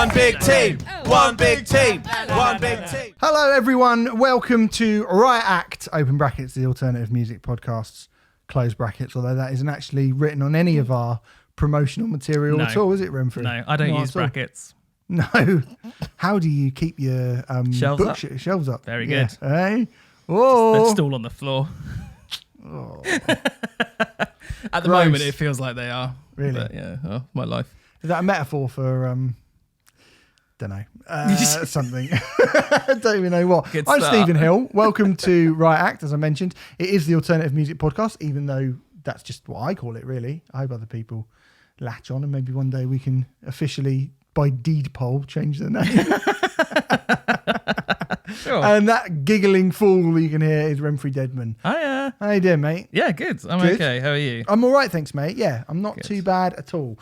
One big team. One big team. One big team. Hello, everyone. Welcome to Riot Act, open brackets, the alternative music podcasts, close brackets, although that isn't actually written on any of our promotional material at all, is it, Remfry? No, I don't use brackets. No. How do you keep your shelves up? Very good. Hey? Whoa. They're still on the floor. Oh. At the moment, it feels like they are. Really? But yeah, my life. Is that a metaphor for, don't know, something? I don't even know what. I'm Stephen Hill. Welcome to Riot Act, as I mentioned. It is the alternative music podcast, even though that's just what I call it, really. I hope other people latch on and maybe one day we can officially, by deed poll, change the name. Sure. And that giggling fool you can hear is Remfry Deadman. Hiya. How you doing, mate? Yeah, good. I'm Good? okay. How are you? I'm all right, thanks, mate. Yeah, I'm not too bad at all.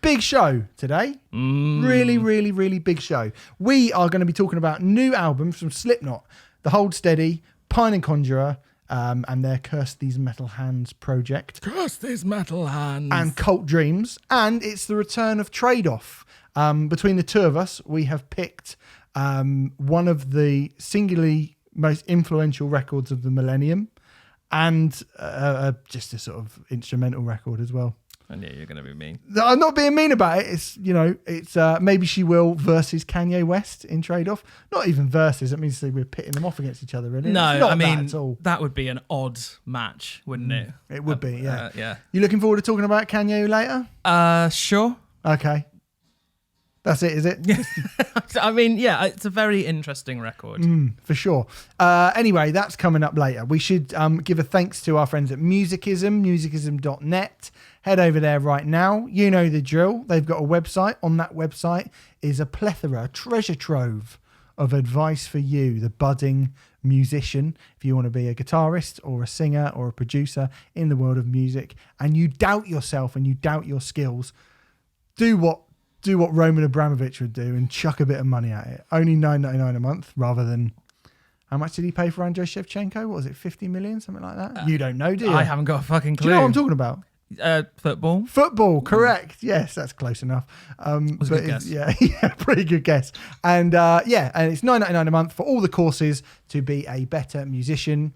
Big show today. Really, really, really big show. We are going to be talking about new albums from Slipknot, The Hold Steady, Pijn Conjurer, and their Curse These Metal Hands project. Curse these metal hands. And Cultdreams. And it's the return of Trade-Off. Between the two of us, we have picked one of the singularly most influential records of the Millennium, and just a sort of instrumental record as well. And yeah, you're going to be mean. I'm not being mean about it. It's Maybeshewill versus Kanye West in Trade-Off. Not even versus. That means we're pitting them off against each other, really. No, it's not I mean, that at all. That would be an odd match, wouldn't it? It would be, yeah. Yeah. You looking forward to talking about Kanye later? Sure. Okay. That's it, is it? I mean, yeah, it's a very interesting record. For sure. Anyway, that's coming up later. We should give a thanks to our friends at Musicism, musicism.net. Head over there right now. You know the drill. They've got a website. On that website is a plethora, a treasure trove of advice for you, the budding musician. If you want to be a guitarist or a singer or a producer in the world of music, and you doubt yourself and you doubt your skills, do what Roman Abramovich would do and chuck a bit of money at it. Only $9.99 a month rather than... How much did he pay for Andrei Shevchenko? What was it, 50 million? Something like that? You don't know, do you? I haven't got a fucking clue. Do you know what I'm talking about? Football. Football, correct. Yes, that's close enough. Was a good guess. Yeah, pretty good guess. And and it's $9.99 a month for all the courses to be a better musician.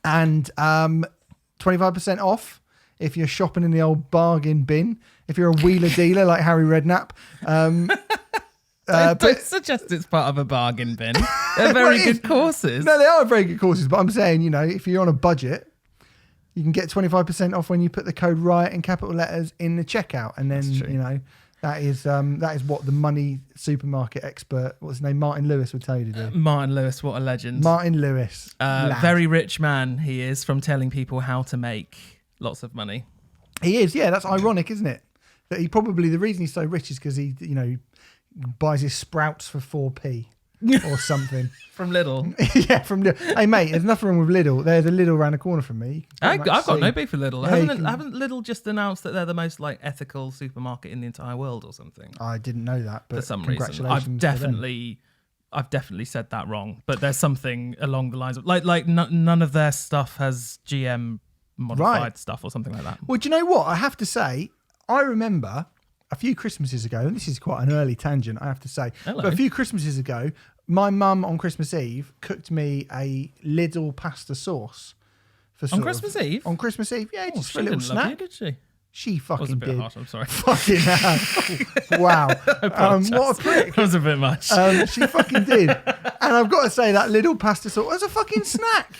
And 25% off if you're shopping in the old bargain bin. If you're a wheeler dealer like Harry Redknapp. Don't suggest it's part of a bargain bin. They're very good courses. No, they are very good courses. But I'm saying, if you're on a budget, you can get 25% off when you put the code Riot in capital letters in the checkout. And then, that is what the money supermarket expert, what's his name, Martin Lewis would tell you to do. Martin Lewis, what a legend. Martin Lewis. Very rich man he is, from telling people how to make lots of money. He is, yeah. That's ironic, isn't it? That the reason he's so rich is because he, buys his sprouts for 4p or something. From Lidl. Yeah, from Lidl. Hey, mate, there's nothing wrong with Lidl. There's a Lidl around the corner from me. I've got no beef with Lidl. Yeah, haven't Lidl just announced that they're the most ethical supermarket in the entire world or something? I didn't know that, but for some reason, I've definitely said that wrong. But there's something along the lines of none of their stuff has GM modified stuff or something like that. Well, do you know what? I have to say, I remember a few Christmases ago, and this is quite an early tangent, I have to say, but a few Christmases ago, my mum on Christmas Eve cooked me a Lidl pasta sauce. On Christmas Eve? On Christmas Eve, yeah, just for a little snack. Love you, did she? She fucking was a bit did. Harsh, I'm sorry. Fucking hell. Wow. What a prick. That was a bit much. She fucking did. And I've got to say, that Lidl pasta sauce was a fucking snack.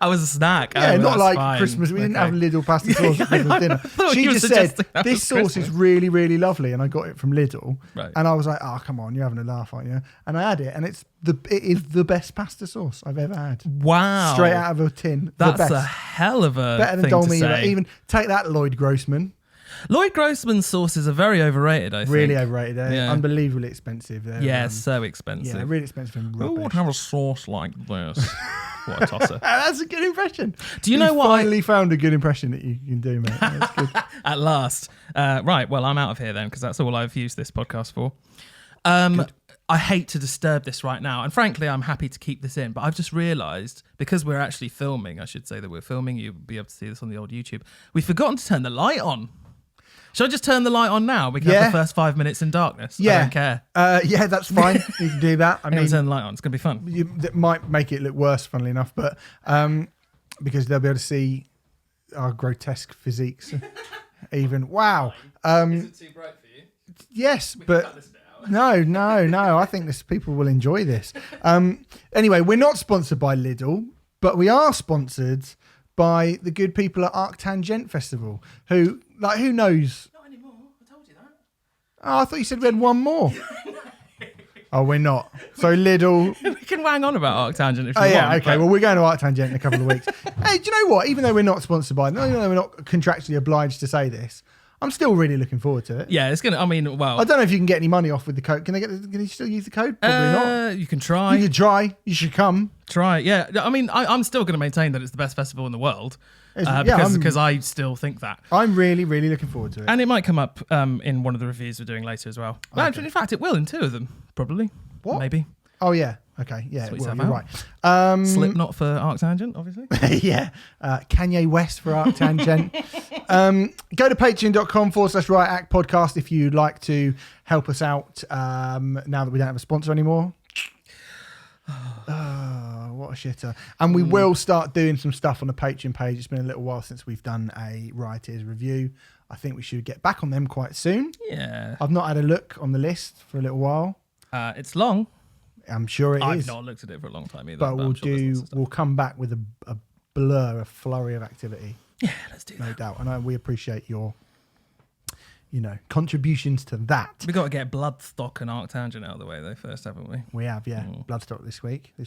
I was a snack. Yeah, not like fine. Christmas. We didn't have Lidl pasta sauce for Christmas dinner. She just said, this sauce is really, really lovely. And I got it from Lidl. Right. And I was like, oh, come on, you're having a laugh, aren't you? And I had it. And it is the best pasta sauce I've ever had. Wow. Straight out of a tin. That's a hell of a better than thing to say. Even take that, Lloyd Grossman. Lloyd Grossman's sauces are very overrated, I think. Really overrated. Unbelievably expensive. So expensive. Yeah, really expensive and rubbish. Who would have a sauce like this? What a tosser. That's a good impression. Do you know what? Finally found a good impression that you can do, mate. That's good. At last. Right, well, I'm out of here then, because that's all I've used this podcast for. I hate to disturb this right now, and frankly, I'm happy to keep this in, but I've just realised, because we're actually filming, I should say that we'll be able to see this on the old YouTube, we've forgotten to turn the light on. Shall I just turn the light on now? We can have the first 5 minutes in darkness. Yeah. I don't care. Yeah, that's fine. You can do that. I I'm going mean, to turn the light on. It's going to be fun. that might make it look worse, funnily enough, but because they'll be able to see our grotesque physiques. Even wow. Is it too bright for you? Yes, but no. I think people will enjoy this. Anyway, we're not sponsored by Lidl, but we are sponsored by the good people at Arctangent Festival. Who knows? Not anymore. I told you that. Oh, I thought you said we had one more. Oh, we're not. So Lidl. We can wang on about Arctangent if you want. Oh yeah, okay. Well, we're going to Arctangent in a couple of weeks. Hey, do you know what? Even though we're not sponsored by them, even though we're not contractually obliged to say this, I'm still really looking forward to it. Yeah, it's gonna. I mean, well, I don't know if you can get any money off with the code. Can you still use the code? Probably not. You can try. You could try. You should come. Try. Yeah. I mean, I'm still going to maintain that it's the best festival in the world Yeah, because I still think that. I'm really, really looking forward to it. And it might come up in one of the reviews we're doing later as well. Well, in fact, it will in 2 of them probably. What? Maybe. Oh yeah. Okay. Yeah. Sweet Well, stuff you're out. right. Slipknot for Arctangent, obviously. Yeah. Kanye West for Arctangent. Go to patreon.com/Riot Act podcast if you'd like to help us out now that we don't have a sponsor anymore. Oh, what a shitter. And we will start doing some stuff on the Patreon page. It's been a little while since we've done a Rioters review. I think we should get back on them quite soon. Yeah. I've not had a look on the list for a little while. It's long. I'm sure it is. I've not looked at it for a long time either. But we'll we'll come back with a flurry of activity. Yeah, let's do that. No doubt. And we appreciate your, contributions to that. We've got to get Bloodstock and Arctangent out of the way though first, haven't we? We have, yeah. Bloodstock this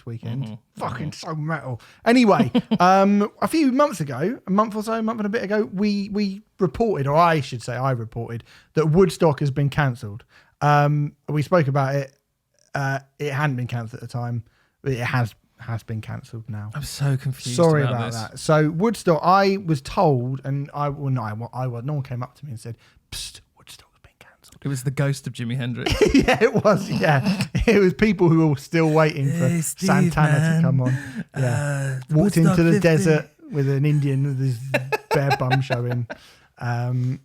weekend. Fucking so metal. Anyway, a few months ago, a month and a bit ago, we reported, or I should say I reported, that Woodstock has been cancelled. We spoke about it. It hadn't been cancelled at the time, but it has been cancelled now. I'm so confused. Sorry about that. So Woodstock, I was told, and no one came up to me and said, "Psst, Woodstock's been cancelled." It was the ghost of Jimi Hendrix. Yeah, it was. Yeah, it was people who were still waiting for Santana to come on. Yeah, walked into the desert with an Indian with his bare bum showing, and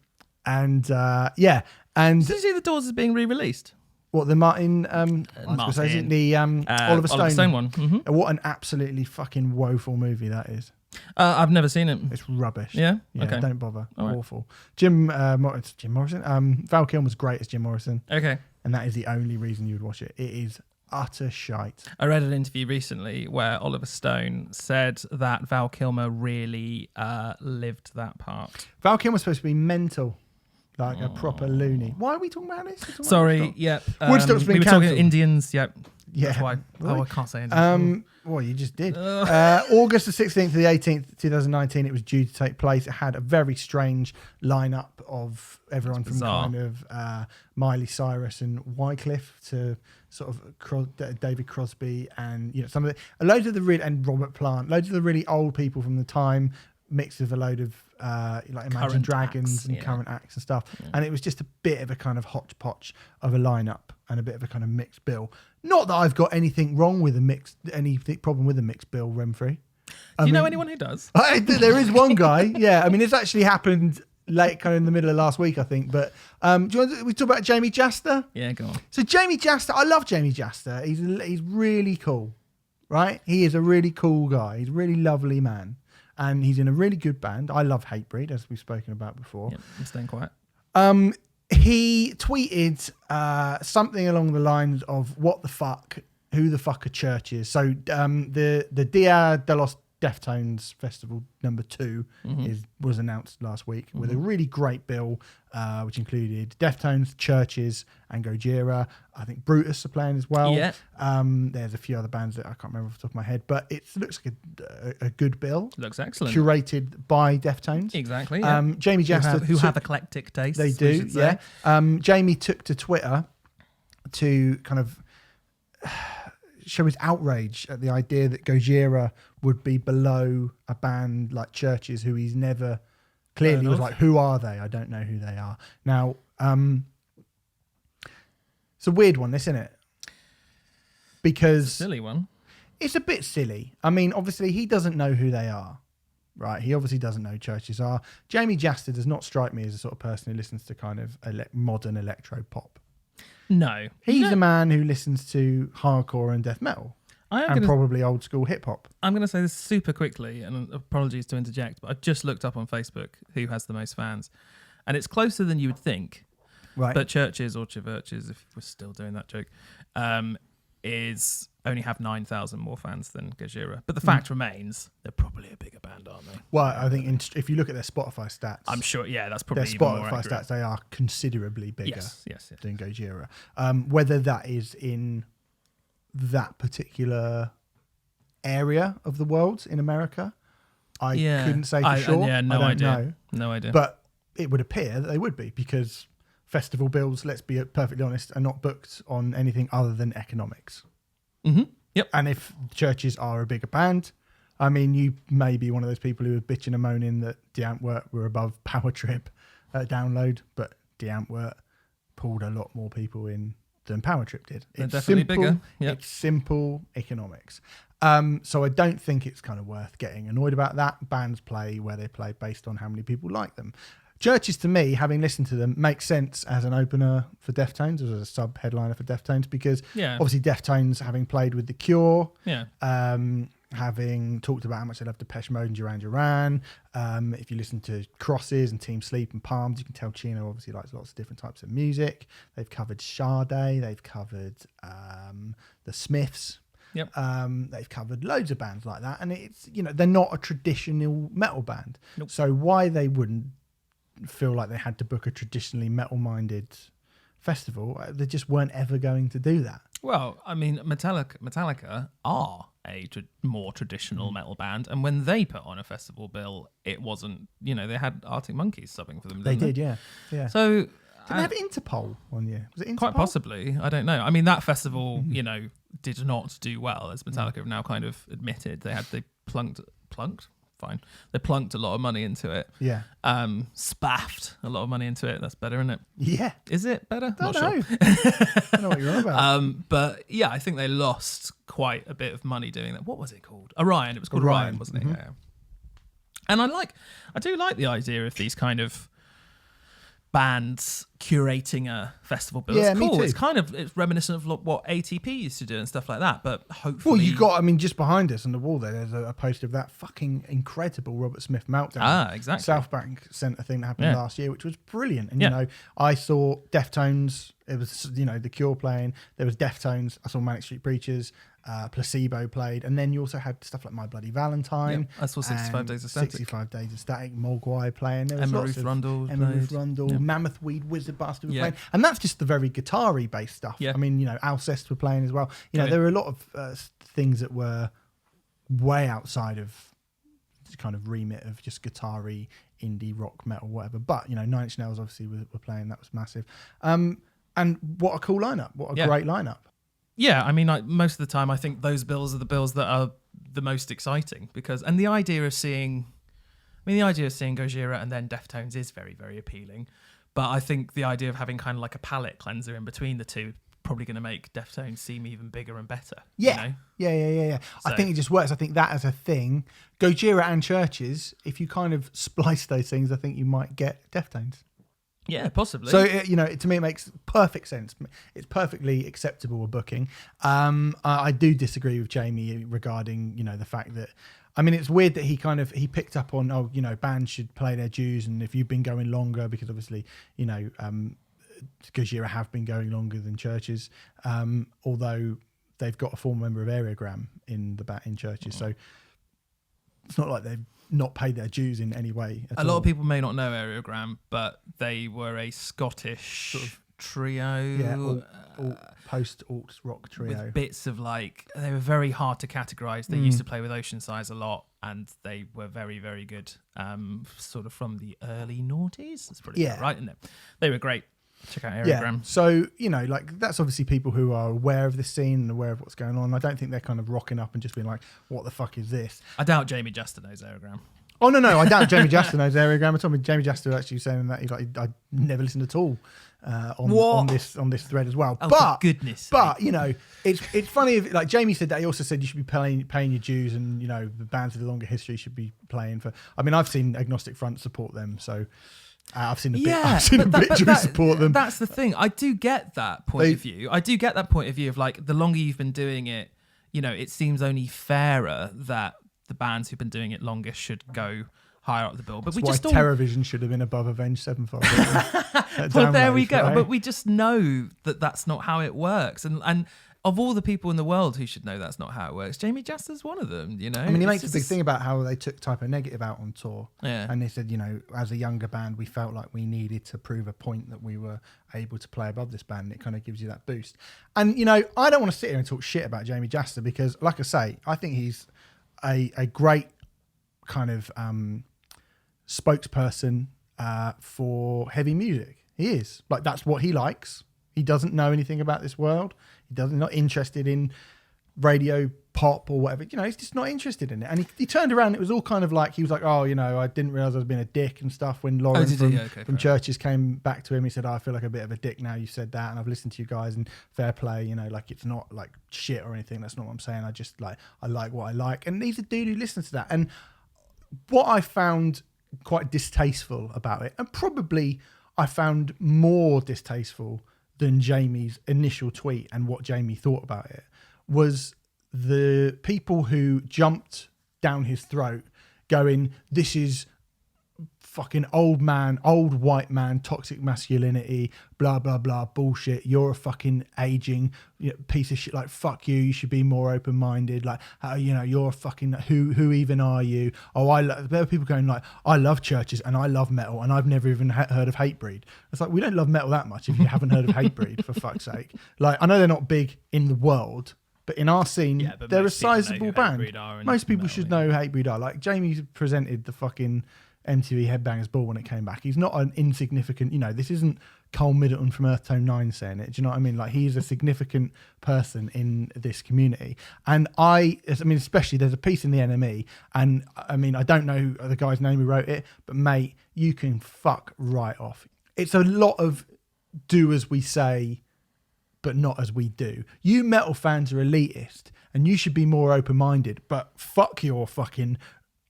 Did you see the Doors is being re-released? What, the Martin Martin. the Oliver Stone one. Mm-hmm. What an absolutely fucking woeful movie that is. I've never seen it. It's rubbish. Yeah? Yeah, Okay. don't bother. All Awful. It's Jim Morrison. Val Kilmer's great as Jim Morrison, Okay. and that is the only reason you would watch it. It is utter shite. I read an interview recently where Oliver Stone said that Val Kilmer really lived that part. Val Kilmer's supposed to be mental, like a proper loony. Why are we talking about this? Sorry, yep. Woodstock's been we were talking cancelled. Indians, yep. Yeah. That's why. Really? Oh, I can't say Indians. Well, you just did. August the 16th to the 18th, 2019, it was due to take place. It had a very strange lineup of everyone from kind of Miley Cyrus and Wycliffe to sort of David Crosby and some of loads of the really, and Robert Plant, loads of the really old people from the time, mixed with a load of like Imagine Current Dragons acts, and current acts and stuff. Yeah. And it was just a bit of a kind of hodgepodge of a lineup and a bit of a kind of mixed bill. Not that I've got anything wrong with any problem with a mixed bill, Remfry. Do you know anyone who does? There is one guy. Yeah, I mean, it's actually happened late, kind of in the middle of last week, I think. But do you want we talk about Jamey Jasta? Yeah, go on. So Jamey Jasta, I love Jamey Jasta. He's really cool, right? He is a really cool guy. He's a really lovely man. And he's in a really good band. I love Hatebreed, as we've spoken about before. Yeah, I'm staying quiet. He tweeted something along the lines of "What the fuck? Who the fuck are churches?" So the Dia de los Deftones Festival #2 was announced last week with a really great bill, which included Deftones, Churches, and Gojira. I think Brutus are playing as well. Yeah. There's a few other bands that I can't remember off the top of my head, but it looks like a good bill. Looks excellent. Curated by Deftones. Exactly. Yeah. Jamey Jasta, who have eclectic tastes. they do. Yeah. Jamey took to Twitter to kind of show his outrage at the idea that Gojira would be below a band like Churches, who he's never clearly was like, who are they? I don't know who they are. Now, it's a weird one, this, isn't it? Because silly one. It's a bit silly. I mean, obviously he doesn't know who they are, right? He obviously doesn't know who Churches are. Jamey Jasta does not strike me as a sort of person who listens to kind of modern electro pop. No. He's a man who listens to hardcore and death metal. And probably old school hip hop. I'm going to say this super quickly, and apologies to interject, but I've just looked up on Facebook who has the most fans, and it's closer than you would think. Right. But Churches or Chiverches, if we're still doing that joke, is only have 9,000 more fans than Gojira. But the fact remains, they're probably a bigger band, aren't they? Well, I think if you look at their Spotify stats, I'm sure. Yeah, that's probably their even more Spotify accurate. stats. They are considerably bigger Yes. than Gojira. Whether that is in that particular area of the world in America, I couldn't say for sure. Yeah, no I don't idea. know. No idea. But it would appear that they would be, because festival bills, let's be perfectly honest, are not booked on anything other than economics. Mm-hmm. Yep. And if Churches are a bigger band, I mean, you may be one of those people who are bitching and moaning that the Antwerp were above Power Trip download, but the Antwerp pulled a lot more people in than Power Trip did. They're It's definitely simple, bigger. Yep. It's simple economics. So I don't think it's kind of worth getting annoyed about that. Bands play where they play based on how many people like them. Churches, to me, having listened to them, makes sense as an opener for Deftones, as a sub-headliner for Deftones, because obviously Deftones, having played with The Cure, having talked about how much they love Depeche Mode and Duran Duran. If you listen to Crosses and Team Sleep and Palms, you can tell Chino obviously likes lots of different types of music. They've covered Sade, they've covered the Smiths. Yep. They've covered loads of bands like that, and it's, they're not a traditional metal band. Nope. So why they wouldn't feel like they had to book a traditionally metal-minded festival, they just weren't ever going to do that. Well, I mean, Metallica are a more traditional metal band, and when they put on a festival bill, it wasn't, they had Arctic Monkeys subbing for them. They didn't did, yeah. So did they have Interpol one year? Was it Interpol? quite possibly. I don't know. I mean, that festival, did not do well, as Metallica have now kind of admitted. They plunked. Fine. They plunked a lot of money into it. Yeah. Spaffed a lot of money into it. That's better, isn't it? Yeah. Is it better? Don't Not know. sure. I don't know what you're on about. But yeah, I think they lost quite a bit of money doing that. What was it called? Orion. It was called Orion, wasn't it? Yeah. And I do like the idea of these kind of bands curating a festival bill. Yeah, it's me cool. too. It's reminiscent of what ATP used to do and stuff like that. But hopefully, Well, just behind us on the wall there's a poster of that fucking incredible Robert Smith meltdown. Ah, exactly. South Bank Centre thing that happened last year, which was brilliant. And, I saw Deftones, it was, The Cure playing, there was Deftones, I saw Manic Street Preachers, Placebo played, and then you also had stuff like My Bloody Valentine. I saw 65 Days of Static. 65 Days of Static, Mogwai playing. There was Emma lots Ruth of Rundle Emma Ruth played. Rundle, Yep. Mammoth Weed, Wizard Bastard were playing. And that's just the very guitar-y based stuff. Yeah. I mean, Alcest were playing as well. There were a lot of things that were way outside of the kind of remit of just guitar-y, indie, rock, metal, whatever. But, Nine Inch Nails obviously were playing. That was massive. And what a cool lineup. What a great lineup. Yeah, I mean, most of the time, I think those bills are the bills that are the most exciting and the idea of seeing Gojira and then Deftones is very, very appealing. But I think the idea of having kind of like a palate cleanser in between the two probably going to make Deftones seem even bigger and better. Yeah. Yeah. I think it just works. I think that as a thing, Gojira and Churches, if you kind of splice those things, I think you might get Deftones. Yeah, possibly. So, to me, it makes perfect sense. It's perfectly acceptable a booking. I do disagree with Jamey regarding, the fact that, I mean, it's weird that he picked up on, bands should play their dues. And if you've been going longer, because obviously, Gojira have been going longer than Churches, although they've got a former member of Aerogram in Churches. So it's not like they've not paid their dues in any way at all. A lot of people may not know Aerogram, but they were a Scottish sort of trio. Post-alt rock trio. With bits of they were very hard to categorise. They used to play with Ocean Size a lot, and they were very, very good, sort of from the early noughties. That's pretty right, isn't it? They were great. Check out Aerogram. Yeah. So, that's obviously people who are aware of the scene and aware of what's going on. I don't think they're kind of rocking up and just being like, what the fuck is this? I doubt Jamey Jasta knows Aerogram. Oh no, I doubt Jamie Jasta knows aerogrammaton. Jamie Jasta actually saying that he's like, I never listened at all on this thread as well. Oh, but for goodness. But you know, it's funny if like Jamie said that he also said you should be paying your dues, and you know the bands with a longer history should be playing for. I mean, I've seen Agnostic Front support them, so. I've seen a bit support them. That's the thing. I do get that point of view. I do get that point of view of like the longer you've been doing it, you know, it seems only fairer that the bands who've been doing it longer should go higher up the bill. But that's why Terrorvision should have been above Avenged Sevenfold. Well, there we go. Right? But we just know that that's not how it works. And of all the people in the world who should know that's not how it works, Jamie Jasta's one of them, you know? I mean, he makes a big thing about how they took Typo Negative out on tour. Yeah. And they said, you know, as a younger band, we felt like we needed to prove a point that we were able to play above this band. It kind of gives you that boost. And, you know, I don't want to sit here and talk shit about Jamie Jasta because, like I say, I think he's a great kind of spokesperson for heavy music. He is. Like, that's what he likes. He doesn't know anything about this world. He's not interested in radio pop or whatever. You know, he's just not interested in it. And he turned around. It was all kind of like, he was like, oh, you know, I didn't realize I was being a dick and stuff. When Lauren from Churches came back to him, he said, oh, I feel like a bit of a dick now you said that. And I've listened to you guys and fair play, you know, like it's not like shit or anything. That's not what I'm saying. I just like, I like what I like. And he's a dude who listens to that. And what I found quite distasteful about it, and probably I found more distasteful than Jamie's initial tweet and what Jamie thought about it, was the people who jumped down his throat going, this is fucking old white man, toxic masculinity, blah, blah, blah, bullshit. You're a fucking aging piece of shit. Like, fuck you. You should be more open-minded. Like, you know, you're a fucking, who even are you? Oh, there are people going like, I love Churches and I love metal and I've never even heard of Hatebreed. It's like, we don't love metal that much if you haven't heard of Hatebreed, for fuck's sake. Like, I know they're not big in the world, but in our scene, they're a sizable band. Most people should know who Hatebreed are. Like, Jamie presented the fucking MTV Headbangers Ball when it came back. He's not an insignificant, you know, this isn't Cole Middleton from Earth Tone 9 saying it. Do you know what I mean? Like, he's a significant person in this community. And I mean, especially there's a piece in the NME, and I mean, I don't know the guy's name who wrote it, but mate, you can fuck right off. It's a lot of do as we say, but not as we do. You metal fans are elitist and you should be more open-minded, but fuck your fucking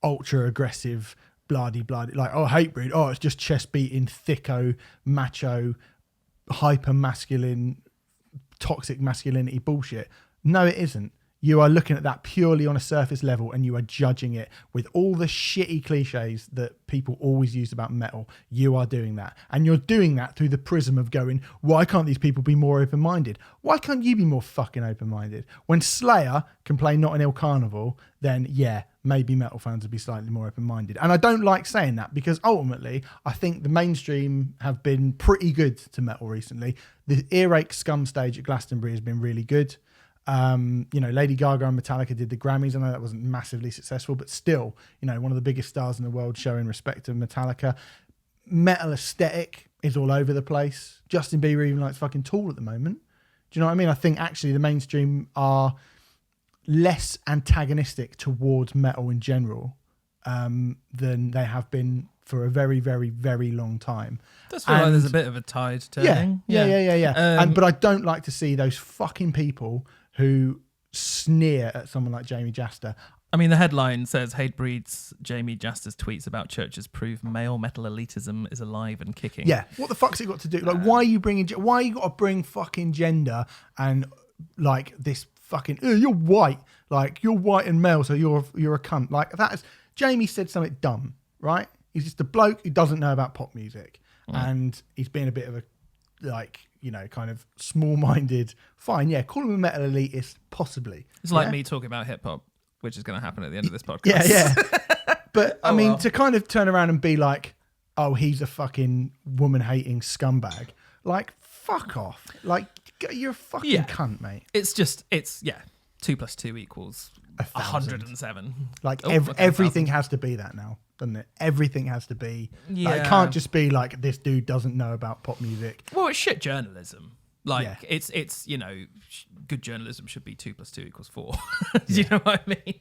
ultra aggressive bloody, like, oh, Hatebreed, oh, it's just chest beating, thicko, macho, hyper masculine, toxic masculinity bullshit. No, it isn't. You are looking at that purely on a surface level and you are judging it with all the shitty cliches that people always use about metal. You are doing that. And you're doing that through the prism of going, why can't these people be more open-minded? Why can't you be more fucking open-minded? When Slayer can play Notting Hill Carnival, then yeah, maybe metal fans would be slightly more open-minded. And I don't like saying that because ultimately I think the mainstream have been pretty good to metal recently. The Earache Scum stage at Glastonbury has been really good. You know, Lady Gaga and Metallica did the Grammys. I know that wasn't massively successful, but still, you know, one of the biggest stars in the world showing respect to Metallica. Metal aesthetic is all over the place. Justin Bieber even likes fucking Tool at the moment. Do you know what I mean? I think actually the mainstream are less antagonistic towards metal in general than they have been for a very, very, very long time. That's why there's a bit of a tide turning. Yeah. But I don't like to see those fucking people who sneer at someone like Jamie Jasta. I mean, the headline says Hatebreed's Jamie Jasta's tweets about Churches prove male metal elitism is alive and kicking. Yeah. What the fuck's it got to do? Like, why you got to bring fucking gender and like this fucking, you're white. Like, you're white and male, so you're a cunt. Like, that is, Jamie said something dumb, right? He's just a bloke who doesn't know about pop music. And he's been a bit of a, like, you know, kind of small-minded. Fine, yeah, call him a metal elitist, possibly. It's like me talking about hip-hop, which is going to happen at the end of this podcast. Yeah. But, I mean, to kind of turn around and be like, oh, he's a fucking woman-hating scumbag. Like, fuck off. Like, you're a fucking cunt, mate. It's 2 + 2 equals 107. Like, everything has to be that now, doesn't it? Everything has to be. Yeah. Like, it can't just be like, this dude doesn't know about pop music. Well, it's shit journalism. Like Yeah. it's good journalism should be 2 + 2 = 4. Do you know what I mean?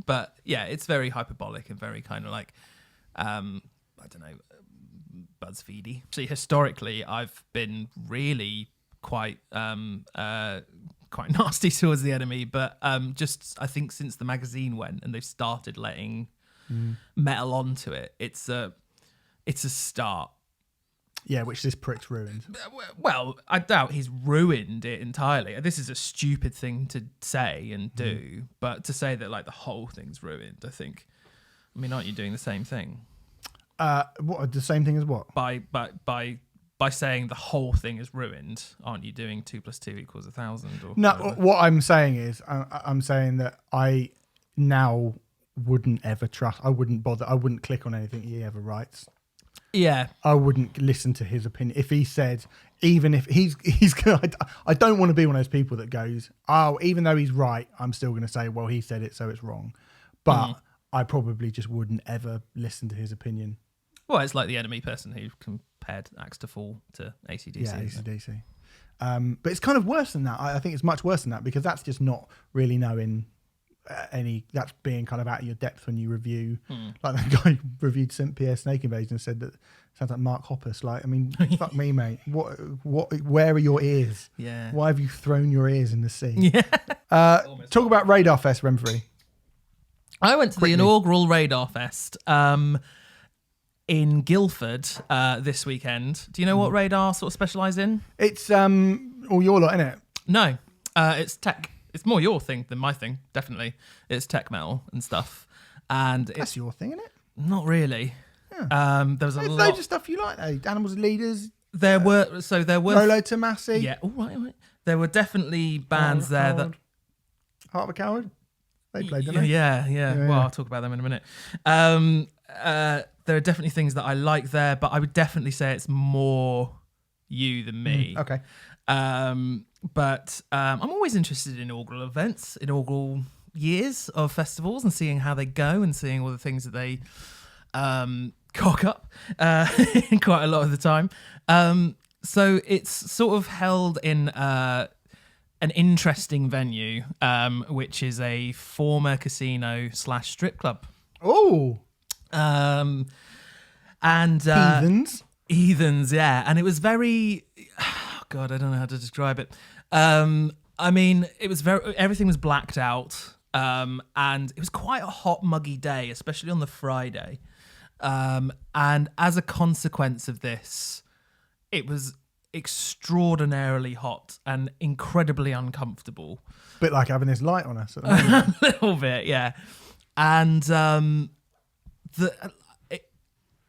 But yeah, it's very hyperbolic and very kind of like I don't know, BuzzFeedy. Actually, historically, I've been really quite nasty towards the enemy, but just I think since the magazine went and they've started letting metal onto it, it's a start. Yeah, which this prick's ruined. Well, I doubt he's ruined it entirely. This is a stupid thing to say and do, but to say that like the whole thing's ruined, I think. I mean, aren't you doing the same thing? What the same thing as what? By saying the whole thing is ruined, aren't you doing 2 + 2 = 1,000? Or No, whatever? what I'm saying is, I'm saying that I now wouldn't ever trust. I wouldn't bother. I wouldn't click on anything he ever writes. Yeah. I wouldn't listen to his opinion. If he said, even if he's I don't want to be one of those people that goes, oh, even though he's right, I'm still going to say, well, he said it, so it's wrong. But I probably just wouldn't ever listen to his opinion. Well, it's like the enemy person who compared Axe to Fall to AC/DC. Yeah, AC/DC. But it's kind of worse than that. I think it's much worse than that because that's just not really knowing that's being kind of out of your depth when you review. Like that guy who reviewed St. Pierre Snake Invasion and said that sounds like Mark Hoppus. Like, I mean, fuck me, mate. Where are your ears? Yeah. Why have you thrown your ears in the sea? Yeah. Talk about Radar Fest, Remfry. I went to the inaugural Radar Fest in Guildford this weekend. Do you know what Radar sort of specialise in? It's all your lot, innit? No, it's tech. It's more your thing than my thing, definitely. It's tech metal and stuff. And That's your thing, innit? not really. Yeah. There was a There's lot. loads of stuff you like, though. Animals and Leaders, There were Rolo Tomasi, Yeah, all right. There were definitely bands there that Heart of a Coward. They played, didn't they? Yeah. Well, I'll talk about them in a minute. There are definitely things that I like there, but I would definitely say it's more you than me. Okay. But I'm always interested in inaugural events, inaugural years of festivals, and seeing how they go and seeing all the things that they cock up quite a lot of the time. So it's sort of held in an interesting venue, which is a former casino / strip club. Oh. And Heathens. yeah, and it was very God, I don't know how to describe it. I mean, it was everything was blacked out, and it was quite a hot, muggy day, especially on the Friday. And as a consequence of this, it was extraordinarily hot and incredibly uncomfortable. Bit like having this light on us at the moment. A little bit, yeah. And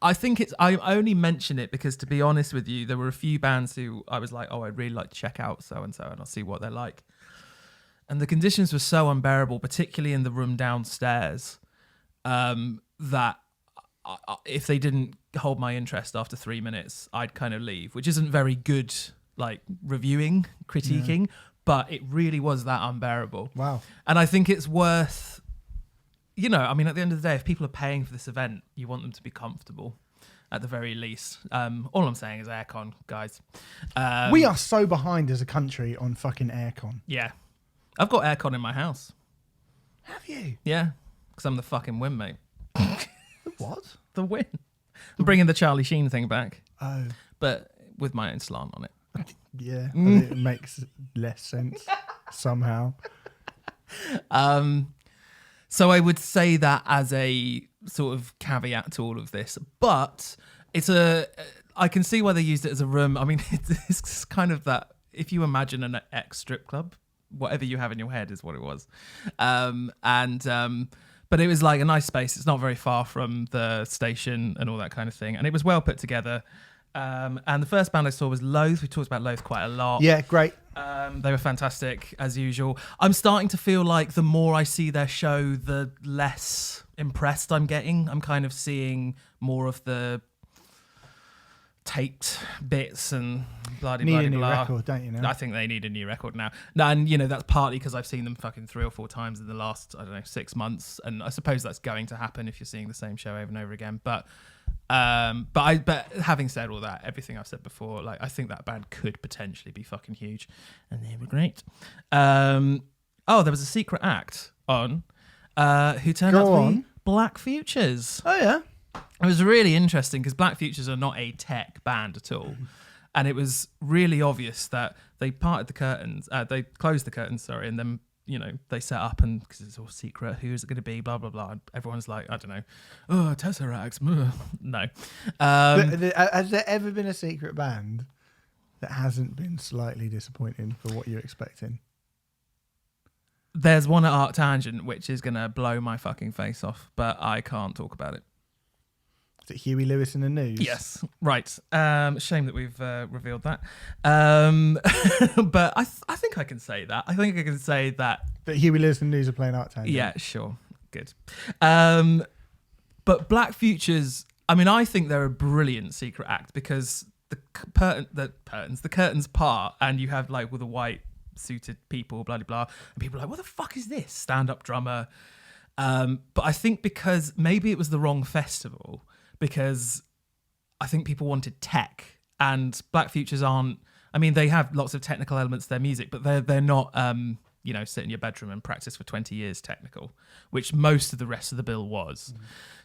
I think I only mention it because, to be honest with you, there were a few bands who I was like, oh, I'd really like to check out so-and-so and I'll see what they're like. And the conditions were so unbearable, particularly in the room downstairs, that if they didn't hold my interest after 3 minutes, I'd kind of leave, which isn't very good, like reviewing, critiquing, but it really was that unbearable. Wow. And I think it's worth... I mean, at the end of the day, if people are paying for this event, you want them to be comfortable, at the very least. All I'm saying is aircon, guys. We are so behind as a country on fucking aircon. Yeah. I've got aircon in my house. Have you? Yeah. Because I'm the fucking win, mate. The what? The win. I'm bringing the Charlie Sheen thing back. Oh. But with my own slant on it. Yeah. I think it makes less sense somehow. So I would say that as a sort of caveat to all of this, but I can see why they used it as a room. I mean, it's kind of that, if you imagine an ex-strip club, whatever you have in your head is what it was. But it was like a nice space. It's not very far from the station and all that kind of thing. And it was well put together. And the first band I saw was Loathe. We talked about Loathe quite a lot. Yeah, great. They were fantastic, as usual. I'm starting to feel like the more I see their show, the less impressed I'm getting. I'm kind of seeing more of the taped bits and bloody Need blah a new blah. record, don't you know? I think they need a new record now. And, that's partly because I've seen them fucking 3 or 4 times in the last, 6 months. And I suppose that's going to happen if you're seeing the same show over and over again. But But having said all that, everything I've said before, like I think that band could potentially be fucking huge, and they were great. There was a secret act on, who turned out to be Black Futures. Oh yeah, it was really interesting because Black Futures are not a tech band at all, and it was really obvious that they parted the curtains, they closed the curtains, sorry, and then they set up, and because it's all secret, who is it going to be, blah blah blah, and everyone's like, I don't know, Tesseracts. No. Has there ever been a secret band that hasn't been slightly disappointing for what you're expecting? There's one at Arctangent which is going to blow my fucking face off, but I can't talk about it. Is it Huey Lewis in the News? Yes, right. Shame that we've revealed that. But I think I can say that. I think I can say that. That Huey Lewis and the News are playing Arctangent. Yeah, sure. Good. But Black Futures, I mean, I think they're a brilliant secret act because the curtains part, and you have like with the white suited people, blah, blah, blah. And people are like, what the fuck is this? Stand-up drummer. But I think because maybe it was the wrong festival, because I think people wanted tech, and Black Futures aren't. I mean, they have lots of technical elements to their music, but they're not. Sit in your bedroom and practice for 20 years technical, which most of the rest of the bill was.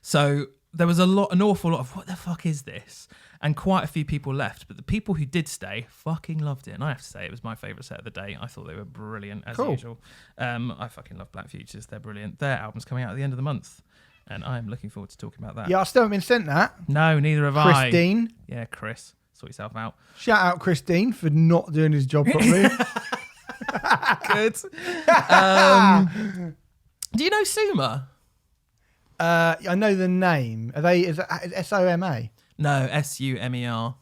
So there was an awful lot of what the fuck is this, and quite a few people left. But the people who did stay fucking loved it, and I have to say it was my favourite set of the day. I thought they were brilliant as usual. I fucking love Black Futures. They're brilliant. Their album's coming out at the end of the month. And I'm looking forward to talking about that. Yeah, I still haven't been sent that. No, neither have I. Christine. Yeah, Chris. Sort yourself out. Shout out Christine for not doing his job properly. Good. Do you know Suma? I know the name. Is it S-O-M-A? No, S-U-M-E-R.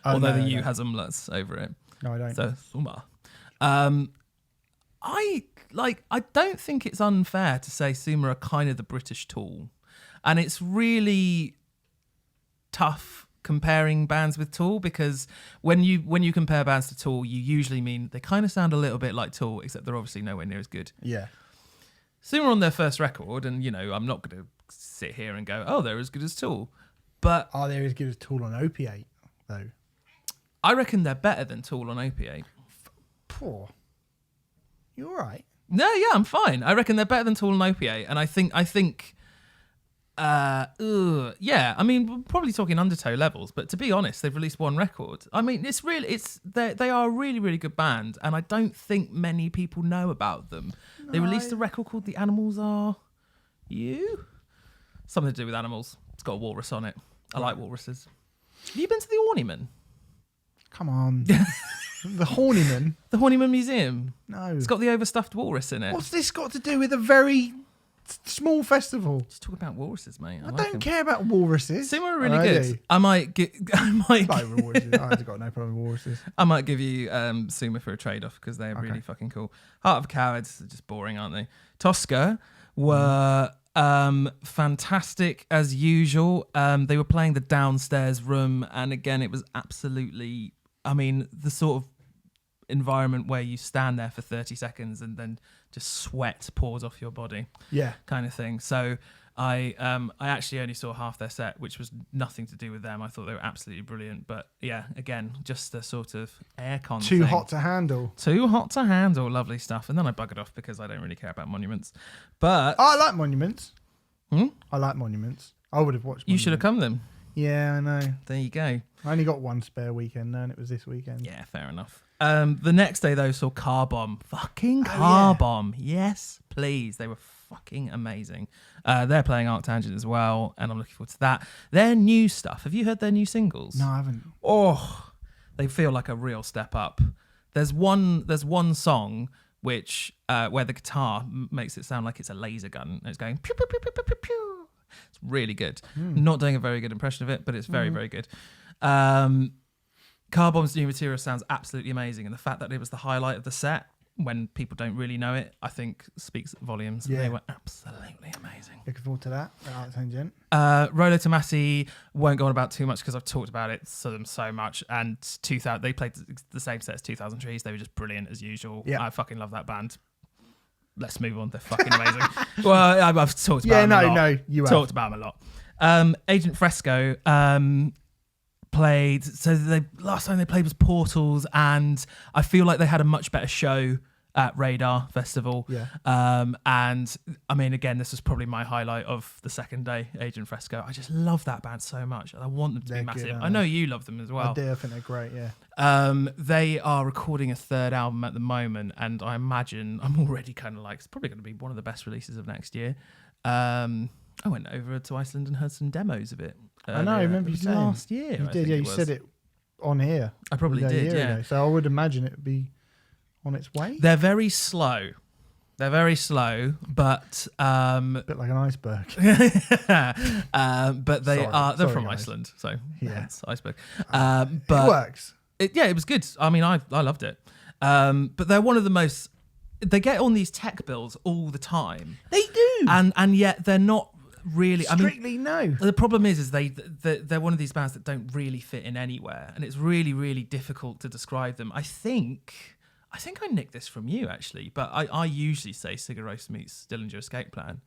Although the U has umlauts over it. No, I don't. So, Suma. I don't think it's unfair to say Suma are kind of the British Tool. And it's really tough comparing bands with Tool, because when you compare bands to Tool, you usually mean they kind of sound a little bit like Tool, except they're obviously nowhere near as good. Yeah. Suma on their first record, and I'm not going to sit here and go, oh, they're as good as Tool. But are they as good as Tool on Opiate, though? I reckon they're better than Tool on Opiate. Poor. You all right? No, yeah, I'm fine. I reckon they're better than Tool and Opiate, and I think, yeah. I mean, we're probably talking Undertow levels, but to be honest, they've released one record. I mean, they are a really, really good band, and I don't think many people know about them. No. They released a record called "The Animals Are You," something to do with animals. It's got a walrus on it. I like walruses. Have you been to the Horniman? Come on. The Horniman? The Horniman Museum. No. It's got the overstuffed walrus in it. What's this got to do with a very small festival? Just talk about walruses, mate. I don't care about walruses. Some are really good. I might walruses. I've got no problem with walruses. I might give you Suma for a trade-off because they're really fucking cool. Heart of Cowards, they're just boring, aren't they? Tosca were fantastic as usual. They were playing the downstairs room, and again, it was absolutely, I mean, the sort of environment where you stand there for 30 seconds and then just sweat pours off your body, kind of thing. So I actually only saw half their set, which was nothing to do with them. I thought they were absolutely brilliant, but yeah, again, just the sort of aircon too thing. hot to handle. Too hot to handle. Lovely stuff. And then I buggered off because I don't really care about Monuments. But I like Monuments. I like Monuments. I would have watched Monuments. You should have come then. Yeah, I know. There you go. I only got one spare weekend now, and it was this weekend. Yeah, fair enough. The next day, though, saw Car Bomb. Fucking Car Bomb. Yes, please. They were fucking amazing. They're playing Arctangent as well, and I'm looking forward to that. Their new stuff. Have you heard their new singles? No, I haven't. Oh, they feel like a real step up. There's one song which where the guitar makes it sound like it's a laser gun. And it's going pew, pew, pew, pew, pew, pew, pew. It's really good. Not doing a very good impression of it, but it's very, very good. Car Bomb's new material sounds absolutely amazing, and the fact that it was the highlight of the set when people don't really know it, I think speaks volumes. Yeah. They were absolutely amazing. Looking forward to that. Tangent. Rolo Tomasi won't go on about too much because I've talked about it so much. And 2000, they played the same set as 2000 Trees. They were just brilliant as usual. Yeah. I fucking love that band. Let's move on. They're fucking amazing. Well, I've talked about them a lot. You talked about them a lot. Agent Fresco played. So last time they played was Portals, and I feel like they had a much better show at Radar Festival. Yeah. And I mean, again, this was probably my highlight of the second day, Agent Fresco. I just love that band so much. I want them to be massive. Good, I know you love them as well. I do. I think they're great. Yeah. They are recording a third album at the moment, and I imagine I'm already kind of like, it's probably going to be one of the best releases of next year. I went over to Iceland and heard some demos of it. I know. I remember you saying last year. You did. Yeah, you said it on here. I probably did. Yeah. Ago, so I would imagine it would be on its way. They're very slow. But a bit like an iceberg. But they're from guys. Iceland, so Yeah. it's iceberg. But But it works. it was good. I mean, I loved it. But they're one of the most. They get on these tech bills all the time. They do. And yet they're not really. Strictly no. The problem is they're one of these bands that don't really fit in anywhere, and it's really, really difficult to describe them. I think I nicked this from you, actually, but I usually say Sigur Rós meets Dillinger Escape Plan,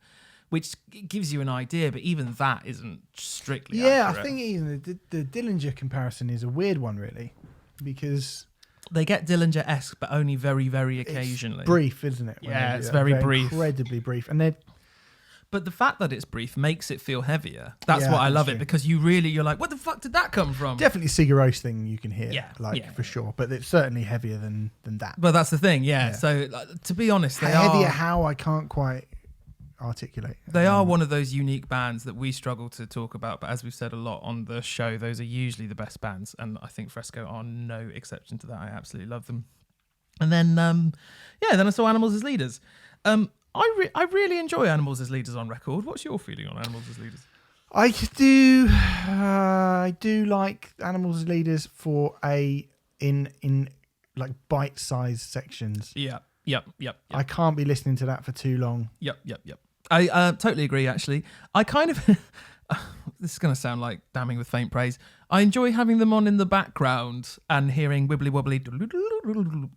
which gives you an idea, but even that isn't strictly accurate. I think even the Dillinger comparison is a weird one, really, because they get Dillinger-esque, but only very, very occasionally. It's brief, isn't it? Yeah, it's very brief. Incredibly brief. And but the fact that it's brief makes it feel heavier. That's Yeah, what I that's love true. it, because you're like, what the fuck did that come from? definitely Sigur Rós thing you can hear, Yeah, for sure. But it's certainly heavier than that. But that's the thing, yeah. Yeah. So to be honest, they Heavier are how I can't quite articulate. they are one of those unique bands that we struggle to talk about. But as we've said a lot on the show, those are usually the best bands, and I think Fresco are no exception to that. I absolutely love them. And then then I saw Animals as Leaders. I really enjoy Animals as Leaders on record. What's your feeling on Animals as Leaders? I do like Animals as Leaders for in like bite-sized sections. Yep. I can't be listening to that for too long. Yep. I totally agree, actually. I kind of... this is going to sound like damning with faint praise. I enjoy having them on in the background and hearing wibbly wobbly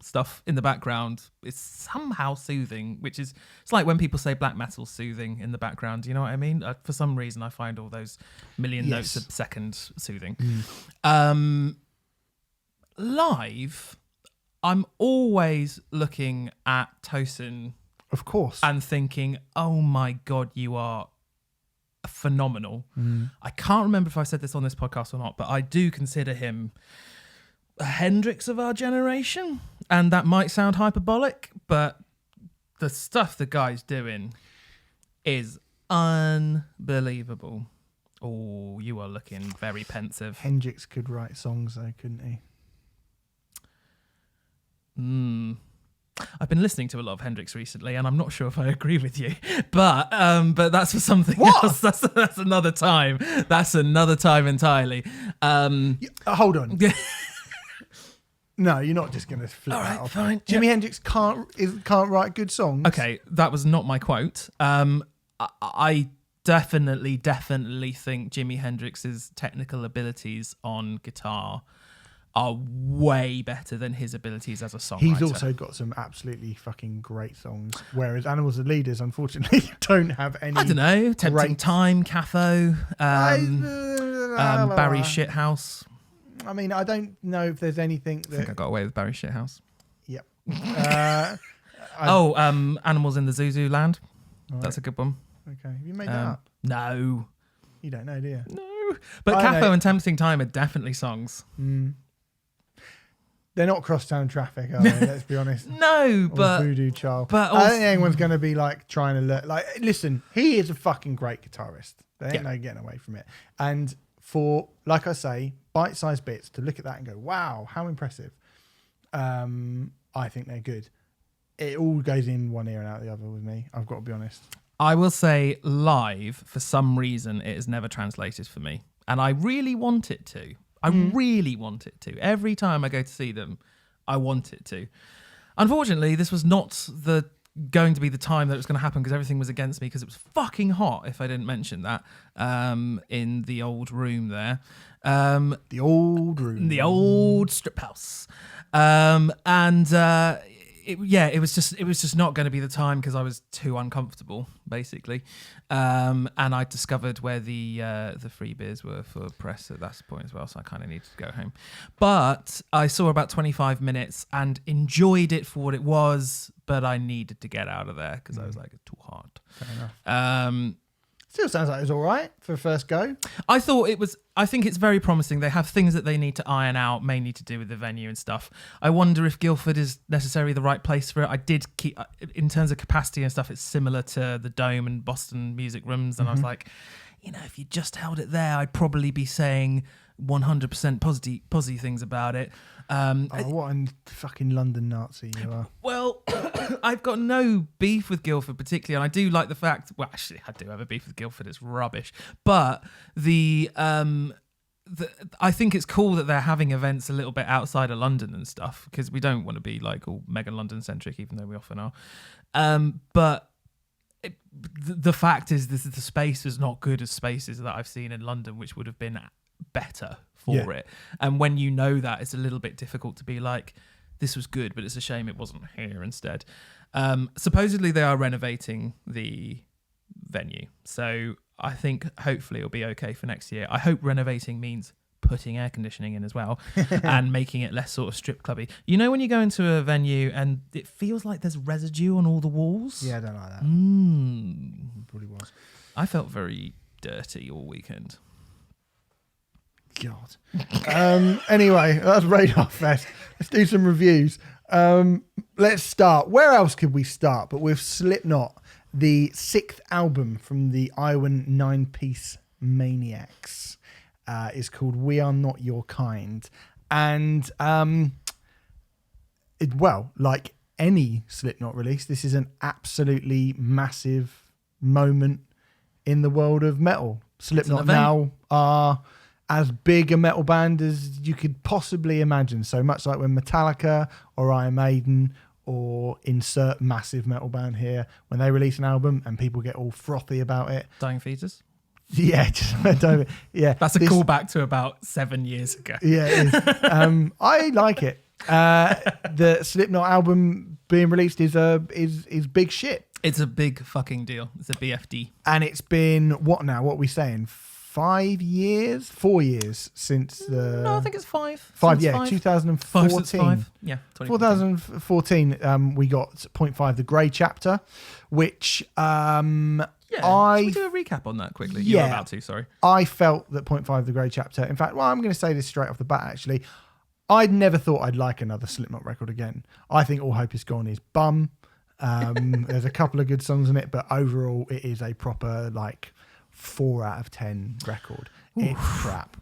stuff in the background. It's somehow soothing, which is... It's like when people say black metal soothing in the background. You know what I mean? For some reason, I find all those million notes a second soothing. Live, I'm always looking at Tosin... Of course. And thinking, oh my God, you are phenomenal. I can't remember if I said this on this podcast or not, but I do consider him a Hendrix of our generation. And that might sound hyperbolic, but the stuff the guy's doing is unbelievable. Oh, you are looking very pensive. Hendrix could write songs though, couldn't he? I've been listening to a lot of Hendrix recently, and I'm not sure if I agree with you, but that's for something else. That's another time. That's another time entirely. Hold on. No, you're not just going to flip that off. Fine. Jimi Hendrix can't write good songs. Okay, that was not my quote. I definitely think Jimi Hendrix's technical abilities on guitar are way better than his abilities as a songwriter. He's also got some absolutely fucking great songs, whereas Animals as Leaders, unfortunately, don't have any. I don't know. Tempting Time, Catho, Barry Shithouse. I mean, I don't know if there's anything that... I think I got away with Barry Shithouse. Yep. Animals in the Zuzu Land. Right. That's a good one. Okay. Have you made that up? No. You don't know, do you? No. But Catho and Tempting Time are definitely songs. They're not crosstown traffic, are they? Let's be honest. No, but... Voodoo Child. But I don't think anyone's going to be like trying to look... Like, listen, he is a fucking great guitarist. There ain't no getting away from it. And for, like I say, bite-sized bits, to look at that and go, wow, how impressive. I think they're good. It all goes in one ear and out the other with me. I've got to be honest. I will say live, for some reason, it has never translated for me. And I really want it to. I really want it to. Every time I go to see them, I want it to. Unfortunately, this was not going to be the time that it was going to happen because everything was against me because it was fucking hot, if I didn't mention that, in the old room there. The old strip house. it was just not going to be the time because I was too uncomfortable, basically. And I discovered where the free beers were for press at that point as well, so I kind of needed to go home. But I saw about 25 minutes and enjoyed it for what it was, but I needed to get out of there because I was like, it's too hard. Fair enough. Still sounds like it was all right for a first go. I think it's very promising. They have things that they need to iron out, mainly to do with the venue and stuff. I wonder if Guildford is necessarily the right place for it. I did keep, in terms of capacity and stuff, it's similar to the Dome and Boston Music Rooms. And I was like, if you just held it there, I'd probably be saying 100% positive things about it. What a fucking London Nazi you are. Well, I've got no beef with Guildford particularly, and I do like the fact. Well, actually, I do have a beef with Guildford. It's rubbish, but I think it's cool that they're having events a little bit outside of London and stuff because we don't want to be like all mega London centric, even though we often are. But the fact is, the space is not good as spaces that I've seen in London, which would have been better for it. And when you know that, it's a little bit difficult to be like, this was good, but it's a shame it wasn't here instead. Supposedly they are renovating the venue, so I think hopefully it'll be okay for next year. I hope renovating means putting air conditioning in as well and making it less sort of strip clubby. You know when you go into a venue and it feels like there's residue on all the walls? Yeah, I don't like that. It probably was. I felt very dirty all weekend. God. Anyway, that's Radar Fest. Let's do some reviews. Let's start. Where else could we start but with Slipknot, the 6th album from the Iowan 9-piece Maniacs. Is called We Are Not Your Kind. And like any Slipknot release, this is an absolutely massive moment in the world of metal. Slipknot now are as big a metal band as you could possibly imagine. So much like when Metallica or Iron Maiden or insert massive metal band here, when they release an album and people get all frothy about it. Dying Fetus? Yeah, That's a callback to about 7 years ago. Yeah, it is. I like it. The Slipknot album being released is big shit. It's a big fucking deal. It's a BFD. And it's been, what are we saying? 4 years since the... No, I think it's 5. 5, yeah, 2014. 5. Yeah, 2014, we got 0.5, The Grey Chapter, which... should we do a recap on that quickly? Yeah, You're about to, sorry. I felt that 0.5, The Grey Chapter... In fact, I'm going to say this straight off the bat, actually. I'd never thought I'd like another Slipknot record again. I think All Hope Is Gone is bum. There's a couple of good songs in it, but overall, it is a proper, 4 out of 10 record. It's crap.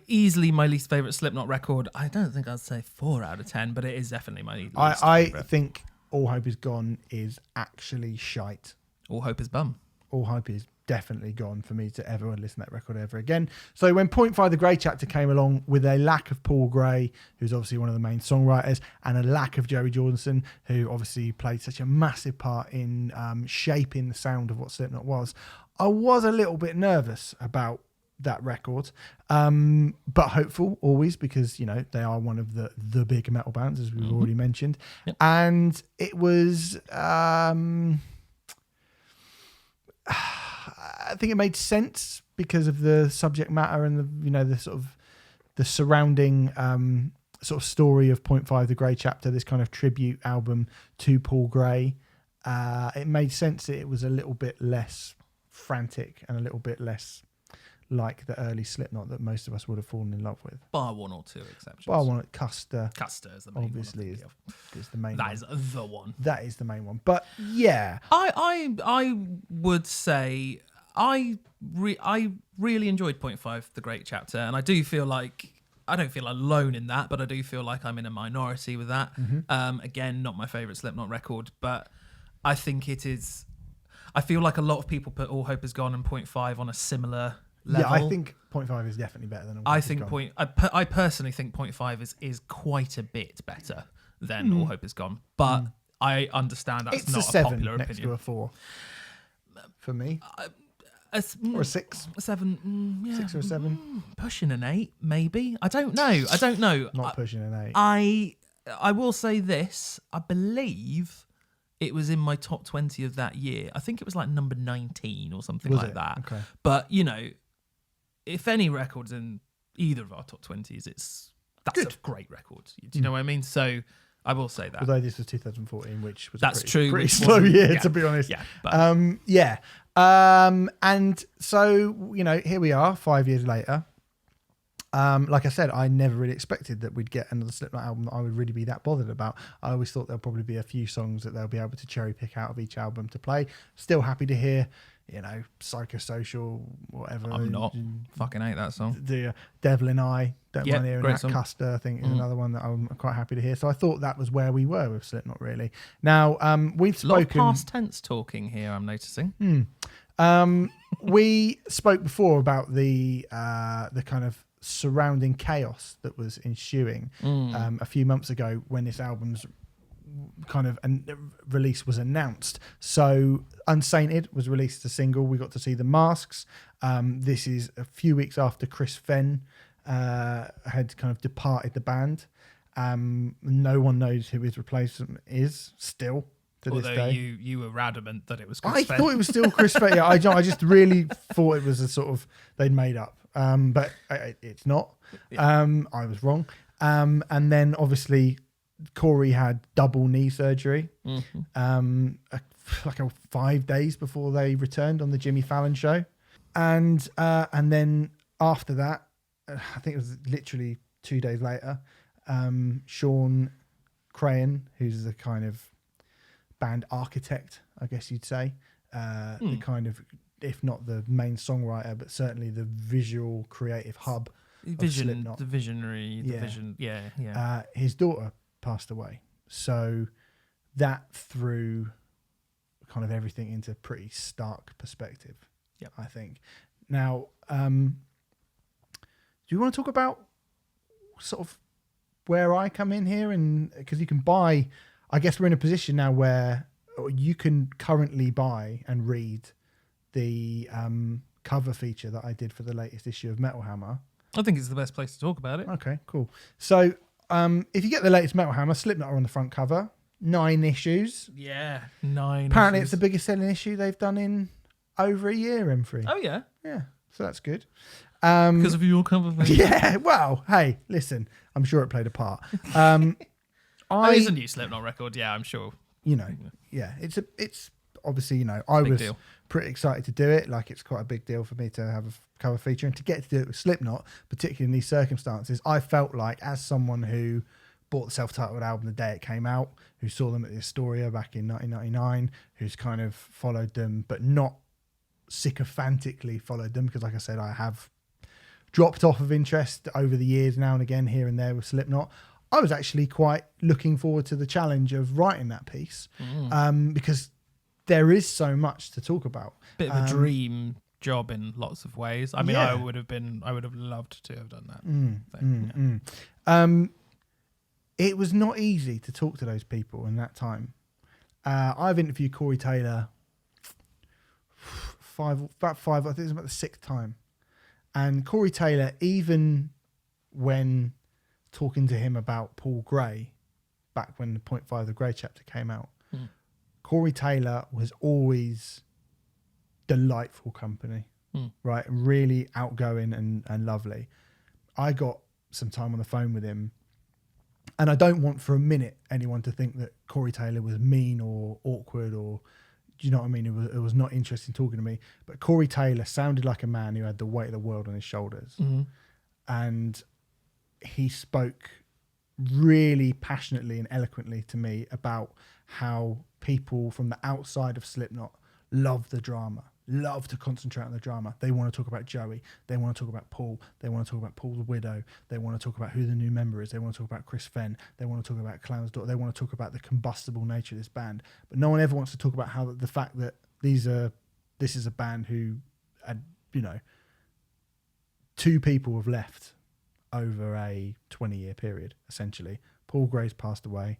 Easily my least favourite Slipknot record. I don't think I'd say 4 out of 10, but it is definitely my least favourite. I think All Hope Is Gone is actually shite. All Hope Is bum. All Hope is definitely gone for me to ever listen to that record ever again. So when 0.5 The Grey Chapter came along with a lack of Paul Gray, who's obviously one of the main songwriters, and a lack of Joey Jordison, who obviously played such a massive part in shaping the sound of what Slipknot was, I was a little bit nervous about that record, but hopeful always, because they are one of the big metal bands, as we've already mentioned. Yep. And it was I think it made sense because of the subject matter and the sort of the surrounding sort of story of 0.5 The Grey Chapter, this kind of tribute album to Paul Gray. It made sense that it was a little bit less frantic and a little bit less like the early Slipknot that most of us would have fallen in love with. Bar 1 or 2 exceptions. Bar 1, Custer. Custer is the main obviously one. is the main That one. is the one. That is the main one. But yeah. I would say I really enjoyed 0.5 The Great Chapter, and I do feel like I don't feel alone in that, but I do feel like I'm in a minority with that. Again, not my favourite Slipknot record, but I think it is. I feel like a lot of people put All Hope Is Gone and 0.5 on a similar level. Yeah, I think 0.5 is definitely better than All Hope Is Gone. I personally think 0.5 is quite a bit better than All Hope Is Gone, but I understand that's it's not a 7 popular next opinion. to a 4 for me. Or a 6. A 7. Yeah. 6 or a 7. Pushing an 8, maybe. I don't know. Not pushing an 8. I will say this. I believe it was in my top 20 of that year. I think it was like number 19 or something Was like it? that. Okay. But, if any record's in either of our top 20s, that's Good. a great record. Do you know what I mean? So I will say that. Although this was 2014, which was That's a true, pretty which slow wasn't- year, yeah. to be honest. Yeah, but- Yeah. And so, here we are 5 years later. Like I said, I never really expected that we'd get another Slipknot album that I would really be that bothered about. I always thought there'll probably be a few songs that they'll be able to cherry pick out of each album to play. Still happy to hear, Psychosocial, whatever. I'm not. Fucking hate that song. The Devil in I, don't Yeah, mind hearing great that. song. Custer, I think, is another one that I'm quite happy to hear. So I thought that was where we were with Slipknot, really. Now, we've A lot of spoken. past tense talking here, I'm noticing. We spoke before about the kind of surrounding chaos that was ensuing a few months ago when this album's kind of release was announced. So Unsainted was released as a single. We got to see the masks. This is a few weeks after Chris Fenn had kind of departed the band. No one knows who his replacement is still to this Although day. you were adamant that it was Chris I Fenn. thought it was still Chris Fenn. Yeah, I just really thought it was a sort of they'd made up, but it's not. I was wrong. And then obviously Corey had double knee surgery, like 5 days before they returned on the Jimmy Fallon show, and then after that, I think it was literally 2 days later, Sean Crahan, who's the kind of band architect, I guess you'd say, the kind of, if not the main songwriter, but certainly the visual creative hub of Slipknot. The visionary, the Yeah. vision. Yeah. His daughter passed away, so that threw kind of everything into pretty stark perspective. Yep. I think. Now, do you want to talk about sort of where I come in here? And because you can buy, I guess we're in a position now where you can currently buy and read the cover feature that I did for the latest issue of Metal Hammer. I think it's the best place to talk about it. Okay, cool. So if you get the latest Metal Hammer, Slipknot are on the front cover. 9 issues. Yeah, 9. Apparently, issues. it's the biggest selling issue they've done in over a year, Remfry. Oh yeah, Yeah, so that's good. because of your cover thing. Yeah, well, hey, listen, I'm sure it played a part. Oh, it's a new Slipknot record. Yeah, I'm sure. It's obviously, I Big was deal. pretty excited to do it. Like, it's quite a big deal for me to have a cover feature and to get to do it with Slipknot, particularly in these circumstances. I felt like, as someone who bought the self-titled album the day it came out, who saw them at the Astoria back in 1999, who's kind of followed them, but not sycophantically followed them, because like I said, I have dropped off of interest over the years now and again here and there with Slipknot. I was actually quite looking forward to the challenge of writing that piece, because there is so much to talk about. Bit of a dream job in lots of ways. I mean, Yeah. I would have loved to have done that. It was not easy to talk to those people in that time. I've interviewed Corey Taylor about five, I think it was about the 6th time. And Corey Taylor, even when talking to him about Paul Gray, back when the 0.5 the Grey chapter came out, Corey Taylor was always delightful company, right? Really outgoing and lovely. I got some time on the phone with him, and I don't want for a minute anyone to think that Corey Taylor was mean or awkward or, do you know what I mean? It was not interesting talking to me. But Corey Taylor sounded like a man who had the weight of the world on his shoulders. And he spoke really passionately and eloquently to me about how people from the outside of Slipknot love the drama, love to concentrate on the drama. They want to talk about Joey. They want to talk about Paul. They want to talk about Paul's widow. They want to talk about who the new member is. They want to talk about Chris Fenn. They want to talk about Clown's daughter. They want to talk about the combustible nature of this band. But no one ever wants to talk about how the fact that this is a band who had, 2 people have left over a 20-year period, essentially. Paul Gray's passed away.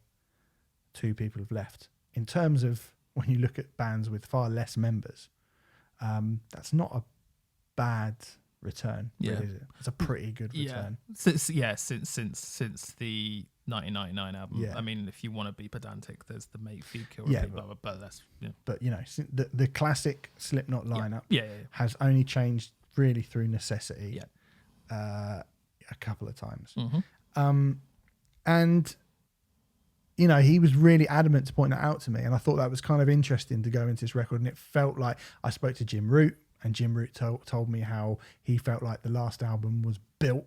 2 people have left. In terms of when you look at bands with far less members, that's not a bad return. Yeah. Really, is it? It's a pretty good return. Since the 1999 album. Yeah. I mean, if you want to be pedantic, there's the Make Feed Kill Yeah, Repeat, but that's But the classic Slipknot lineup yeah. has only changed really through necessity. Yeah. A couple of times. Mm-hmm. And he was really adamant to point that out to me, and I thought that was kind of interesting to go into this record. And it felt like I spoke to Jim Root, and Jim Root told me how he felt like the last album was built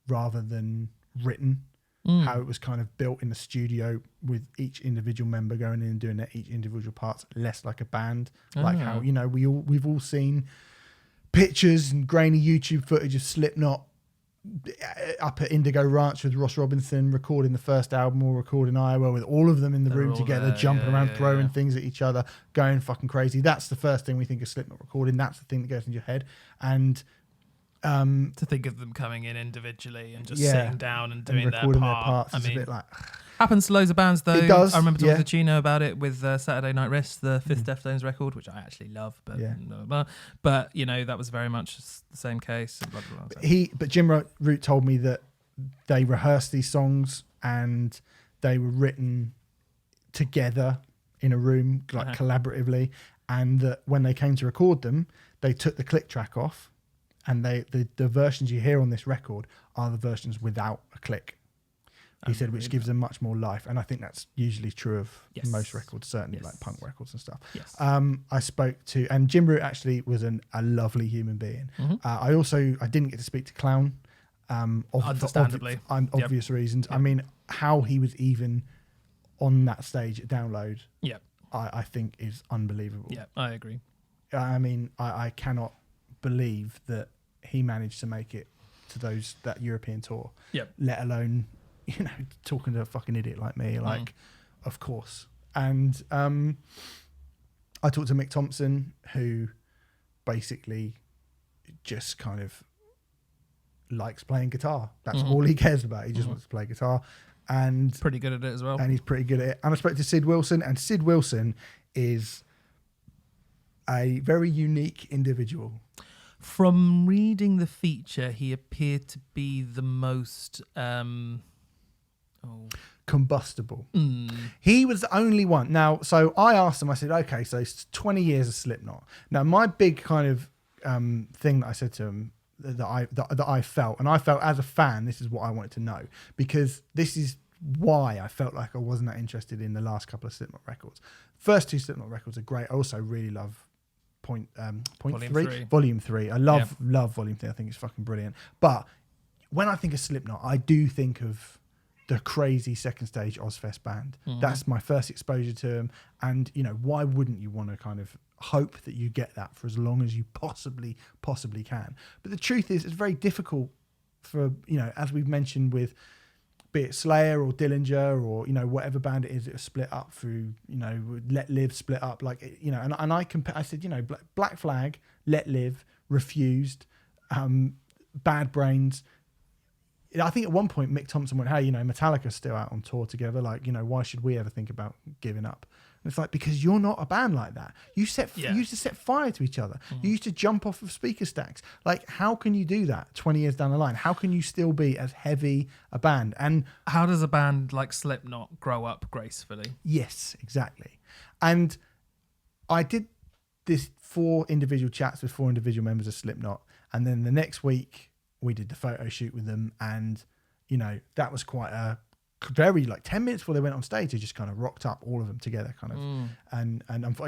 rather than written. How it was kind of built in the studio with each individual member going in and doing each individual parts, less like a band. Like how we've all seen pictures and grainy YouTube footage of Slipknot up at Indigo Ranch with Ross Robinson recording the first album, or recording Iowa, with all of them in the room together, there, jumping around, throwing things at each other, going fucking crazy. That's the first thing we think of Slipknot recording. That's the thing that goes into your head. And to think of them coming in individually and just sitting down and doing recording their part. I mean, a bit like happens to loads of bands though. It does. I remember talking to Chino about it with Saturday Night Rest, the fifth Deftones record, which I actually love. But but that was very much the same case. And blah, blah, blah. But Jim Root told me that they rehearsed these songs and they were written together in a room, like collaboratively, and that when they came to record them, they took the click track off. And the versions you hear on this record are the versions without a click. He said, which gives them much more life. And I think that's usually true of most records, certainly like punk records and stuff. Yes. I spoke to, and Jim Root actually was a lovely human being. I didn't get to speak to Clown. Understandably. For obvious reasons. I mean, how he was even on that stage at Download, I think is unbelievable. Yeah, I agree. I mean, I cannot believe that he managed to make it to that European tour. Let alone, talking to a fucking idiot like me. Like, of course. And I talked to Mick Thompson, who basically just kind of likes playing guitar. That's all he cares about. He just wants to play guitar. And pretty good at it as well. And he's pretty good at it. And I spoke to Sid Wilson, and Sid Wilson is a very unique individual. From reading the feature, he appeared to be the most combustible. He was the only one. Now, so I asked him, I said, okay, so it's 20 years of Slipknot. Now, my big kind of thing that I said to him that I felt, and I felt as a fan, this is what I wanted to know, because this is why I felt like I wasn't that interested in the last couple of Slipknot records. First two Slipknot records are great. I also really love Volume 3. I love Volume 3. I think it's fucking brilliant. But when I think of Slipknot, I do think of the crazy second stage Ozfest band. That's my first exposure to them. And, why wouldn't you want to kind of hope that you get that for as long as you possibly can? But the truth is, it's very difficult for, as we've mentioned with, be it Slayer or Dillinger or, whatever band it is that was split up through, Let Live split up, like, and I said, Black Flag, Let Live, Refused, Bad Brains. I think at one point Mick Thompson went, hey, Metallica's still out on tour together. Like, why should we ever think about giving up? And it's like, because you're not a band like that. You used to set fire to each other. You used to jump off of speaker stacks. Like, how can you do that 20 years down the line? How can you still be as heavy a band? And how does a band like Slipknot grow up gracefully? Yes, exactly. And I did this 4 individual chats with 4 individual members of Slipknot. And then the next week we did the photo shoot with them. And, that was quite a very 10 minutes before they went on stage, they just kind of rocked up, all of them together kind of. And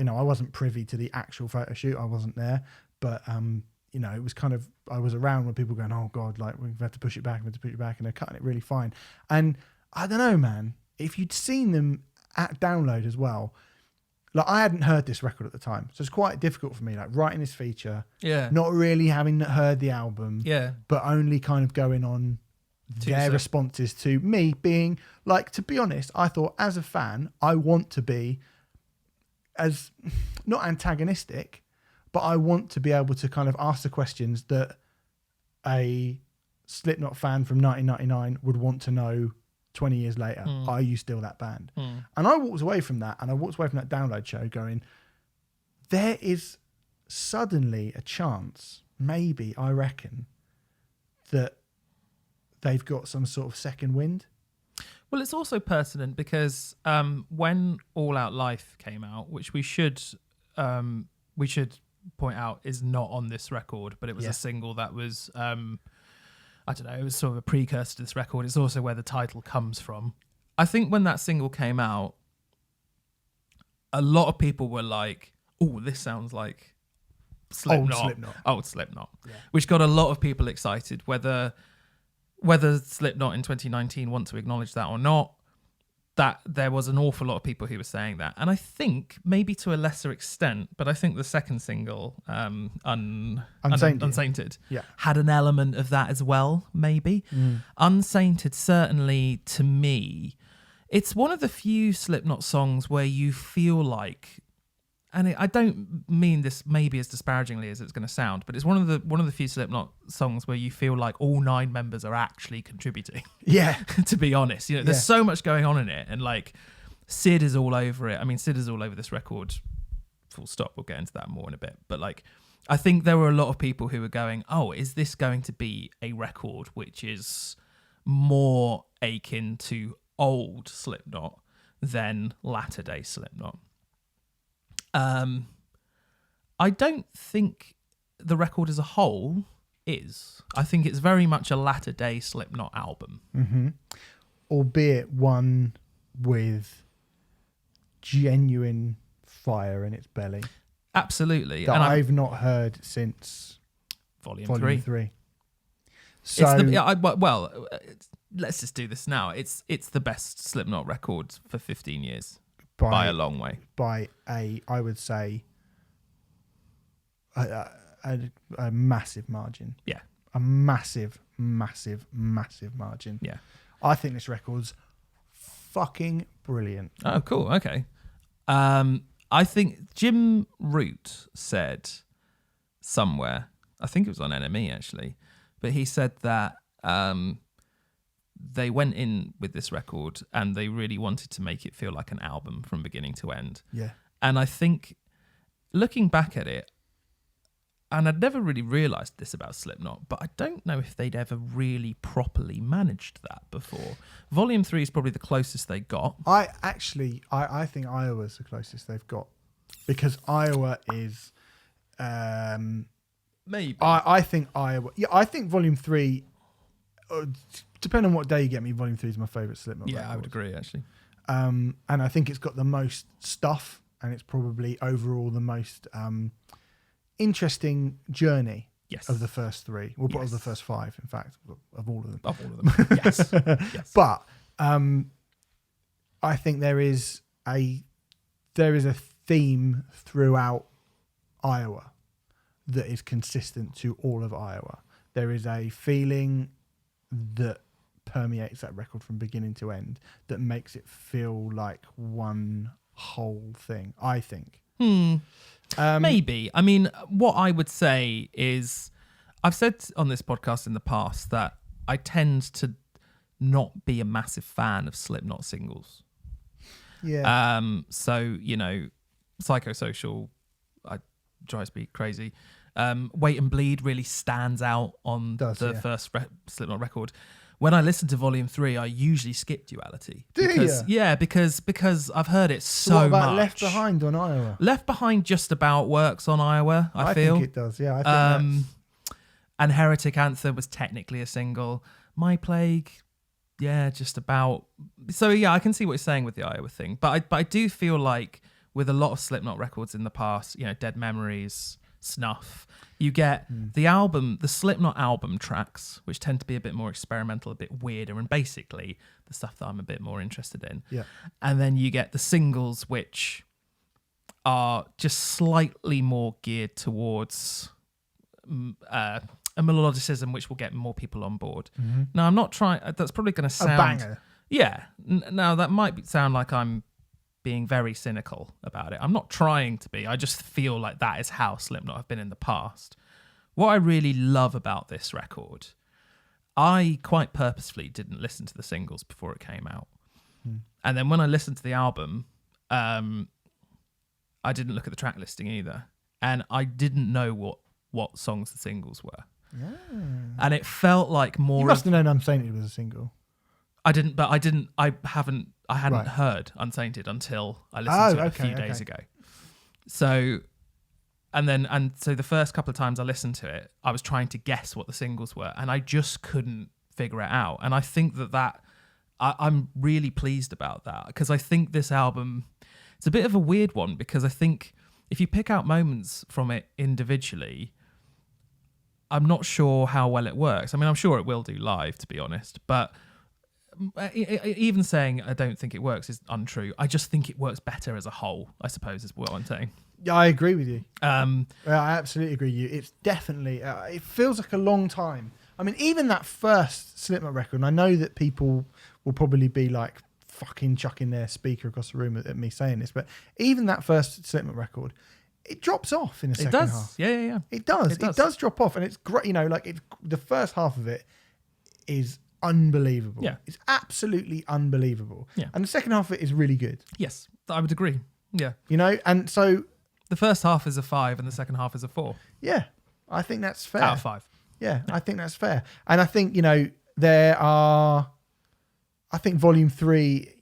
I wasn't privy to the actual photo shoot. I wasn't there, but it was kind of, I was around when people were going, oh God, like we've had to push it back, and they're cutting it really fine. And I don't know, man, if you'd seen them at Download as well, like I hadn't heard this record at the time. So it's quite difficult for me, like writing this feature, not really having heard the album, but only kind of going on their responses to me being like, to be honest, I thought as a fan, I want to be as not antagonistic, but I want to be able to kind of ask the questions that a Slipknot fan from 1999 would want to know 20 years later. Are you still that band? And I walked away from that, and I walked away from that Download show going, there is suddenly a chance, maybe, I reckon, that they've got some sort of second wind. Well, it's also pertinent because when All Out Life came out, which we should point out is not on this record, but it was a single that was, I don't know, it was sort of a precursor to this record. It's also where the title comes from. I think when that single came out, a lot of people were like, oh, this sounds like Slipknot. Old Slipknot. Yeah. Which got a lot of people excited, whether Slipknot in 2019 want to acknowledge that or not, that there was an awful lot of people who were saying that. And I think, maybe to a lesser extent, but I think the second single, Unsainted, had an element of that as well, maybe. Unsainted, certainly, to me, it's one of the few Slipknot songs where you feel like, and I don't mean this maybe as disparagingly as it's going to sound, but it's one of the few Slipknot songs where you feel like all 9 members are actually contributing. Yeah, to be honest, there's so much going on in it, and like Sid is all over it. I mean, Sid is all over this record. Full stop. We'll get into that more in a bit. But like, I think there were a lot of people who were going, "Oh, is this going to be a record which is more akin to old Slipknot than latter day Slipknot?" I don't think the record as a whole is. I think it's very much a latter day Slipknot album. Albeit one with genuine fire in its belly. Absolutely. That I've not heard since Volume 3. So, let's just do this now. It's the best Slipknot record for 15 years. By a long way. By I would say, a massive margin. Yeah. A massive, massive, massive margin. Yeah. I think this record's fucking brilliant. Oh, cool. Okay. I think Jim Root said somewhere, I think it was on NME actually, but he said that they went in with this record and they really wanted to make it feel like an album from beginning to end. Yeah. And I think looking back at it, and I'd never really realised this about Slipknot, but I don't know if they'd ever really properly managed that before. Volume 3 is probably the closest they got. I think Iowa's the closest they've got, because Iowa is... Maybe. I think Iowa... Yeah, I think Volume 3... depending on what day you get me, Volume 3 is my favourite Slipknot record. I would agree, actually. And I think it's got the most stuff, and it's probably overall the most interesting journey of the first 3. Well, of the first 5, in fact, of all of them. Of all of them, yes. Yes. But I think there is a theme throughout Iowa that is consistent to all of Iowa. There is a feeling that permeates that record from beginning to end that makes it feel like one whole thing, I think. Maybe. I mean, what I would say is, I've said on this podcast in the past that I tend to not be a massive fan of Slipknot singles. Yeah. So, Psychosocial drives me crazy. Wait and Bleed really stands out on the first Slipknot record. When I listen to Volume 3, I usually skip Duality. Because I've heard it so what about much. Left Behind on Iowa? Left Behind just about works on Iowa, I feel. I think it does, yeah. I think and Heretic Anthem was technically a single. My Plague, just about. So, I can see what you're saying with the Iowa thing. But I do feel like with a lot of Slipknot records in the past, Dead Memories, Snuff, you get the Slipknot album tracks, which tend to be a bit more experimental, a bit weirder, and basically the stuff that I'm a bit more interested in. Yeah. And then you get the singles, which are just slightly more geared towards a melodicism, which will get more people on board. Mm-hmm. Now, I'm not trying... That's probably going to sound... A banger. Yeah. Now, that might sound like I'm being very cynical about it. I'm not trying to be. I just feel like that is how Slipknot have been in the past. What I really love about this record, I quite purposefully didn't listen to the singles before it came out. And then when I listened to the album, I didn't look at the track listing either. and I didn't know what songs the singles were. And it felt like more. You must have known Unsainted was a single. I hadn't heard Unsainted until I listened to it a few days ago. So, so the first couple of times I listened to it, I was trying to guess what the singles were, and I just couldn't figure it out. And I think I'm really pleased about that, because I think this album, it's a bit of a weird one, because I think if you pick out moments from it individually, I'm not sure how well it works. I mean, I'm sure it will do live, to be honest, but even saying I don't think it works is untrue. I just think it works better as a whole, I suppose, is what I'm saying. Yeah, I agree with you. I absolutely agree with you. It's definitely, it feels like a long time. I mean, even that first Slipknot record, and I know that people will probably be like fucking chucking their speaker across the room at me saying this, but even that first Slipknot record, it drops off in the second half. Yeah. It does. It does drop off, and it's great. You know, like it's the first half of it is unbelievable. Yeah, it's absolutely unbelievable. Yeah, and the second half of it is really good. Yes, I would agree. Yeah, you know, and so the first half is a 5, and the second half is a 4. Yeah, I think that's fair. Out of 5. Yeah, I think that's fair, and I think I think Volume 3,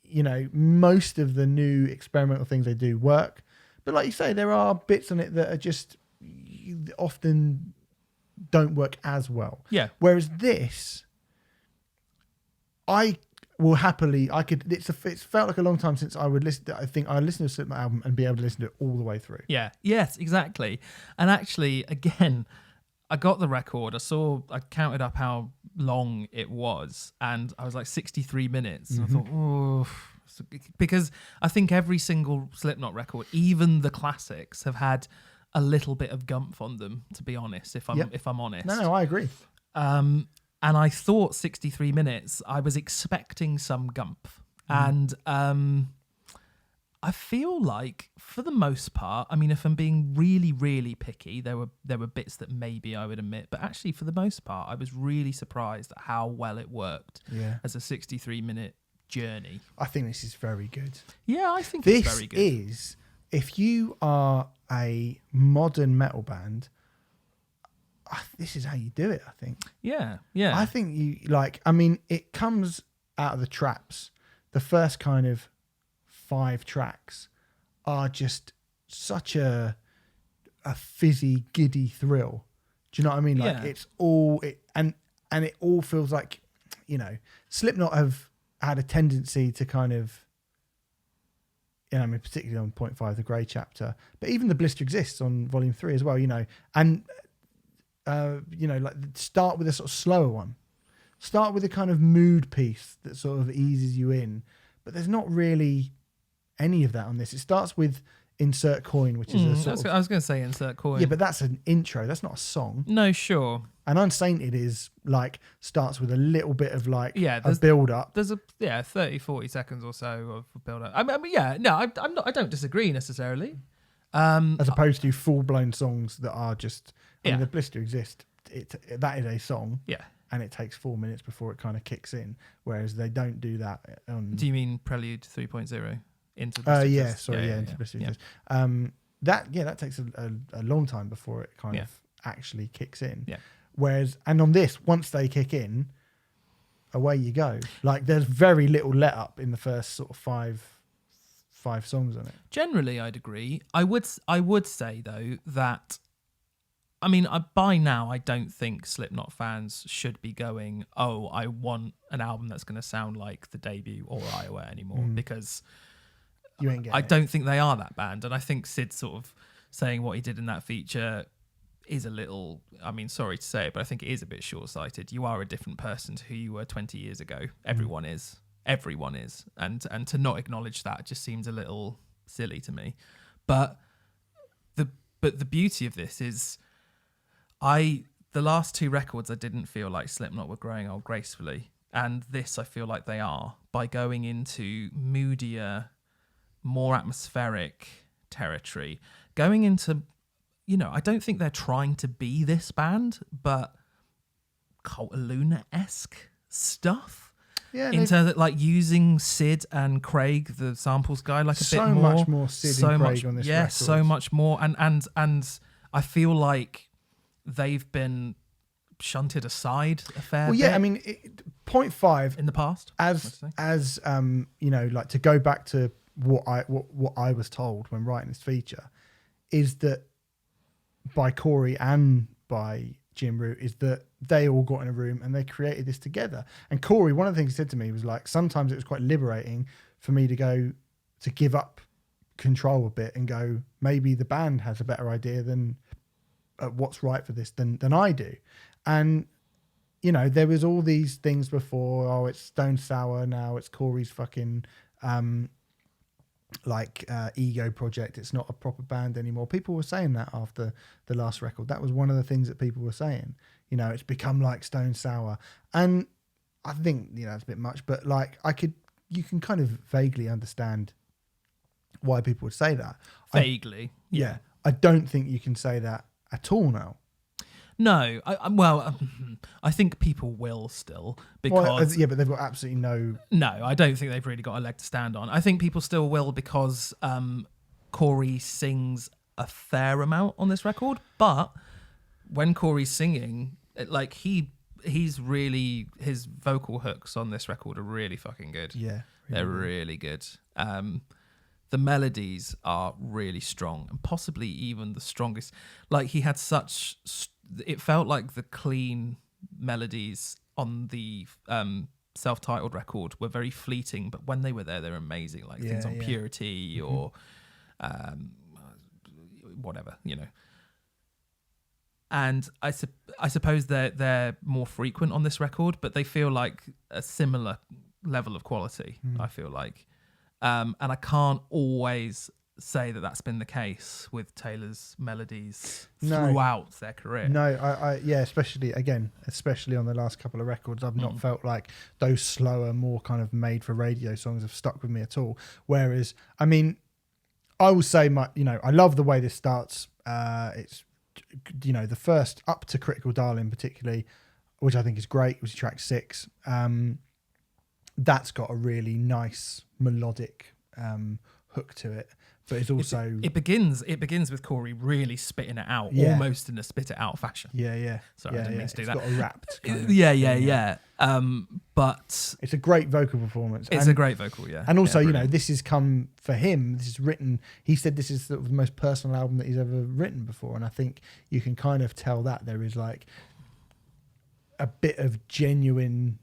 most of the new experimental things they do work. But like you say, there are bits on it that are just often don't work as well. Yeah. Whereas this, I will happily, it's felt like a long time since I would listen. I think I listened to a Slipknot album and be able to listen to it all the way through. Yeah. Yes, exactly. And actually, again, I got the record. I counted up how long it was, and I was like 63 minutes. And I thought, oh. Because I think every single Slipknot record, even the classics, have had a little bit of gumph on them, to be honest, if I'm honest. No, I agree. And I thought 63 minutes, I was expecting some gumph. And I feel like, for the most part, I mean, if I'm being really, really picky, there were bits that maybe I would admit, but actually, for the most part, I was really surprised at how well it worked as a 63-minute journey. I think this is very good. Yeah, I think it's very good. This is, if you are a modern metal band, this is how you do it, I think. Yeah. I think it comes out of the traps. The first kind of 5 tracks are just such a fizzy, giddy thrill. Do you know what I mean? Like it's all, and it all feels like, Slipknot have had a tendency to kind of, particularly on point 5, the Grey chapter, but even the Blister Exists on Volume 3 as well, and like start with a sort of slower one, start with a kind of mood piece that sort of eases you in, but there's not really any of that on this. It starts with Insert Coin, which is a sort of, I was going to say Insert Coin. Yeah, but that's an intro. That's not a song. No, sure. And Unsainted is like starts with a little bit of like a build up. There's 30-40 seconds or so of build up. I don't disagree necessarily. As opposed to full blown songs that are just. I mean, the Blister Exists. That is a song. Yeah. And it takes 4 minutes before it kind of kicks in, whereas they don't do that. Do you mean Prelude 3.0 into? Into Blister Exists. That takes a long time before it kind of actually kicks in. Yeah. Whereas, and on this, once they kick in, away you go. Like there's very little let up in the first sort of five songs on it. Generally, I'd agree. I would say though that, I mean, by now I don't think Slipknot fans should be going, "Oh, I want an album that's going to sound like the debut or Iowa anymore," because you ain't getting I don't think they are that band, and I think Sid sort of saying what he did in that feature is a little, I mean, sorry to say it, but I think it is a bit short-sighted. You are a different person to who you were 20 years ago. Everyone is. And to not acknowledge that just seems a little silly to me. But the beauty of this is the last 2 records I didn't feel like Slipknot were growing old gracefully. And this I feel like they are, by going into moodier, more atmospheric territory. Going into, I don't think they're trying to be this band, but Cult of Luna-esque stuff. Yeah, in terms of like using Sid and Craig, the samples guy, like a bit more. So much more Sid and Craig on this record. So much more. And I feel like they've been shunted aside a fair bit. I mean, point 5 in the past, as like to go back to what I was told when writing this feature is that by Corey and by Jim Root is that they all got in a room and they created this together. And Corey, one of the things he said to me was like, sometimes it was quite liberating for me to give up control a bit and go, maybe the band has a better idea than what's right for this than I do. And there was all these things before. Oh, it's Stone Sour now. It's Corey's fucking ego project. It's not a proper band anymore. People were saying that after the last record. That was one of the things that people were saying. It's become like Stone Sour, and I think it's a bit much. But like, you can kind of vaguely understand why people would say that. Vaguely, yeah. I don't think you can say that at all now. No, I think people will still because but they've got absolutely no. No, I don't think they've really got a leg to stand on. I think people still will because Corey sings a fair amount on this record, but when Corey's singing, he's really, his vocal hooks on this record are really fucking good. Yeah, they're really good. The melodies are really strong and possibly even the strongest. Like he had it felt like the clean melodies on the self-titled record were very fleeting, but when they were there, they're amazing. Like things on Purity or whatever, And I suppose they're more frequent on this record, but they feel like a similar level of quality. I feel like, and I can't always say that that's been the case with Taylor's melodies throughout their career. No, especially on the last couple of records, I've not felt like those slower, more kind of made for radio songs have stuck with me at all. Whereas, I mean, I will say I love the way this starts. It's, the first up to Critical Darling particularly, which I think is great, was track 6. That's got a really nice melodic hook to it. But it's also it begins with Corey really spitting it out, almost in a spit it out fashion. Sorry, I didn't mean to do that. It's got a rapped kind of, yeah. But it's a great vocal performance. It's a great vocal, yeah. And also, this has come for him. This is written. He said this is the most personal album that he's ever written before, and I think you can kind of tell that there is like a bit of genuine.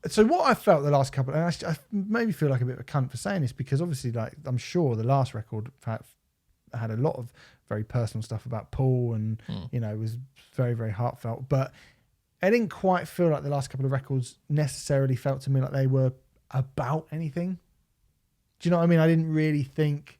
So what I felt the last couple, and I maybe feel like a bit of a cunt for saying this, because obviously, like, I'm sure the last record had a lot of very personal stuff about Paul, and it was very, very heartfelt. But I didn't quite feel like the last couple of records necessarily felt to me like they were about anything. Do you know what I mean? I didn't really think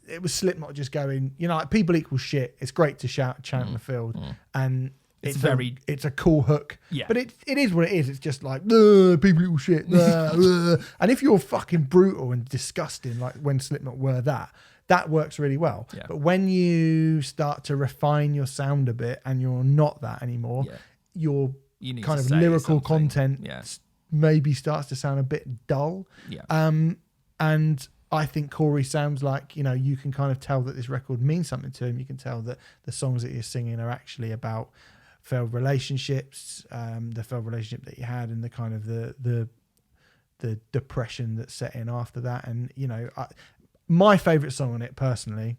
it was Slipknot just going, like, people equal shit. It's great to chant in the field, and. It's a cool hook, but it is what it is. It's just like people equal shit, and if you're fucking brutal and disgusting, like when Slipknot were that works really well. Yeah. But when you start to refine your sound a bit and you're not that anymore, your kind of lyrical content maybe starts to sound a bit dull. And I think Corey sounds like, you can kind of tell that this record means something to him. You can tell that the songs that he's singing are actually about failed relationships, the failed relationship that he had, and the kind of the depression that set in after that. And my favorite song on it personally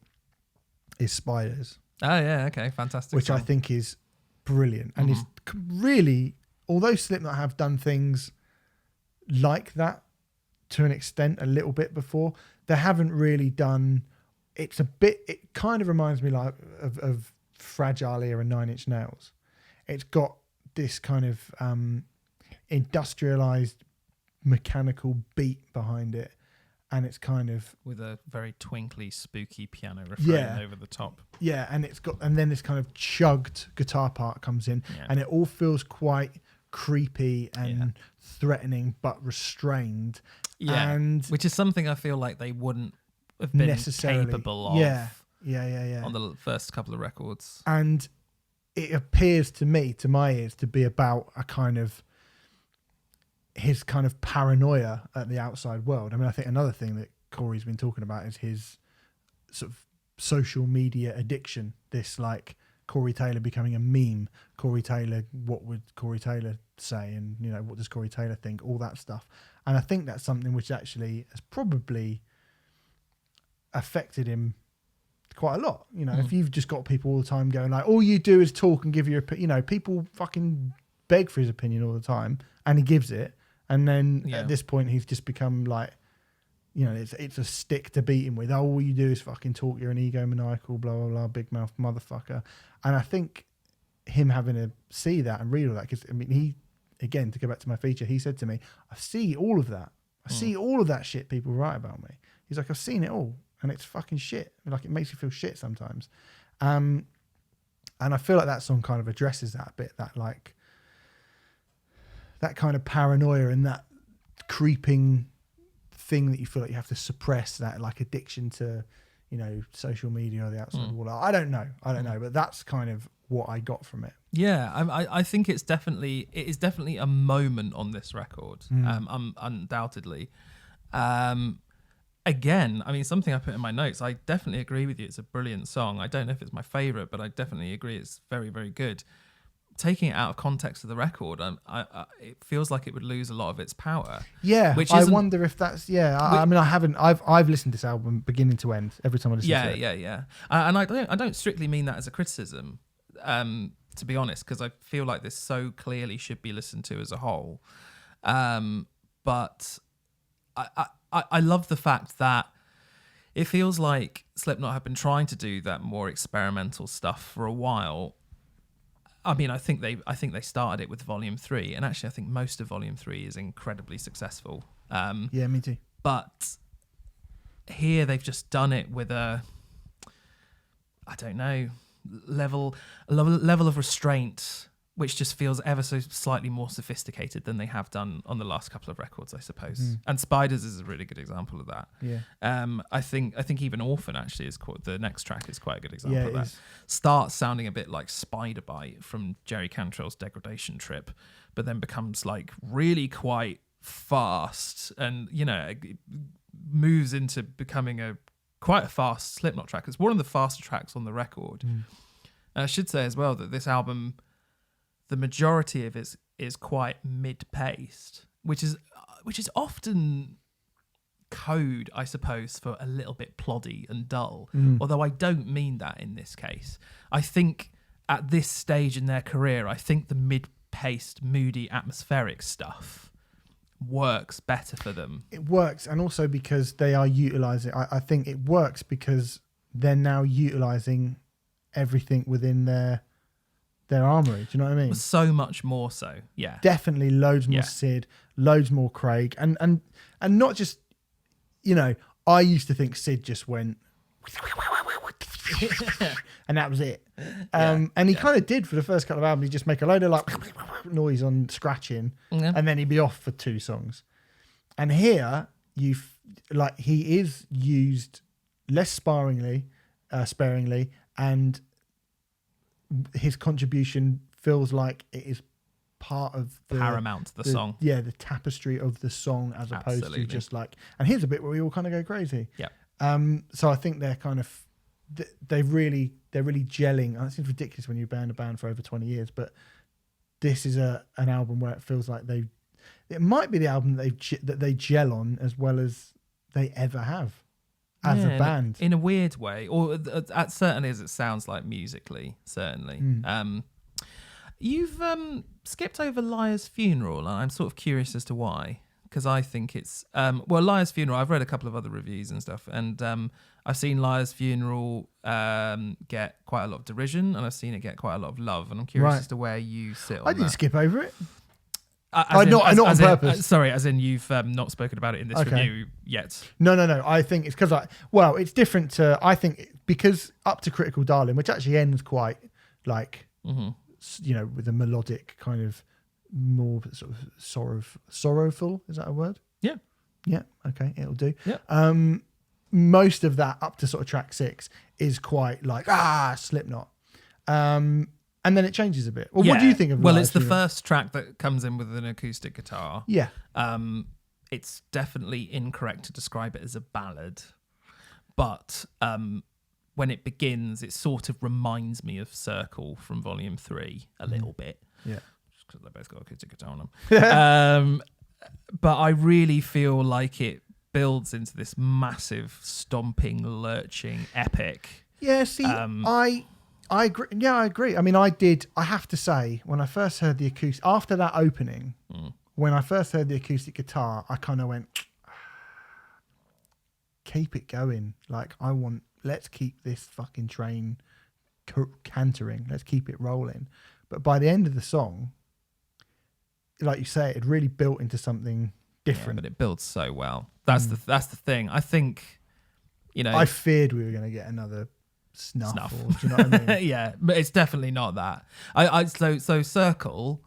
is Spiders. Oh yeah, okay, fantastic. Which song. I think is brilliant, and is really, although Slipknot have done things like that to an extent a little bit before, they haven't really done. It kind of reminds me like of Fragile era Nine Inch Nails. It's got this kind of industrialized mechanical beat behind it, and it's kind of with a very twinkly, spooky piano refrain over the top. Yeah, and then this kind of chugged guitar part comes in, and it all feels quite creepy and threatening, but restrained. Yeah, and which is something I feel like they wouldn't have been capable of. Yeah. On the first couple of records, and it appears to me, to my ears, to be about a kind of his kind of paranoia at the outside world. I mean, I think another thing that Corey's been talking about is his sort of social media addiction, this like Corey Taylor becoming a meme, Corey Taylor, what would Corey Taylor say, and what does Corey Taylor think, all that stuff. And I think that's something which actually has probably affected him quite a lot. If you've just got people all the time going like, all you do is talk and give your people fucking beg for his opinion all the time, and he gives it, and then at this point he's just become like, it's a stick to beat him with. Oh, all you do is fucking talk, you're an egomaniacal, blah blah blah, big mouth motherfucker. And I think him having to see that and read all that, because he, again, to go back to my feature, he said to me, I see all of that. I see all of that shit people write about me. He's like, I've seen it all, and it's fucking shit. Like, it makes you feel shit sometimes. And I feel like that song kind of addresses that a bit, that like, that kind of paranoia and that creeping thing that you feel like you have to suppress, that like addiction to, social media or the outside world. I don't know, but that's kind of what I got from it. Yeah, I think it is definitely a moment on this record, undoubtedly. Again, something I put in my notes, I definitely agree with you. It's a brilliant song. I don't know if it's my favorite, but I definitely agree it's very, very good. Taking it out of context of the record, it feels like it would lose a lot of its power. Yeah, I wonder if that's I've listened to this album beginning to end every time I listen to it. Yeah. And I don't strictly mean that as a criticism, to be honest, because I feel like this so clearly should be listened to as a whole. But I love the fact that it feels like Slipknot have been trying to do that more experimental stuff for a while. I think they started it with Volume 3, and actually I think most of Volume 3 is incredibly successful. Yeah, me too. But here they've just done it with a, I don't know, level of restraint, which just feels ever so slightly more sophisticated than they have done on the last couple of records, I suppose. And Spiders is a really good example of that. Yeah. I think even Orphan actually the next track is quite a good example of that. Is. Starts sounding a bit like Spider Bite from Jerry Cantrell's Degradation Trip, but then becomes like really quite fast, and it moves into becoming quite a fast Slipknot track. It's one of the faster tracks on the record. And I should say as well that this album, the majority of it is quite mid-paced, which is often code, I suppose, for a little bit ploddy and dull. Although I don't mean that in this case. I think at this stage in their career, I think the mid-paced, moody, atmospheric stuff works better for them. It works, and also because they are utilising. I think it works because they're now utilising everything within their armoury. Do you know what I mean? So much more so, yeah. Definitely loads more Sid, loads more Craig, and not just, I used to think Sid just went and that was it. And he kind of did for the first couple of albums. He'd just make a load of like noise on scratching, and then he'd be off for 2 songs. And here, he is used less sparingly, and his contribution feels like it is part of the paramount to the song. Yeah, the tapestry of the song, as opposed to just like, and here's a bit where we all kind of go crazy. Yeah. So I think they're kind of they're really gelling. It seems ridiculous when you've been in a band for over 20 years, but this is an album where it feels like it might be the album that they gel on as well as they ever have as a band. In a weird way, or certainly as it sounds like musically, certainly. You've skipped over Liar's Funeral, and I'm sort of curious as to why, because I think it's... Liar's Funeral, I've read a couple of other reviews and stuff, and I've seen Liar's Funeral get quite a lot of derision, and I've seen it get quite a lot of love, and I'm curious as to where you sit on that. I didn't skip over it. Not on purpose. Sorry, as in you've not spoken about it in this review yet. No. I think it's because it's different to... I think because Up to Critical Darling, which actually ends quite like... with a melodic kind of more sort of sorrowful. Is that a word? Yeah. Yeah. Okay. It'll do. Yeah. Most of that up to sort of track 6 is quite like, Slipknot. And then it changes a bit. Well, what do you think of Well, it's the first track that comes in with an acoustic guitar. Yeah. It's definitely incorrect to describe it as a ballad, but when it begins, it sort of reminds me of Circle from Volume 3 a little bit. Yeah. Just because they both got acoustic guitar on them. But I really feel like it builds into this massive, stomping, lurching epic. Yeah, see, I agree. Yeah, I agree. I mean, I have to say, when I first heard the acoustic, after that opening, when I first heard the acoustic guitar, I kind of went, keep it going. Like, let's keep this fucking train cantering. Let's keep it rolling. But by the end of the song, like you say, it really built into something different. Yeah, but it builds so well. That's the thing. I think, I feared we were going to get another snuff. Or, do you know what I mean? Yeah, but it's definitely not that. So Circle,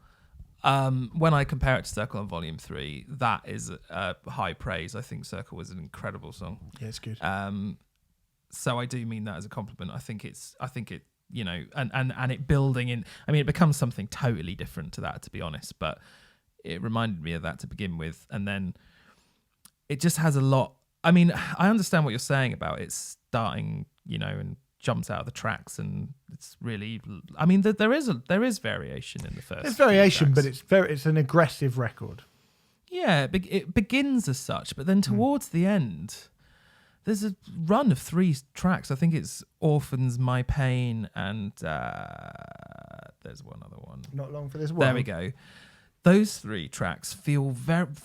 when I compare it to Circle on Volume 3, that is high praise. I think Circle was an incredible song. Yeah, it's good. So I do mean that as a compliment. I think it, and it building in. I mean, it becomes something totally different to that, to be honest. But it reminded me of that to begin with, and then it just has a lot. I mean, I understand what you're saying about it starting, and jumps out of the tracks, and it's really. I mean, there is variation in the first. There's variation, but it's an aggressive record. Yeah, it begins as such, but then towards the end, there's a run of 3 tracks. I think it's Orphans, My Pain, and there's one other one. Not Long for This World. There we go. Those 3 tracks feel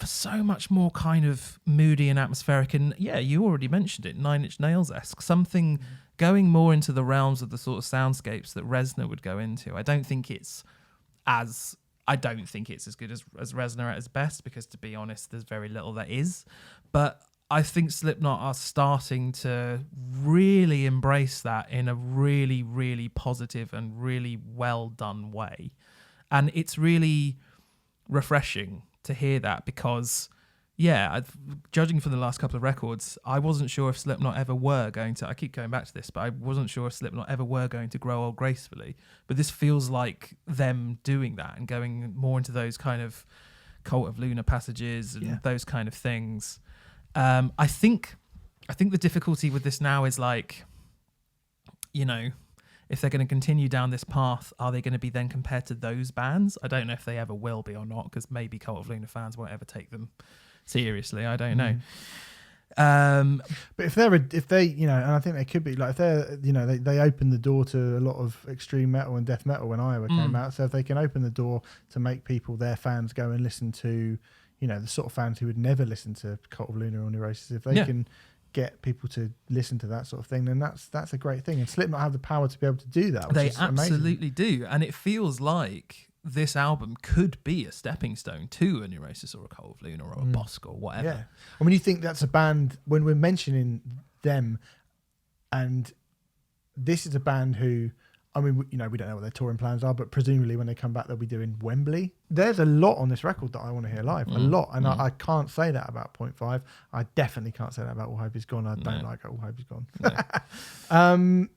so much more kind of moody and atmospheric. And yeah, you already mentioned it, Nine Inch Nails-esque. Something going more into the realms of the sort of soundscapes that Reznor would go into. I don't think it's as good as Reznor at his best, because to be honest, there's very little that is. But I think Slipknot are starting to really embrace that in a really, really positive and really well done way. And it's really refreshing to hear that, because, judging from the last couple of records, I wasn't sure if Slipknot ever were going to, I keep going back to this, but I wasn't sure if Slipknot ever were going to grow old gracefully. But this feels like them doing that and going more into those kind of Cult of Luna passages and those kind of things. I think the difficulty with this now is like, if they're going to continue down this path, are they going to be then compared to those bands? I don't know if they ever will be or not, because maybe Cult of Luna fans won't ever take them seriously. I don't know. But if they, and I think they could be, like, if they're, they open the door to a lot of extreme metal and death metal when Iowa came out. So if they can open the door to make people, their fans, go and listen to, the sort of fans who would never listen to Cult of Luna or Neurosis, if they can get people to listen to that sort of thing, then that's a great thing. And Slipknot have the power to be able to do that. They absolutely do. And it feels like this album could be a stepping stone to a Neurosis or a Cult of Luna or a Bosk or whatever. Yeah. I mean, you think that's a band, when we're mentioning them, and this is a band who, I mean, we don't know what their touring plans are, but presumably when they come back, they'll be doing Wembley. There's a lot on this record that I want to hear live, a lot. And I can't say that about Point 5. I definitely can't say that about All Hope Is Gone. I don't like All Hope Is Gone. No.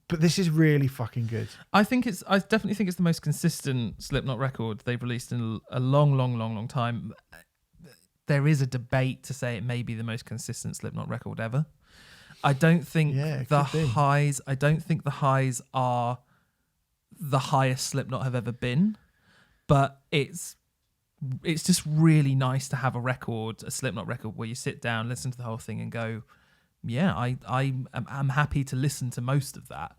But this is really fucking good. I definitely think it's the most consistent Slipknot record they've released in a long time. There is a debate to say it may be the most consistent Slipknot record ever. I don't think the highs are the highest Slipknot have ever been, but it's just really nice to have a Slipknot record where you sit down, listen to the whole thing, and go, I'm happy to listen to most of that,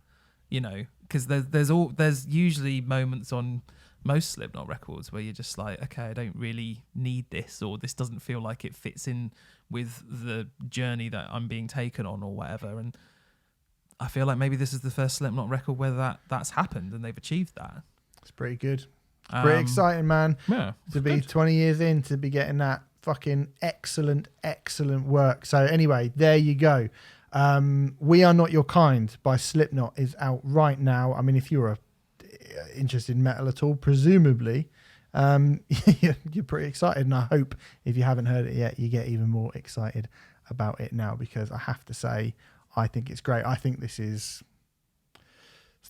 because there's usually moments on most Slipknot records where you're just like, okay, I don't really need this, or this doesn't feel like it fits in with the journey that I'm being taken on or whatever. And I feel like maybe this is the first Slipknot record where that's happened and they've achieved that. It's pretty good. Pretty exciting, man. Yeah, to be 20 years in, to be getting that fucking excellent work. So anyway, there you go. We Are Not Your Kind by Slipknot is out right now. I mean, if you're interested in metal at all, presumably you're pretty excited, and I hope if you haven't heard it yet, you get even more excited about it now, because I have to say, I think it's great. I think this is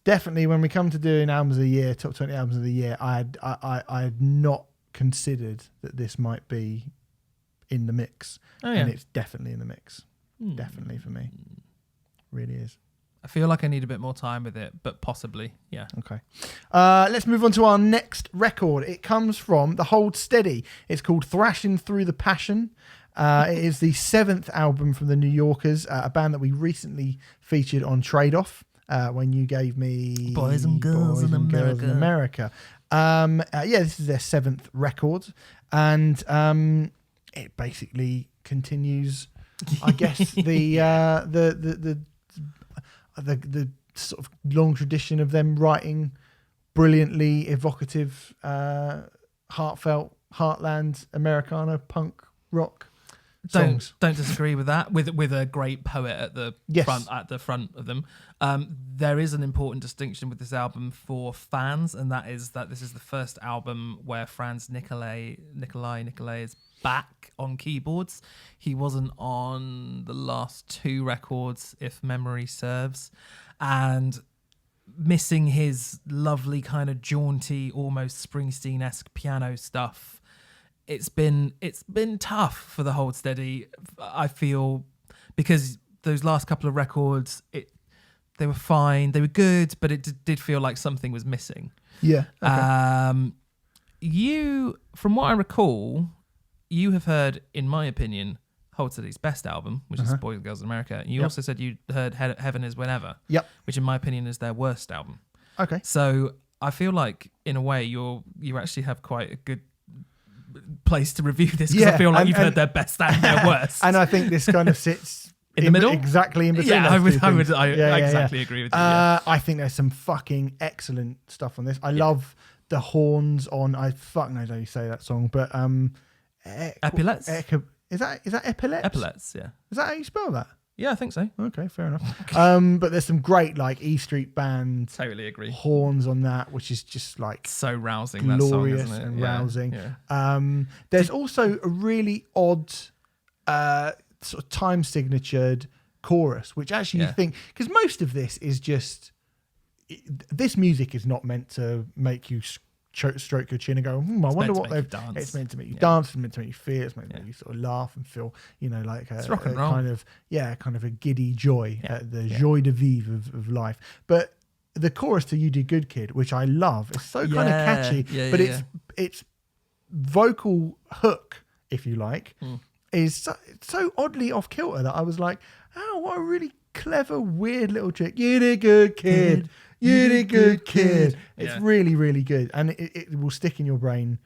definitely, when we come to doing albums of the year, top 20 albums of the year, I had not considered that this might be in the mix, and it's definitely in the mix. Definitely for me, really is. I feel like I need a bit more time with it, but possibly, yeah. Okay. Let's move on to our next record. It comes from the Hold Steady. It's called Thrashing Through the Passion. It is the 7th album from the New Yorkers, a band that we recently featured on Trade Off when you gave me Boys and Girls in America. This is their 7th record, and it basically continues, I guess, the sort of long tradition of them writing brilliantly evocative, heartfelt, heartland Americana punk rock songs. Don't disagree with that. With a great poet at the front of them. There is an important distinction with this album for fans, and that is that this is the first album where Franz Nicolai is back on keyboards. He wasn't on the last 2 records, if memory serves, and missing his lovely kind of jaunty, almost Springsteen-esque piano stuff. It's been tough for the Hold Steady, I feel, because those last couple of records, they were fine, they were good, but it did feel like something was missing. Yeah. Okay. From what I recall, you have heard, in my opinion, Hold Steady's best album, which is Boys and Girls in America. And you also said you heard Heaven Is Whenever, which in my opinion is their worst album. Okay. So I feel like, in a way, you actually have quite a good place to review this, because I feel like you've heard their best and their worst. And I think this kind of sits in the middle, exactly in between. Yeah, I exactly yeah. agree with you. Yeah. I think there's some fucking excellent stuff on this. I love the horns on. I fuck knows how you say that song, but Epaulets. Is that epaulets? Epaulets, yeah. Is that how you spell that? Yeah, I think so. Okay, fair enough. But there's some great like E Street Band totally agree horns on that, which is just like so rousing, glorious that song, isn't it? and rousing. Yeah. There's also a really odd sort of time signatured chorus, which actually you think, because most of this is just, this music is not meant to make you stroke your chin and go, I wonder what they've done. It's meant to make you dance, it's meant to make you feel, it's meant to make you sort of laugh and feel, like a kind of a giddy joy, the joie de vivre of life. But the chorus to You Did Good Kid, which I love, is so kind of catchy, but it's vocal hook, if you like, is so oddly off kilter that I was like, oh, what a really clever, weird little trick. You did good, kid. You did good, kid. It's really, really good. And it will stick in your brain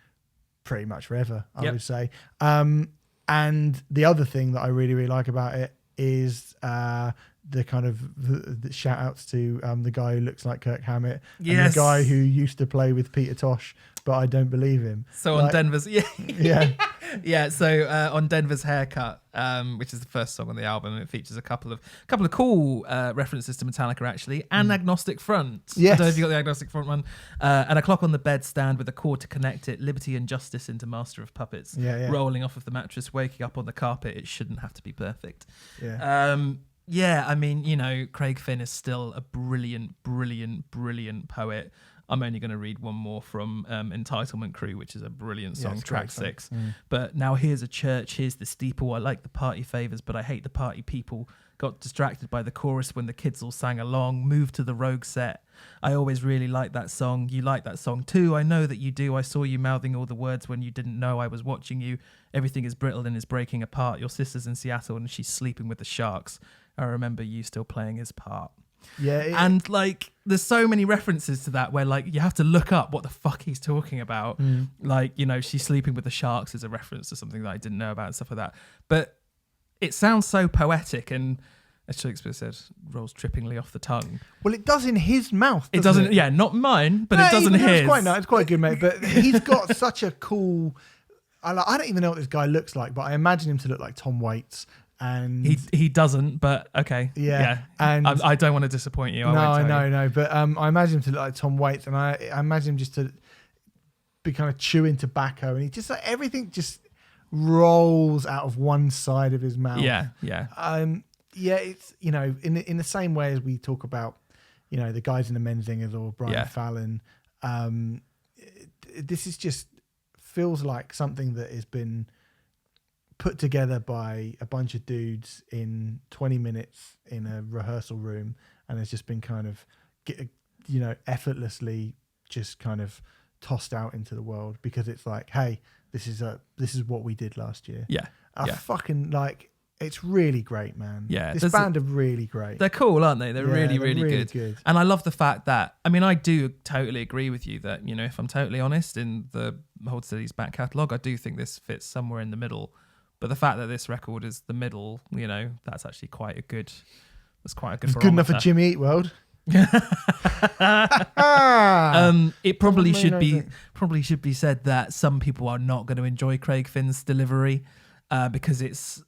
pretty much forever, I would say. And the other thing that I really, really like about it is the kind of the shout outs to the guy who looks like Kirk Hammett and the guy who used to play with Peter Tosh, but I don't believe him. So on Denver's So on Denver's Haircut, which is the first song on the album, it features a couple of cool references to Metallica actually, and Agnostic Front. Yes. I don't know if you got the Agnostic Front one. And a clock on the bed stand with a cord to connect it. Liberty and justice into Master of Puppets. Rolling off of the mattress, waking up on the carpet. It shouldn't have to be perfect. I mean, Craig Finn is still a brilliant, brilliant, brilliant poet. I'm only going to read one more from Entitlement Crew, which is a brilliant song, track 6. But now here's a church, here's the steeple. I like the party favors, but I hate the party people. Got distracted by the chorus when the kids all sang along. Moved to the Rogue set. I always really liked that song. You like that song too. I know that you do. I saw you mouthing all the words when you didn't know I was watching you. Everything is brittle and is breaking apart. Your sister's in Seattle and she's sleeping with the sharks. I remember you still playing his part. And there's so many references to that where you have to look up what the fuck he's talking about. She's sleeping with the sharks is a reference to something that I didn't know about and stuff like that. But it sounds so poetic and, as Shakespeare said, rolls trippingly off the tongue. Well, it does in his mouth. It doesn't. Yeah, not mine, but it does in his. It's quite good, mate. But he's got such a cool. I don't even know what this guy looks like, but I imagine him to look like Tom Waits. And he doesn't, but okay. Yeah. And I don't want to disappoint you. No. But I imagine him to look like Tom Waits, and I imagine him just to be kind of chewing tobacco, and he just everything just rolls out of one side of his mouth. Yeah. It's in the same way as we talk about the guys in the Menzingers or Brian Fallon. This is just feels like something that has been put together by a bunch of dudes in 20 minutes in a rehearsal room and has just been kind of, effortlessly just kind of tossed out into the world because it's like, hey, this is what we did last year. Yeah. I fucking like. It's really great, man. Yeah, this band are really great. They're cool, aren't they? They're really, they're really good. And I love the fact that, I mean, I do totally agree with you that, if I'm totally honest, in the Hold Steady's back catalogue, I do think this fits somewhere in the middle. But the fact that this record is the middle, that's actually quite a good. That's quite a good. It's good enough for Jimmy Eat World. It probably should be said that some people are not going to enjoy Craig Finn's delivery because it's.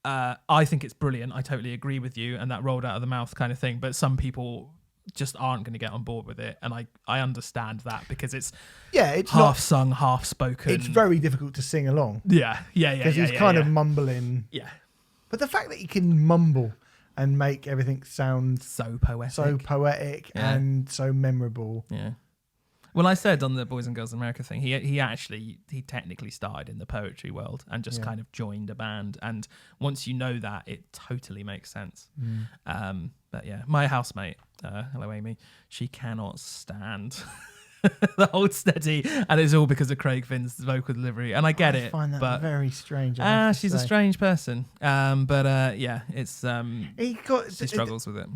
I think it's brilliant. I totally agree with you, and that rolled out of the mouth kind of thing. But some people just aren't going to get on board with it, and I understand that because it's half sung, half spoken. It's very difficult to sing along. Yeah. Because he's kind of mumbling. Yeah, but the fact that he can mumble and make everything sound so poetic, and so memorable. Yeah. Well, I said on the Boys and Girls in America thing, he technically started in the poetry world and just kind of joined a band. And once you know that, it totally makes sense. But yeah, my housemate, hello Amy, she cannot stand the Hold Steady, and it's all because of Craig Finn's vocal delivery. And I get it, find that but very strange. She's a strange person. It's she struggles with it.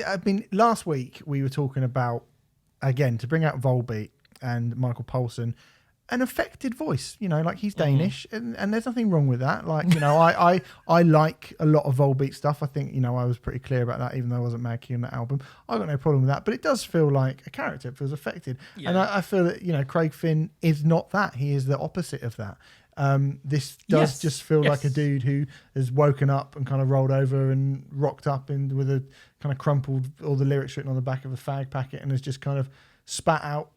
I mean, last week we were talking about. Again, to bring out Volbeat and Michael Poulsen, an affected voice, like he's Danish and there's nothing wrong with that. Like, I like a lot of Volbeat stuff. I think, I was pretty clear about that, even though I wasn't mad keen on that album. I got no problem with that, but it does feel like a character. It feels affected. Yeah. And I feel that, Craig Finn is not that. He is the opposite of that. This does just feel like a dude who has woken up and kind of rolled over and rocked up with a kind of crumpled all the lyrics written on the back of a fag packet and has just kind of spat out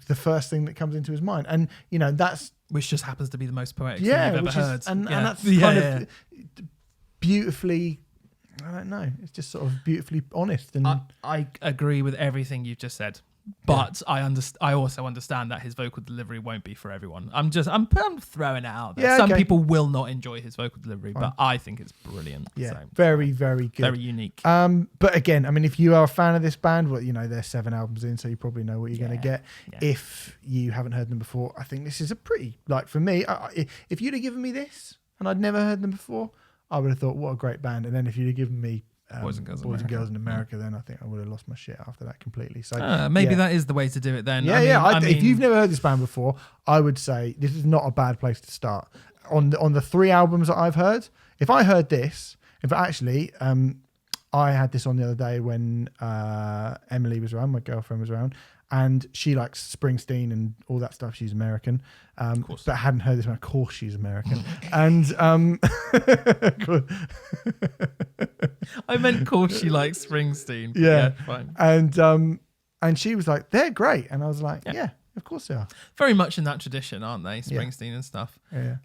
the first thing that comes into his mind. And, that's... Which just happens to be the most poetic thing I've ever heard. And that's kind of beautifully... I don't know. It's just sort of beautifully honest. And I agree with everything you've just said. But I also understand that his vocal delivery won't be for everyone. I'm throwing it out there. Some people will not enjoy his vocal delivery, but I think it's brilliant. Yeah, so. very, very good. Very unique. But again, I mean, if you are a fan of this band, well, they're 7 albums in, so you probably know what you're going to get. Yeah. If you haven't heard them before, I think this is a pretty, for me, if you'd have given me this and I'd never heard them before, I would have thought, what a great band. And then if you'd have given me Boys and Girls in America, then I think I would have lost my shit after that completely. So maybe that is the way to do it then. If you've never heard this band before, I would say this is not a bad place to start. On the 3 albums that I've heard, if I heard this, I had this on the other day when Emily was around, my girlfriend was around, and she likes Springsteen and all that stuff. She's American, but hadn't heard this one. Of course, she's American. And I meant, of course, she likes Springsteen. Yeah, fine. And she was like, "They're great," and I was like, "Yeah, of course they are." Very much in that tradition, aren't they? Springsteen and stuff. Yeah.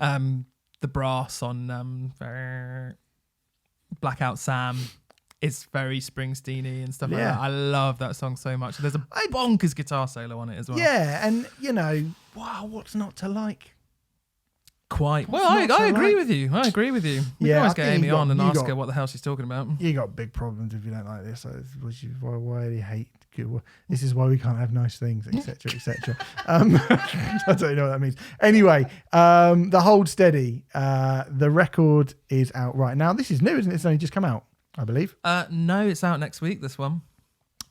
The brass on Blackout Sam. It's very Springsteen-y and stuff like that. I love that song so much. There's a bonkers guitar solo on it as well. Yeah, and wow, what's not to like? Quite. Well, I agree with you. I agree with you. We can always get Amy on and ask her what the hell she's talking about. You got big problems if you don't like this. Why do you hate? This is why we can't have nice things, etc., etc. I don't know what that means. Anyway, the Hold Steady. The record is out right now. This is new, isn't it? It's only just come out, I believe. No, it's out next week, this one.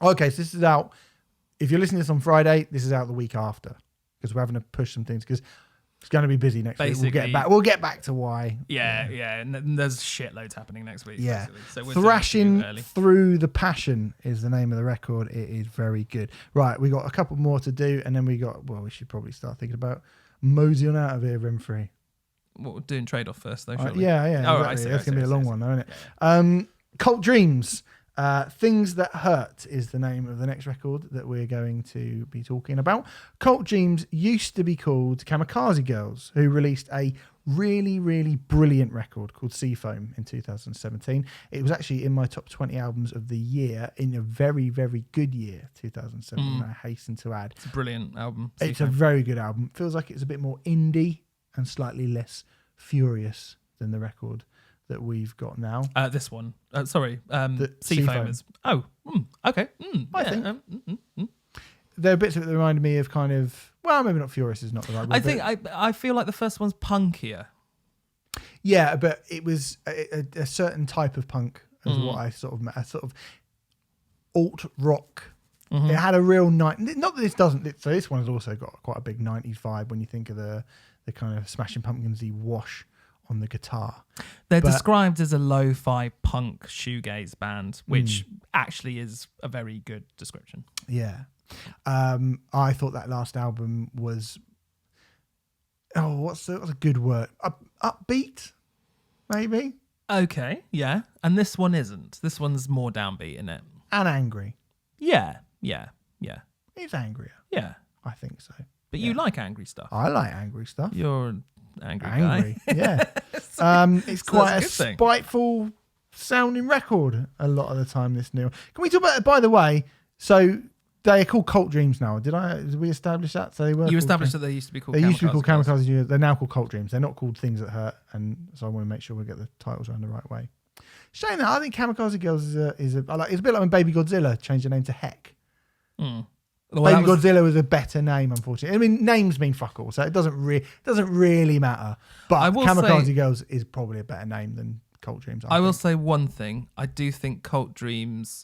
Okay, so this is out. If you're listening to this on Friday, this is out the week after because we're having to push some things because it's going to be busy next week. We'll get back to why. Yeah. And there's shitloads happening next week. Yeah. So we're Thrashing Through the Passion is the name of the record. It is very good. Right, we got a couple more to do, and then we should probably start thinking about moseying out of here, Remfry. Well, we're doing trade-off first, though, shall we? Yeah. Oh, exactly. That's going to be a long one, though, isn't it? Cultdreams. Things That Hurt is the name of the next record that we're going to be talking about. Cultdreams used to be called Kamikaze Girls, who released a really, really brilliant record called Seafoam in 2017. It was actually in my top 20 albums of the year, in a very, very good year, 2017, I hasten to add. It's a brilliant album. It's a very good album. Feels like it's a bit more indie and slightly less furious than the record that we've got now. This one. Sorry. The Seafoamers. Oh, okay. I think. There are bits of it that reminded me of kind of, well, maybe not Furious is not the right word. I feel like the first one's punkier. Yeah, but it was a certain type of punk is what I sort of met. A sort of alt rock. It had a real not that this doesn't. So this one has also got quite a big 90s vibe when you think of the kind of Smashing Pumpkins-y wash on the guitar. They're described as a lo-fi punk shoegaze band, which actually is a very good description. Yeah. I thought that last album was what's a good word? Upbeat, maybe. Okay, yeah. And this one isn't. This one's more downbeat, isn't it? And angry. Yeah. It's angrier. Yeah. I think so. But you like angry stuff. I like angry stuff. You're an angry guy. Yeah. It's quite a spiteful sounding record a lot of the time, this new. Can we talk about it, by the way? So they're called Cultdreams now. Did we establish that? So they were. You established that they used to be called. They used to be called Kamikaze Junior. They're now called Cultdreams. They're not called Things That Hurt, and so I want to make sure we get the titles around the right way. Saying that, I think Kamikaze Girls it's a bit like when Baby Godzilla changed their name to Heck. Well, Baby Godzilla was a better name, unfortunately. I mean, names mean fuck all, so it doesn't really matter. But Kamikaze Girls is probably a better name than Cultdreams. I will say one thing. I do think Cultdreams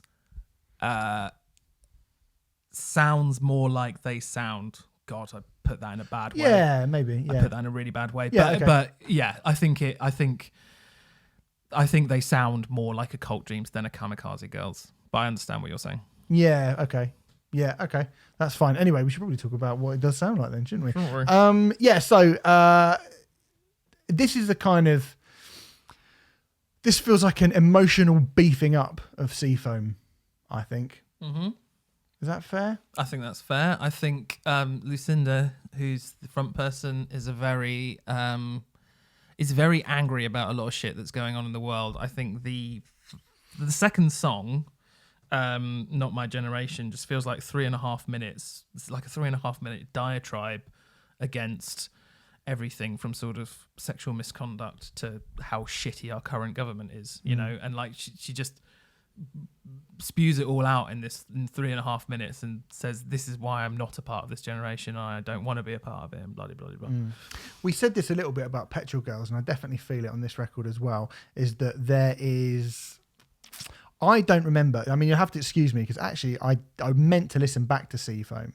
sounds more like they sound. God, I put that in a bad way. Yeah, maybe. Yeah. I put that in a really bad way. Yeah, but yeah, I think they sound more like a Cultdreams than a Kamikaze Girls. But I understand what you're saying. Yeah. Okay. Yeah. Okay. That's fine. Anyway, we should probably talk about what it does sound like then, shouldn't we? Don't worry. Yeah. So this is the kind of. This feels like an emotional beefing up of Seafoam, I think. Mm-hmm. Is that fair? I think that's fair. I think Lucinda, who's the front person, is very angry about a lot of shit that's going on in the world. I think the second song, Not My Generation, just feels like 3.5 minutes. It's like a 3.5 minute diatribe against everything from sort of sexual misconduct to how shitty our current government is, you know, and like she just spews it all out in 3.5 minutes and says, this is why I'm not a part of this generation. I don't want to be a part of it, and blah, blah, blah, blah. We said this a little bit about Petrol Girls, and I definitely feel it on this record as well, is that there is... I don't remember. I mean, you'll have to excuse me, because actually I meant to listen back to Seafoam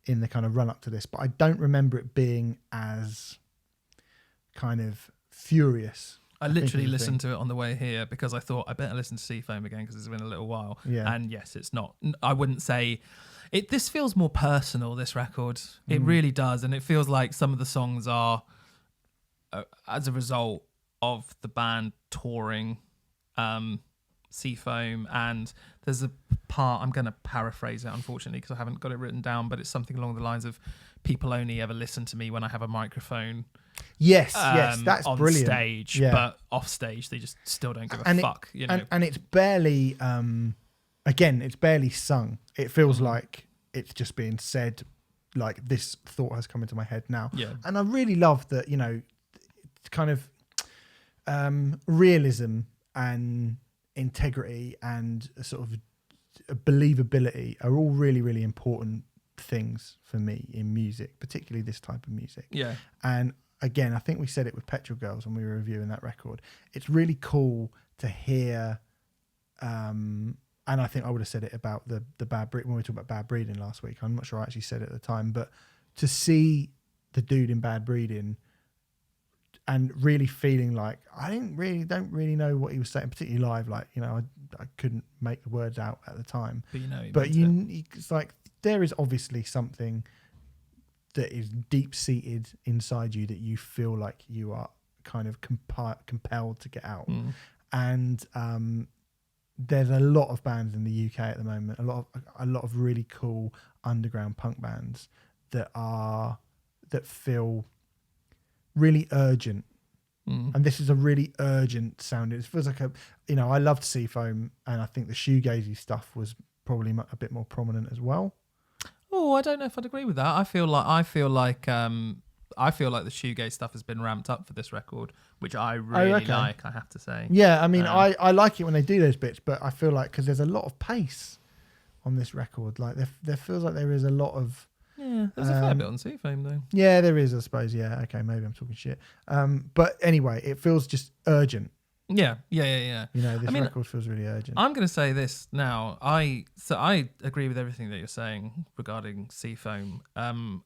in the kind of run-up to this, but I don't remember it being as kind of furious. I literally listened to it on the way here because I thought I better listen to Seafoam again because it's been a little while. Yeah. And yes, it's not. I wouldn't say it. This feels more personal, this record. It really does. And it feels like some of the songs are as a result of the band touring Seafoam. And there's a part, I'm going to paraphrase it, unfortunately, because I haven't got it written down, but it's something along the lines of, people only ever listen to me when I have a microphone. Yes, that's on brilliant. Stage, but off stage they just still don't give a fuck. You know, and it's barely, it's barely sung. It feels like it's just being said. Like, this thought has come into my head now. Yeah, and I really love that. You know, kind of realism and integrity and sort of believability are all really, really important things for me in music, particularly this type of music. Yeah, and again, I think we said it with Petrol Girls when we were reviewing that record. It's really cool to hear, and I think I would have said it about the Bad Breed when we talked about Bad Breeding last week. I'm not sure I actually said it at the time, but to see the dude in Bad Breeding and really feeling like I don't really know what he was saying, particularly live. Like, you know, I couldn't make the words out at the time. But it's like there is obviously something that is deep-seated inside you that you feel like you are kind of compelled to get out. And there's a lot of bands in the UK at the moment, a lot of really cool underground punk bands that feel really urgent. And this is a really urgent sound. It feels like I loved Seafoam, and I think the shoegazy stuff was probably a bit more prominent as well. Oh, I don't know if I'd agree with that. I feel like I feel like the shoegaze stuff has been ramped up for this record, which I really like, I have to say. Yeah, I mean, I like it when they do those bits, but I feel like because there's a lot of pace on this record, like there feels like there is a lot of... Yeah, there's a fair bit on Seafoam though. Yeah, there is, I suppose. Yeah, okay, maybe I'm talking shit. But anyway, it feels just urgent. Yeah. You know, this record feels really urgent. I'm going to say this now. I agree with everything that you're saying regarding Seafoam. The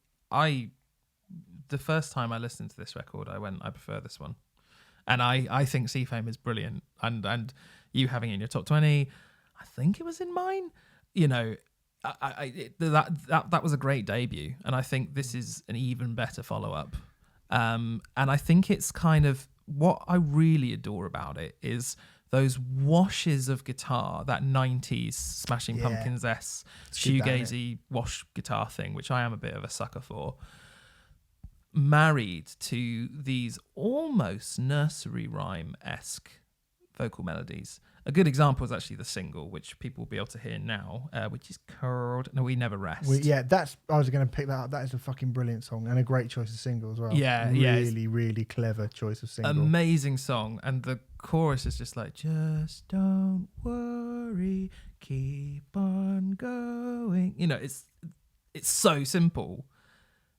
first time I listened to this record, I went, I prefer this one. And I think Seafoam is brilliant. And you having it in your top 20, I think it was in mine. You know, that was a great debut. And I think this is an even better follow-up. And I think it's kind of, what I really adore about it is those washes of guitar, that 90s Smashing Pumpkins-esque shoegazy wash guitar thing, which I am a bit of a sucker for, married to these almost nursery rhyme-esque vocal melodies. A good example is actually the single, which people will be able to hear now, which is called No We Never Rest. I was going to pick that up. That is a fucking brilliant song and a great choice of single as well. Yeah, really clever choice of single. Amazing song. And the chorus is just like, just don't worry, keep on going. You know, it's so simple.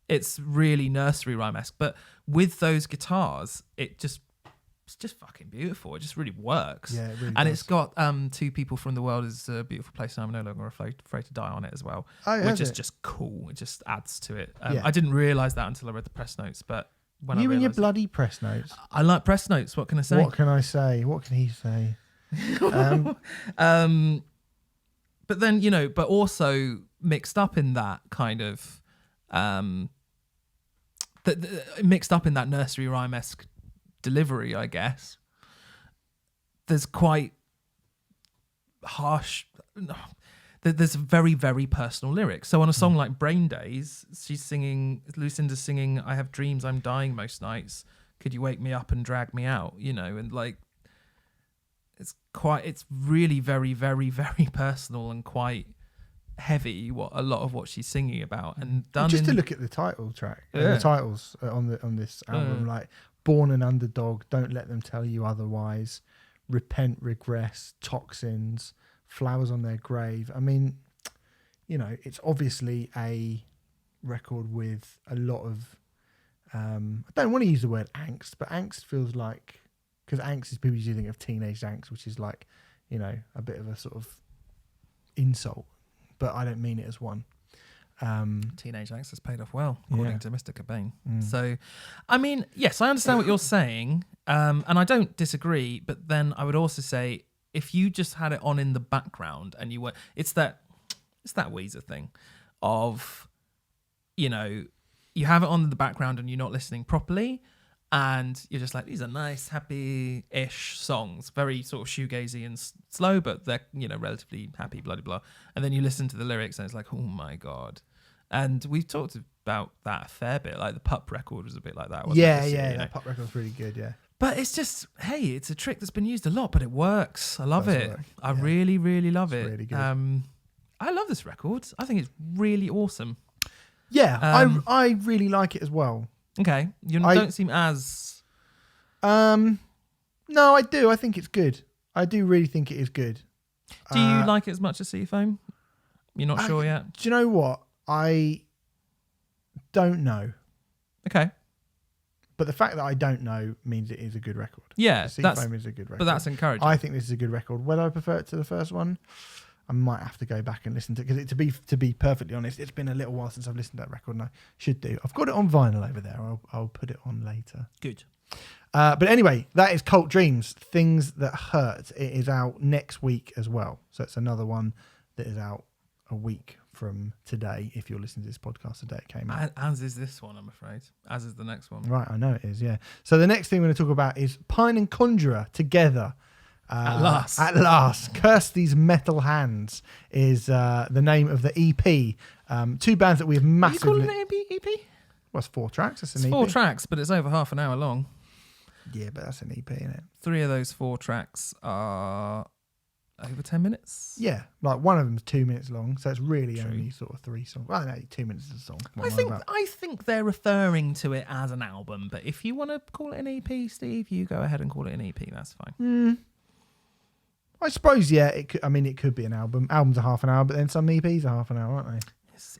It's really nursery rhyme-esque. But with those guitars, it's just fucking beautiful. It just really works. Yeah, it really and does. It's got Two People from the World is a Beautiful Place and I'm No Longer Afraid to Die on it as well, which is just cool. It just adds to it. I didn't realise that until I read the press notes, but when you I and your bloody press notes. I like press notes. What can I say? What can I say? What can he say? But then, you know, but also mixed up in that kind of mixed up in that nursery rhyme-esque delivery, I guess, there's quite harsh, there's very, very personal lyrics. So on a song like Brain Days, Lucinda's singing, I have dreams I'm dying most nights, could you wake me up and drag me out, you know, and like it's really very, very, very personal and quite heavy, a lot of what she's singing about. And done just to look at the title track, the titles on this album, like Born an Underdog, Don't Let Them Tell You Otherwise, Repent, Regress, Toxins, Flowers on Their Grave. I mean, you know, it's obviously a record with a lot of I don't want to use the word angst, but angst feels like, because angst is, people usually think of teenage angst, which is like, you know, a bit of a sort of insult, but I don't mean it as one. Teenage angst has paid off well, according to Mr. Cobain. So, I mean, yes, I understand what you're saying, and I don't disagree, but then I would also say, if you just had it on in the background and you were, it's that Weezer thing of, you know, you have it on in the background and you're not listening properly, and you're just like, these are nice, happy-ish songs, very sort of shoegazy and slow, but they're, you know, relatively happy, blah, blah, blah. And then you listen to the lyrics and it's like, oh my God. And we've talked about that a fair bit. Like the Pup record was a bit like that, wasn't it? That Pup record's really good, yeah. But it's just, hey, it's a trick that's been used a lot, but it works. I love it. I really, really love it. Really good. I love this record. I think it's really awesome. Yeah, I really like it as well. Okay, you don't seem as... No, I do. I think it's good. I do really think it is good. Do you like it as much as Seafoam? You're not sure yet? Do you know what? I don't know. Okay. But the fact that I don't know means it is a good record. Yeah, Seafoam is a good record. But that's encouraging. I think this is a good record. Whether I prefer it to the first one, I might have to go back and listen to it, because to be perfectly honest, it's been a little while since I've listened to that record, and I should do. I've got it on vinyl over there. I'll put it on later. Good. But anyway, that is Cultdreams, Things That Hurt. It is out next week as well. So it's another one that is out a week from today, if you're listening to this podcast the day it came out. As is this one, I'm afraid. As is the next one. Right, I know it is, yeah. So the next thing we're going to talk about is Pijn and Conjurer together. At last. Curse These Metal Hands is the name of the EP. Two bands that we have massively... You call it an EP? Well, it's 4 tracks. It's an EP. 4 tracks, but it's over half an hour long. Yeah, but that's an EP, isn't it? 3 of those 4 tracks are over 10 minutes. Yeah, like one of them's 2 minutes long, so it's really True. only sort of 3 songs. Well, no, 2 minutes is a song. What I am on think about? I think they're referring to it as an album, but if you want to call it an EP, Steve, you go ahead and call it an EP. That's fine. I suppose, yeah. It could be an album. Albums are half an hour, but then some EPs are half an hour, aren't they?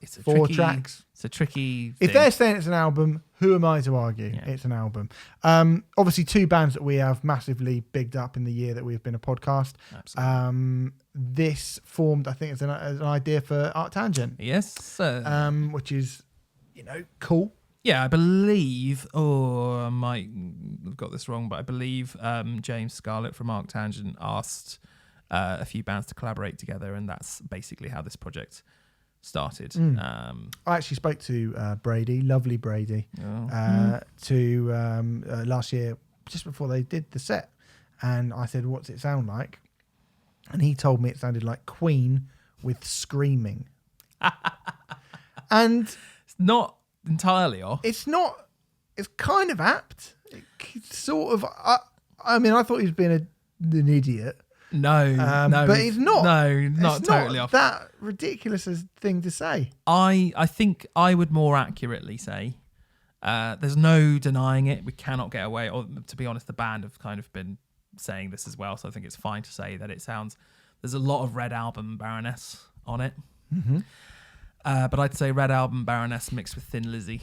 It's a 4 tricky, tracks. It's a tricky. If thing. they're saying it's an album, who am I to argue? Yeah. It's an album. Obviously, 2 bands that we have massively bigged up in the year that we've been a podcast. Absolutely. This formed, I think, as an idea for Arctangent. Yes, sir. Which is, cool. Yeah, I believe. Oh, I might have got this wrong, but I believe James Scarlett from Arctangent asked a few bands to collaborate together, and that's basically how this project started. I actually spoke to Brady, lovely Brady, last year, just before they did the set, and I said, "What's it sound like?" And he told me it sounded like Queen with screaming, and It's not entirely off. it's not. It's kind of apt. It's sort of. I mean, I thought he was being an idiot. No, but it's not. No, not It's totally not off. that ridiculous a thing to say. I think I would more accurately say there's no denying it. We cannot get away. Or to be honest, the band have kind of been saying this as well, so I think it's fine to say that it sounds. There's a lot of Red Album Baroness on it, but I'd say Red Album Baroness mixed with Thin Lizzy.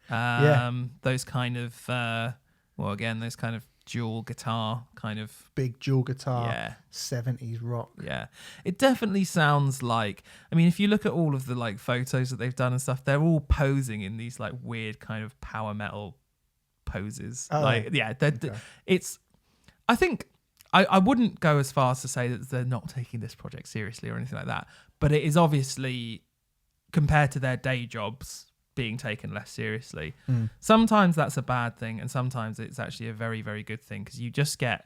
Those kind of those kind of dual guitar kind of Big dual guitar, Yeah. 70s rock. Yeah, it definitely sounds like. I mean, if you look at all of the like photos that they've done and stuff, they're all posing in these like weird kind of power metal poses. It's. I think I wouldn't go as far as to say that they're not taking this project seriously or anything like that, but it is obviously compared to their day jobs being taken less seriously. Sometimes that's a bad thing, and sometimes it's actually a very, very good thing, because you just get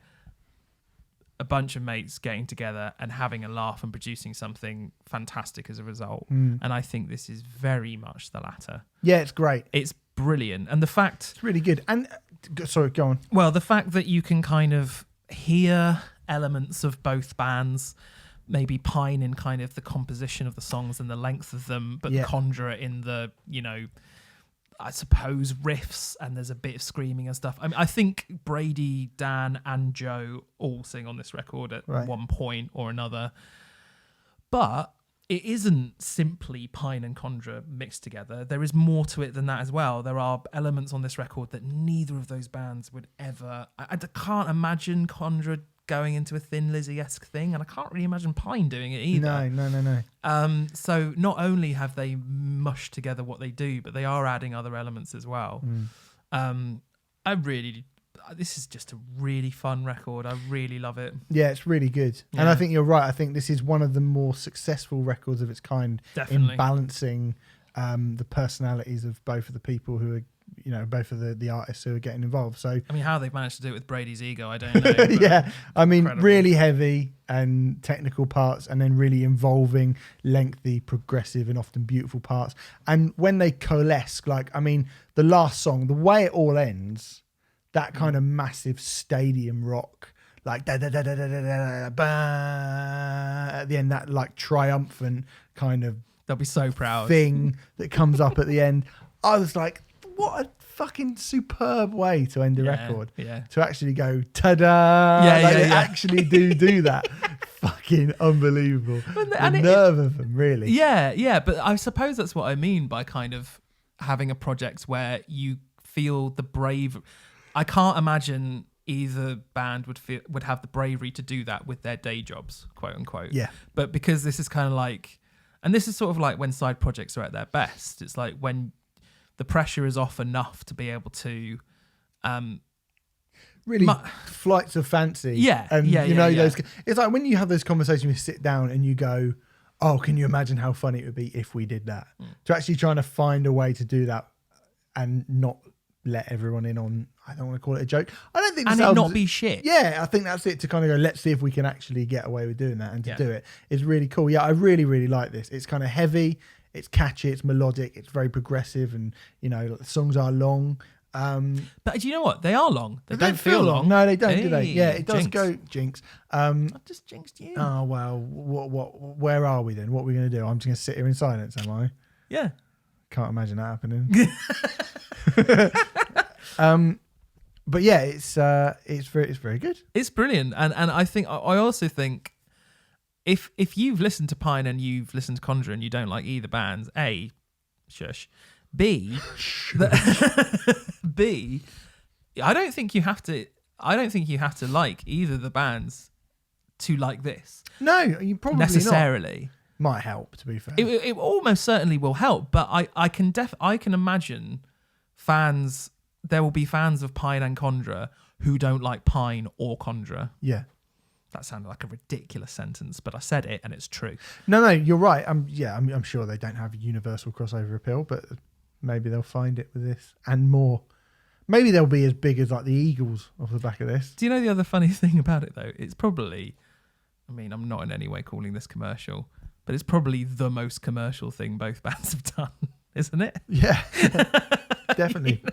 a bunch of mates getting together and having a laugh and producing something fantastic as a result. And I think this is very much the latter. Yeah, it's great. It's brilliant. And the fact... It's really good. And, sorry, go on. Well, the fact that you can kind of hear elements of both bands, maybe Pine in kind of the composition of the songs and the length of them, but Conjurer in the, I suppose, riffs, and there's a bit of screaming and stuff. I mean, I think Brady, Dan, and Joe all sing on this record at one point or another. But it isn't simply Pine and Conjurer mixed together. There is more to it than that as well. There are elements on this record that neither of those bands would ever... I can't imagine Conjurer going into a Thin Lizzy-esque thing, and I can't really imagine Pine doing it either. No. So not only have they mushed together what they do, but they are adding other elements as well. This is just a really fun record. I really love it. Yeah, it's really good. Yeah. And I think you're right. I think this is one of the more successful records of its kind. Definitely. In balancing the personalities of both of the people who are, both of the artists who are getting involved. So I mean, how they've managed to do it with Brady's ego, I don't know. but yeah, I mean, incredible. really heavy and technical parts, and then really involving, lengthy, progressive, and often beautiful parts. And when they coalesce, the last song, the way it all ends, that kind of massive stadium rock, like da da da da da da da ba, at the end, that like triumphant kind of they'll be so proud thing that comes up at the end. I was like, what a fucking superb way to end a record. Yeah. To actually go, ta-da! They actually do that. Fucking unbelievable. The nerve of them, really. Yeah. But I suppose that's what I mean by kind of having a project where you feel the brave. I can't imagine either band would have the bravery to do that with their day jobs, quote unquote. Yeah. But because this is kind of like, and this is sort of like when side projects are at their best. It's like when the pressure is off enough to be able to really flights of fancy. Yeah. And those, it's like when you have those conversations, you sit down and you go, oh, can you imagine how funny it would be if we did that? To actually trying to find a way to do that and not let everyone in on, I don't want to call it a joke. I don't think and it not be shit. Yeah, I think that's it, to kind of go, let's see if we can actually get away with doing that, and to do it is really cool. Yeah, I really, really like this. It's kind of heavy, it's catchy, it's melodic, it's very progressive, and the songs are long. But do you know what? They are long. They don't feel long. No, they don't, do they? Hey, Yeah, it does jinx. go jinx. I just jinxed you. Oh well, where are we then? What are we going to do? I'm just going to sit here in silence, am I? Yeah. Can't imagine that happening. But yeah, it's very good. It's brilliant, and I also think if you've listened to Pine and you've listened to Conjurer and you don't like either bands, A, shush. B, B, I don't think you have to like either of the bands to like this. No, you probably necessarily not. Might help, to be fair. It almost certainly will help, but I can imagine fans. There will be fans of Pine and Conjurer who don't like Pine or Conjurer. Yeah. That sounded like a ridiculous sentence, but I said it and it's true. No, you're right. I'm sure they don't have a universal crossover appeal, but maybe they'll find it with this and more. Maybe they'll be as big as like the Eagles off the back of this. Do you know the other funny thing about it though? It's probably, I mean, I'm not in any way calling this commercial, but it's probably the most commercial thing both bands have done, isn't it? Yeah, definitely.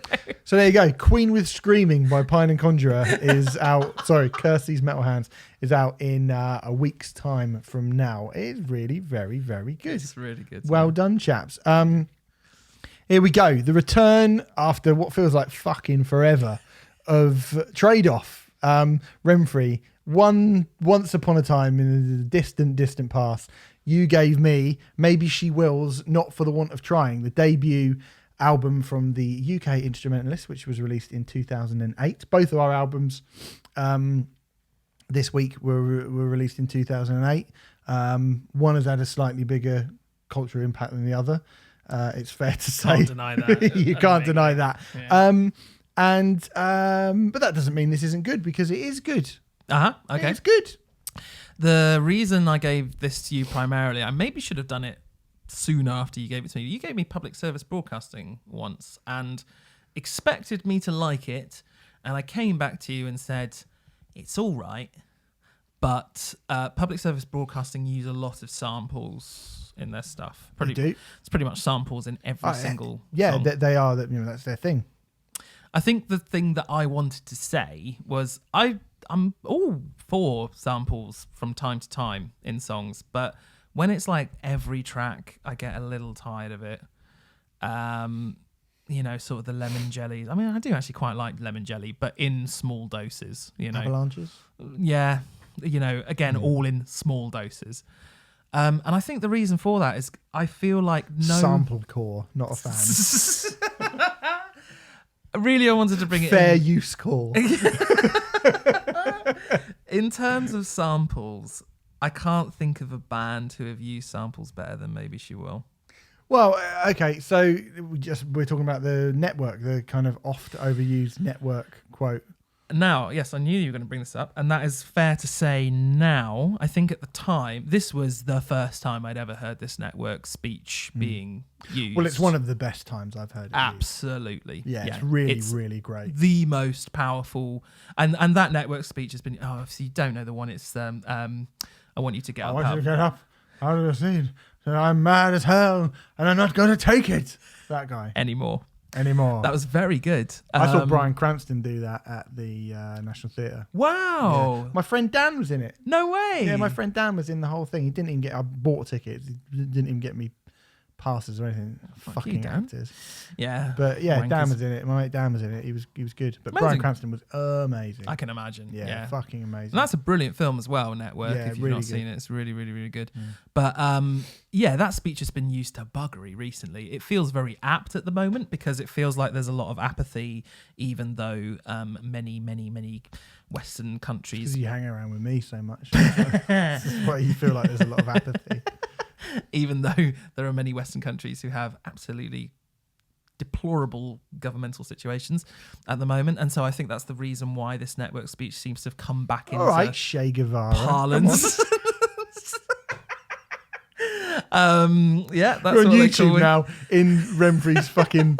So there you go. Queen with Screaming by Pine and Conjurer is out. Sorry, Curse These Metal Hands is out in a week's time from now. It is really very, very good. It's really good. Well done, chaps. Here we go. The return after what feels like fucking forever of Trade-Off. Remfry, once upon a time in the distant past, you gave me Maybeshewill's Not For The Want Of Trying, the debut album from the UK instrumentalist, which was released in 2008. Both of our albums this week were released in 2008. One has had a slightly bigger cultural impact than the other. It's fair to say. Can't deny that. You can't deny that. Yeah. But that doesn't mean this isn't good, because it is good. Okay. It's good. The reason I gave this to you primarily, I maybe should have done it soon after you gave it to me. You gave me public service broadcasting once and expected me to like it, and I came back to you and said it's all right, but public service broadcasting use a lot of samples in their stuff. They do. It's pretty much samples in every single song. They are. That's their thing. I think the thing that I wanted to say was I'm all for samples from time to time in songs, but when it's like every track, I get a little tired of it. Sort of the lemon jellies. I mean, I do actually quite like lemon jelly, but in small doses, Avalanches? Yeah. Again, all in small doses. And I think the reason for that is I feel like Sampled core, not a fan. Really, I wanted to bring it Fair in. use core. In terms of samples, I can't think of a band who have used samples better than Maybeshewill. Well, okay, so we're talking about the network, the kind of oft overused network quote. Now, yes, I knew you were going to bring this up, and that is fair to say now. I think at the time, this was the first time I'd ever heard this network speech being used. Well, it's one of the best times I've heard it Absolutely. used. Yeah, it's really great. The most powerful, and that network speech has been, if you don't know the one, it's I want you to get up. I want you to get up out of the seat. I'm mad as hell, and I'm not going to take it. That guy. Anymore. That was very good. I saw Bryan Cranston do that at the National Theatre. Wow. Yeah. My friend Dan was in it. No way. Yeah, my friend Dan was in the whole thing. He didn't even get... I bought tickets. He didn't even get me passes or anything. Fucking Dan. actors. Yeah. But yeah, Wankers. Dan was in it. My mate Dan was in it. He was good. But Amazing. Bryan Cranston was amazing. I can imagine. Yeah. Fucking amazing. And that's a brilliant film as well, Network. Yeah, if you've really not good. seen it, it's really, really, really good. But that speech has been used to buggery recently. It feels very apt at the moment because it feels like there's a lot of apathy, even though many, many, many Western countries. Because you hang around with me so much. That's why you feel like there's a lot of apathy. Even though there are many Western countries who have absolutely deplorable governmental situations at the moment. And so I think that's the reason why this network speech seems to have come back into All right, Che Guevara. parlance. Yeah, that's You're on what they YouTube call now in Remfry's fucking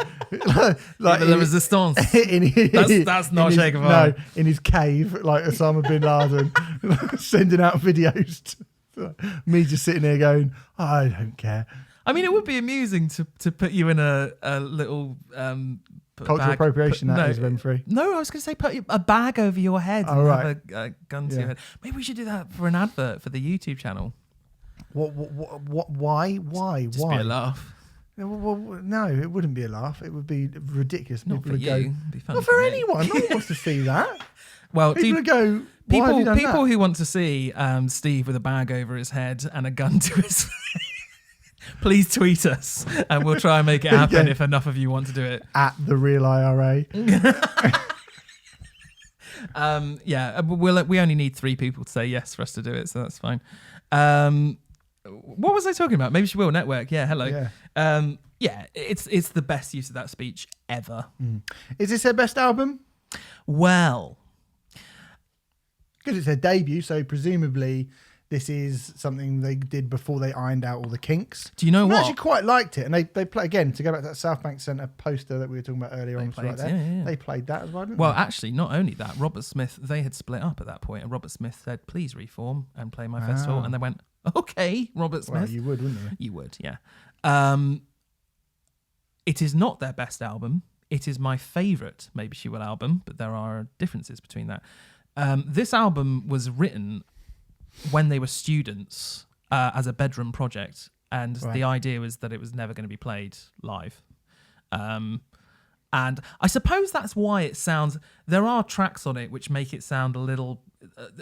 like the resistance. That's not Che Guevara. No, in his cave, like Osama bin Laden, sending out videos. Me just sitting there going, I don't care. I mean, it would be amusing to put you in a little Cultural appropriation, that is Remfry. No, I was going to say put a bag over your head and right. have a gun to your head. Maybe we should do that for an advert for the YouTube channel. What? Why? Just be a laugh. Well, no, it wouldn't be a laugh. It would be ridiculous. Not People for would you. go, It'd be fun not for anyone. No one wants to see that. Well, people would go, why have you done people that? who want to see Steve with a bag over his head and a gun to his please tweet us and we'll try and make it happen if enough of you want to do it. At the real IRA. We only need 3 people to say yes for us to do it, so that's fine. What was I talking about? Maybeshewill Network. Yeah, hello. Yeah. It's the best use of that speech ever. Is this their best album? Well, because it's their debut, so presumably this is something they did before they ironed out all the kinks. do you know I what? actually quite liked it, and they play again to go back to that South Bank Centre poster that we were talking about earlier on. played, Right there. yeah. They played that as well, didn't Well, they? actually, not only that, Robert Smith, they had split up at that point, and Robert Smith said, please reform and play my festival. And they went, okay, Robert Smith. Well, you would, wouldn't you? You would, yeah. It is not their best album. It is my favourite Maybeshewill album, but there are differences between that. This album was written when they were students as a bedroom project, and the idea was that it was never going to be played live. And I suppose that's why it sounds... There are tracks on it which make it sound a little...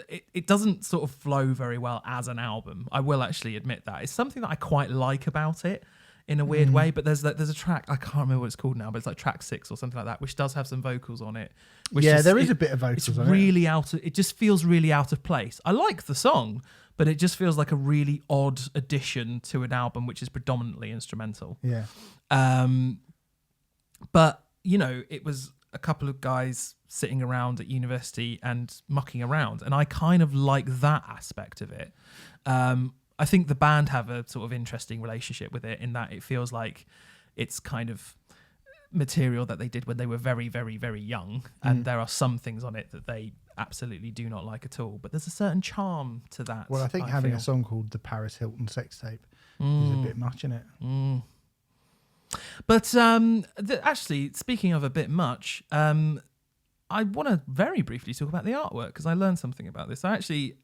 it doesn't sort of flow very well as an album. I will actually admit that. It's something that I quite like about it in a weird way, but there's a track, I can't remember what it's called now, but it's like track 6 or something like that, which does have some vocals on it. There is a bit of vocals on really it. It just feels really out of place. I like the song, but it just feels like a really odd addition to an album which is predominantly instrumental. Yeah. But, you know, it was a couple of guys sitting around at university and mucking around, and I kind of like that aspect of it. I think the band have a sort of interesting relationship with it in that it feels like it's kind of material that they did when they were very, very, very young. And there are some things on it that they absolutely do not like at all. But there's a certain charm to that. Well, I think having a song called The Paris Hilton Sex Tape is a bit much, isn't it? But actually, speaking of a bit much, I want to very briefly talk about the artwork because I learned something about this. I did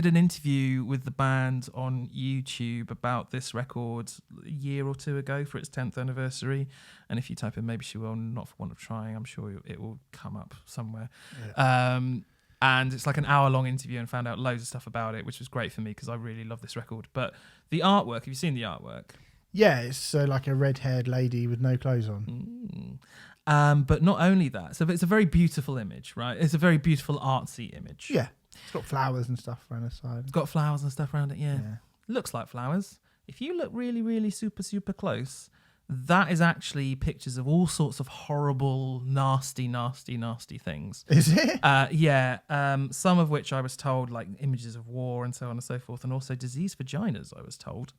an interview with the band on YouTube about this record a year or 2 ago for its 10th anniversary. And if you type in Maybeshewill, not for want of trying, I'm sure it will come up somewhere. Yeah. And it's like an hour-long interview and found out loads of stuff about it, which was great for me because I really love this record. But the artwork, have you seen the artwork? Yeah, it's like a red-haired lady with no clothes on. But not only that, so it's a very beautiful image, right? It's a very beautiful artsy image. Yeah, it's got flowers and stuff around the side. It's got flowers and stuff around it, yeah. Looks like flowers. If you look really, really super, super close, that is actually pictures of all sorts of horrible, nasty, nasty, nasty things. Is it? Yeah. Some of which I was told, like images of war and so on and so forth, and also diseased vaginas, I was told.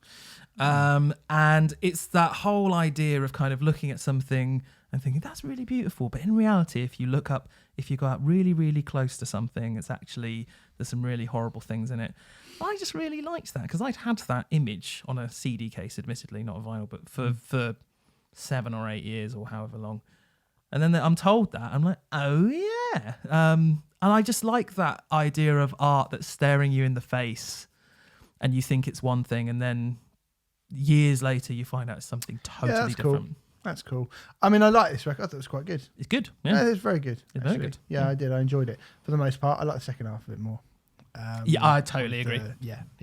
And it's that whole idea of kind of looking at something and thinking, that's really beautiful. But in reality, if you go out really, really close to something, it's actually, there's some really horrible things in it. I just really liked that because I'd had that image on a CD case, admittedly, not a vinyl, but for 7 or 8 years or however long. And then I'm told that. I'm like, oh, yeah. And I just like that idea of art that's staring you in the face and you think it's one thing and then years later you find out it's something totally different. Cool. That's cool. I mean, I like this record. I thought it was quite good. It's good. Yeah, it's very good. It's very good. Yeah, I did. I enjoyed it. For the most part, I like the second half a bit more. I totally agree.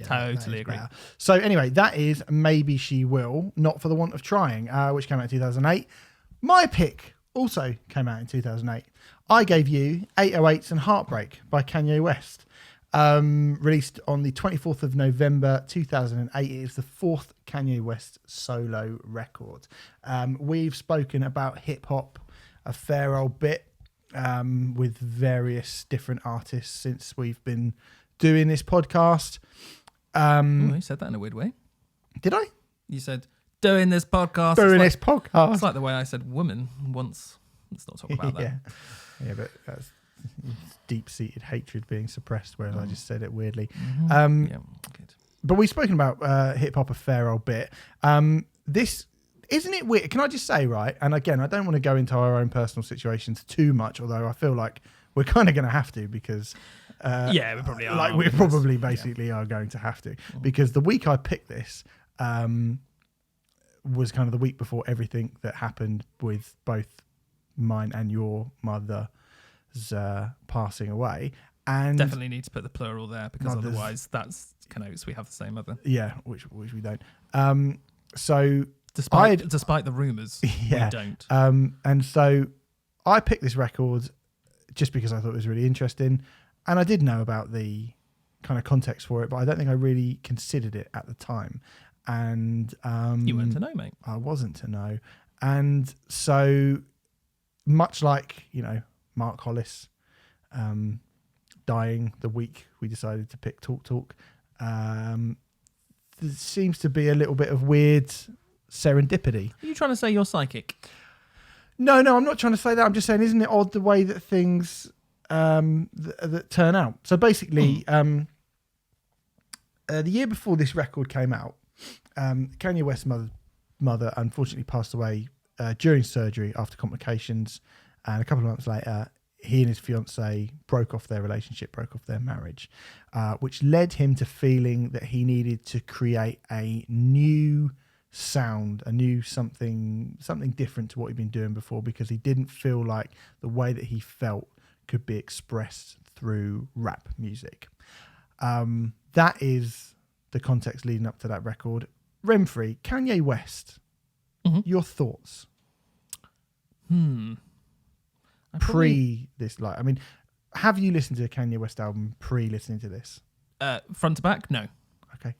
Totally agree. Better. So anyway, that is Maybeshewill, Not for the Want of Trying, which came out in 2008. My pick also came out in 2008. I gave you 808s and Heartbreak by Kanye West. Released on the 24th of November 2008. It is the 4th Kanye West solo record. We've spoken about hip hop a fair old bit with various different artists since we've been doing this podcast. You said that in a weird way. Did I? You said doing this podcast. This podcast. It's like the way I said woman once. Let's not talk about that. Yeah, but that's deep-seated hatred being suppressed, whereas I just said it weirdly. Yeah, good. but we've spoken about hip hop a fair old bit. This isn't it weird? Can I just say, right? And again, I don't want to go into our own personal situations too much, although I feel like we're kind of going to have to because. We probably are. Like we probably basically are going to have to because the week I picked this was kind of the week before everything that happened with both mine and your mother's passing away. And definitely need to put the plural there because otherwise that's connotes we have the same mother. Yeah, which we don't. So despite the rumours, yeah, we don't. And so I picked this record just because I thought it was really interesting. And I did know about the kind of context for it, but I don't think I really considered it at the time. And you weren't to know, mate. I wasn't to know. And so much like, Mark Hollis dying the week we decided to pick Talk, there seems to be a little bit of weird serendipity. Are you trying to say you're psychic? No, I'm not trying to say that. I'm just saying, isn't it odd the way that things that turn out? So basically, the year before this record came out, Kanye West's mother unfortunately passed away during surgery after complications, and a couple of months later, he and his fiancée broke off their relationship, broke off their marriage, which led him to feeling that he needed to create a new sound, a new something different to what he'd been doing before, because he didn't feel like the way that he felt could be expressed through rap music. That is the context leading up to that record. Remfry, Kanye West, your thoughts? Have you listened to a Kanye West album pre-listening to this? Front to back? No. Okay.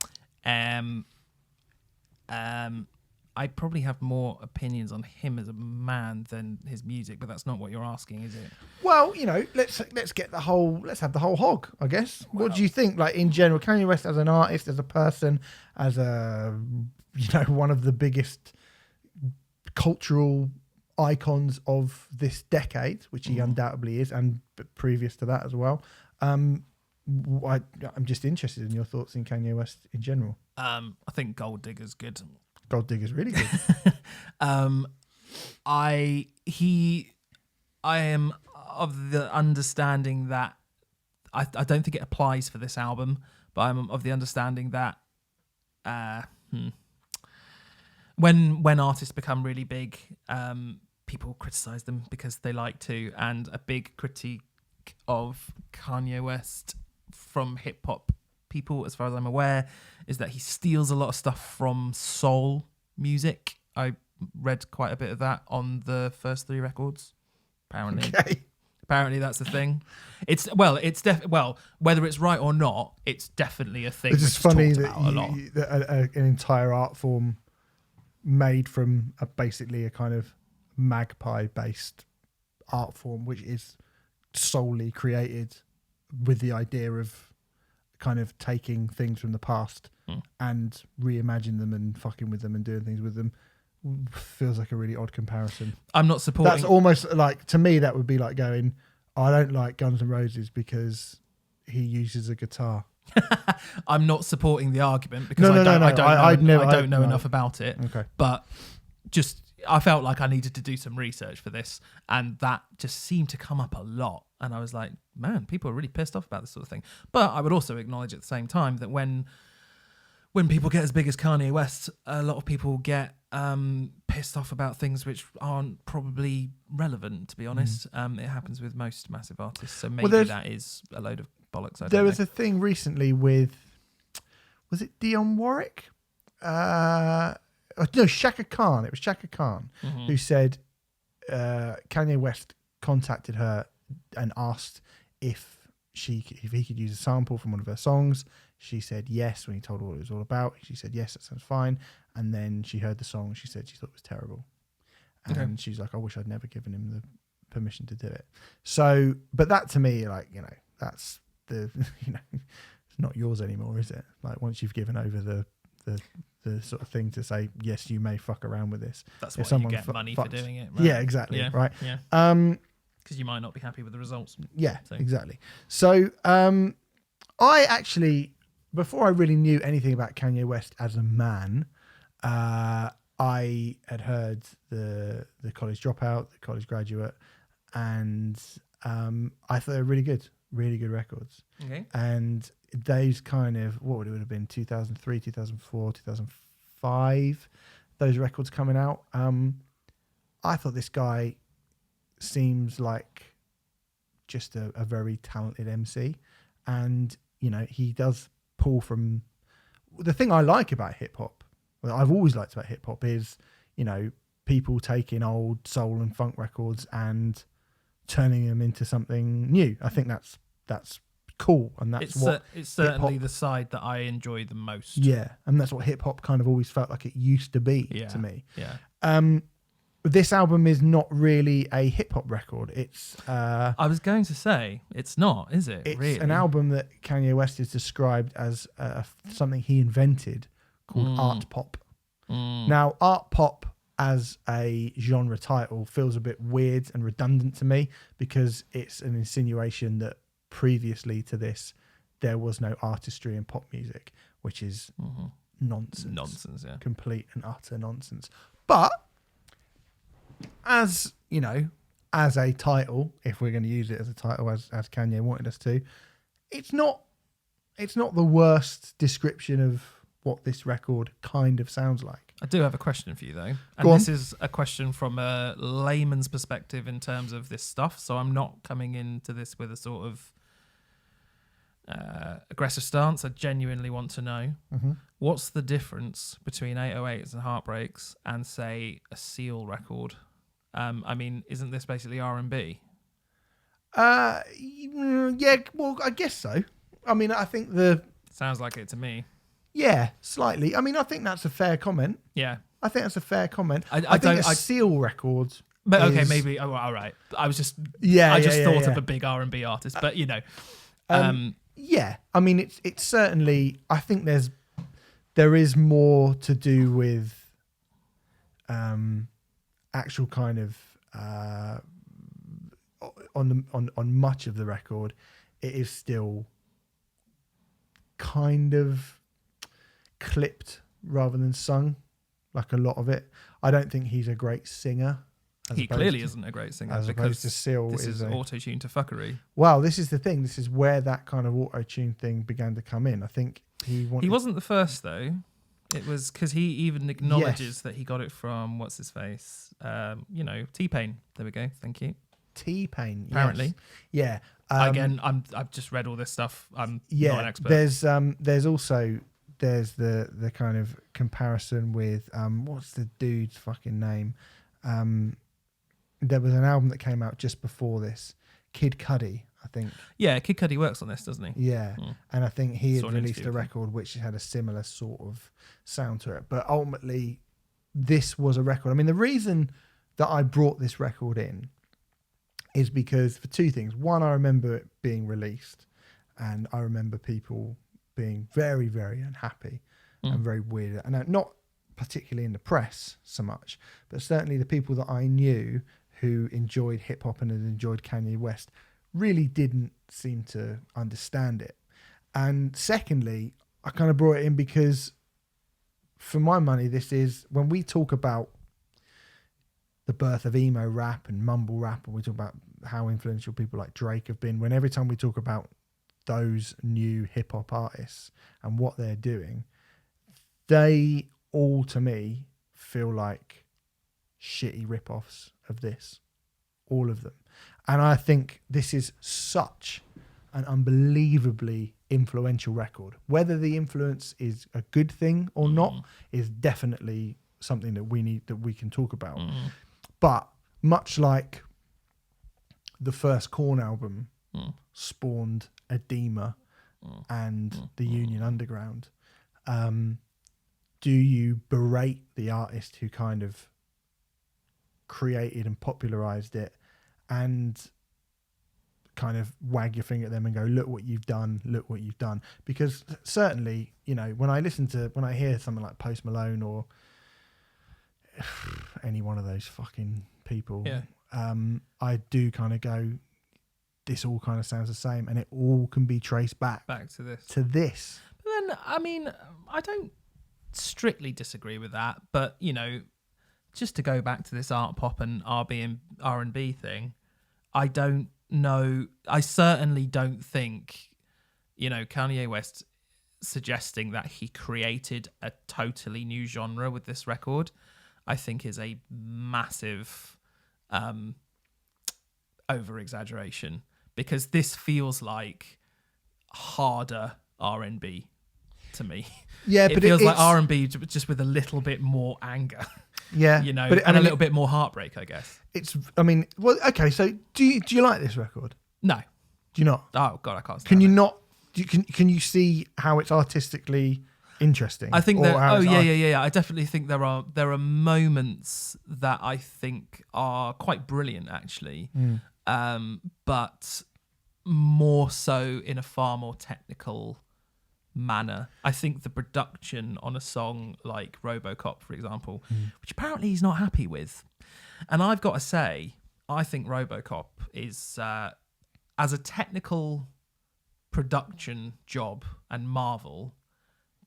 I probably have more opinions on him as a man than his music, but that's not what you're asking, is it? Well, let's have the whole hog, I guess. Well, what do you think, like in general, Kanye West as an artist, as a person, as one of the biggest cultural icons of this decade, which he undoubtedly is, and previous to that as well. I'm just interested in your thoughts in Kanye West in general. I think Gold Digger's good. Gold Digger's really good. I am of the understanding that I don't think it applies for this album, but I'm of the understanding that when artists become really big, people criticize them because they like to, and a big critique of Kanye West from hip hop people, as far as I'm aware, is that he steals a lot of stuff from soul music. I read quite a bit of that on the first 3 records. Apparently that's the thing. Whether it's right or not, it's definitely a thing. It's just funny that an entire art form made from basically a kind of magpie-based art form, which is solely created with the idea of kind of taking things from the past and reimagine them and fucking with them and doing things with them, feels like a really odd comparison. I'm not supporting... That's almost like, to me, that would be like going, I don't like Guns N' Roses because he uses a guitar. I'm not supporting the argument because I don't know enough about it. Okay. But just... I felt like I needed to do some research for this, and that just seemed to come up a lot. And I was like, man, people are really pissed off about this sort of thing. But I would also acknowledge at the same time that when people get as big as Kanye West, a lot of people get pissed off about things which aren't probably relevant, to be honest. It happens with most massive artists. So maybe that is a load of bollocks. There was a thing recently with, was it Dionne Warwick? No, Shaka Khan. It was Shaka Khan who said Kanye West contacted her and asked if he could use a sample from one of her songs. She said yes when he told her what it was all about. She said yes, that sounds fine. And then she heard the song. She said she thought it was terrible. And she's like, I wish I'd never given him the permission to do it. So, but that to me, like, that's the, it's not yours anymore, is it? Like once you've given over the sort of thing to say, yes, you may fuck around with this. That's why you get money for doing it, right? Yeah, exactly. Yeah. Right. Yeah. Because you might not be happy with the results. Yeah, exactly. So I actually before I really knew anything about Kanye West as a man, I had heard the College Dropout, the College Graduate, and I thought they were really good records. Okay. And those kind of, what would it have been, 2003, 2004, 2005, those records coming out. I thought this guy seems like just a very talented MC. And, you know, he does pull from... The thing I like about hip-hop, well, I've always liked about hip-hop is, you know, people taking old soul and funk records and turning them into something new. I think that's cool, and that's it's certainly hip-hop, the side that I enjoy the most. yeah, and that's what hip-hop kind of always felt like it used to be to me. Yeah. This album is not really a hip-hop record. It's I was going to say, it's not, is it? it's really? an album that Kanye West has described as something he invented called art pop. Now, art pop as a genre title feels a bit weird and redundant to me because it's an insinuation that previously to this there was no artistry in pop music, which is nonsense, yeah. complete and utter nonsense. But as you know, as a title, if we're going to use it as a title, as Kanye wanted us to, it's not the worst description of what this record kind of sounds like. I do have a question for you, though. And Go on. this is a question from a layman's perspective in terms of this stuff. So I'm not coming into this with a sort of aggressive stance. I genuinely want to know. What's the difference between 808s and Heartbreaks and, say, a Seal record? I mean, isn't this basically R&B? Yeah, well, I guess so. I mean, I think Sounds like it to me. yeah, slightly. I mean, I think that's a fair comment. Yeah. I think that's a fair comment. I think a Seal record. But okay, is- maybe. Oh, all right. I was just. Yeah, I just yeah, thought yeah. of a big R&B artist, but you know. Yeah, I mean, it's certainly. I think there is more to do with actual kind of on much of the record. It is still kind of clipped rather than sung, like a lot of it. I don't think he's a great singer. He clearly isn't a great singer as because opposed to Seal this is is auto-tuned to fuckery. Well, this is the thing. This is where that kind of auto-tune thing began to come in. I think he wasn't the first, though. It was because he even acknowledges that he got it from, what's his face? You know, T-Pain. There we go. Thank you. T-Pain. Apparently. Yes. Yeah. Again, I've just read all this stuff. I'm not an expert. There's also the kind of comparison with what's the dude's fucking name? There was an album that came out just before this, Kid Cudi, I think. Yeah, Kid Cudi works on this, doesn't he? Yeah, and I think he had Saw an released interview a with him. record which had a similar sort of sound to it. But ultimately, this was a record. I mean, the reason that I brought this record in is because for two things. One, I remember it being released, and I remember people being very, very unhappy and very weird. And not particularly in the press so much, but certainly the people that I knew who enjoyed hip hop and had enjoyed Kanye West really didn't seem to understand it. And secondly, I kind of brought it in because for my money, this is when we talk about the birth of emo rap and mumble rap, and we talk about how influential people like Drake have been, when every time we talk about those new hip hop artists and what they're doing, they all to me feel like shitty rip-offs of this, all of them. And I think this is such an unbelievably influential record. Whether the influence is a good thing or not is definitely something that we can talk about. But much like the first Korn album spawned Edema and the Union Underground, do you berate the artist who kind of created and popularized it and kind of wag your finger at them and go, look what you've done, look what you've done? Because certainly, you know, when I hear something like Post Malone or any one of those fucking people, I do kind of go, this all kind of sounds the same, and it all can be traced back to this. to this. But then I mean, I don't strictly disagree with that, but you know, just to go back to this art pop and R&B thing, I don't know. I certainly don't think, you know, Kanye West suggesting that he created a totally new genre with this record, I think is a massive over exaggeration, because this feels like harder R&B to me. Yeah, it but feels like it's R&B just with a little bit more anger. Yeah, you know, but and a little bit more heartbreak, I guess. It's. I mean, well, okay. So, do you like this record? No. Do you not? Oh God, I can't. Can you not? Can you see how it's artistically interesting? I think Or that. how Oh it's yeah. I definitely think there are moments that I think are quite brilliant, actually. But more so in a far more technical manner. I think the production on a song like RoboCop, for example, which apparently he's not happy with, and I've got to say, I think RoboCop is as a technical production job and marvel,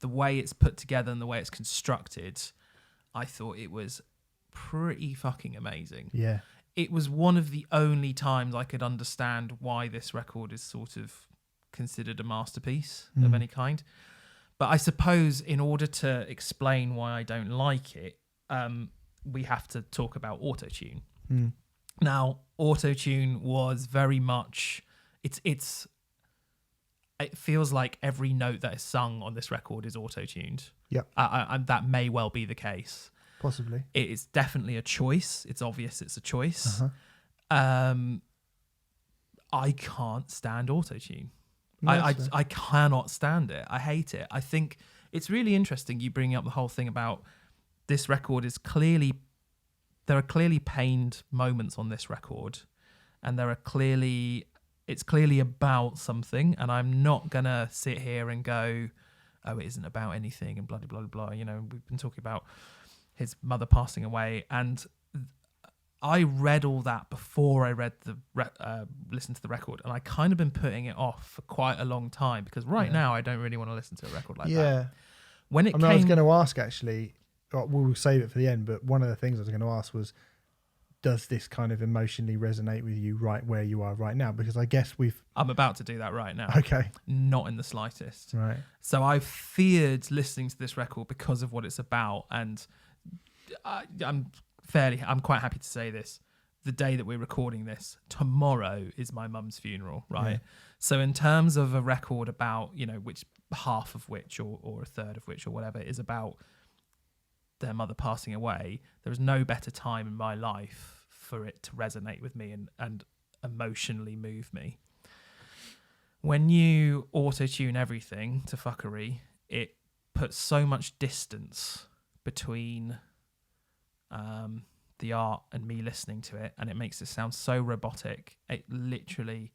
the way it's put together and the way it's constructed, I thought it was pretty fucking amazing. Yeah. It was one of the only times I could understand why this record is sort of considered a masterpiece of any kind. But I suppose in order to explain why I don't like it, we have to talk about autotune. Now, autotune was very much it feels like every note that is sung on this record is auto-tuned. Yep. And that may well be the case. Possibly. It is definitely a choice. It's obvious it's a choice. I can't stand autotune. I cannot stand it. I hate it. I think it's really interesting you bringing up the whole thing about this record is there are clearly pained moments on this record, and it's clearly about something, and I'm not gonna sit here and go, oh, it isn't about anything and blah blah blah blah. You know, we've been talking about his mother passing away, and I read all that before I listened to the record, and I kind of been putting it off for quite a long time, because now I don't really want to listen to a record like that. When I was going to ask, actually, we'll save it for the end, but one of the things I was going to ask was, does this kind of emotionally resonate with you right where you are right now? Because I guess I'm about to do that right now. Okay. Not in the slightest. Right. So I feared listening to this record because of what it's about, and I'm quite happy to say this. The day that we're recording this, tomorrow is my mum's funeral, right? Yeah. So in terms of a record about, you know, which half of which or a third of which or whatever is about their mother passing away, there is no better time in my life for it to resonate with me and emotionally move me. When you auto-tune everything to fuckery, it puts so much distance between the art and me listening to it, and it makes it sound so robotic. It literally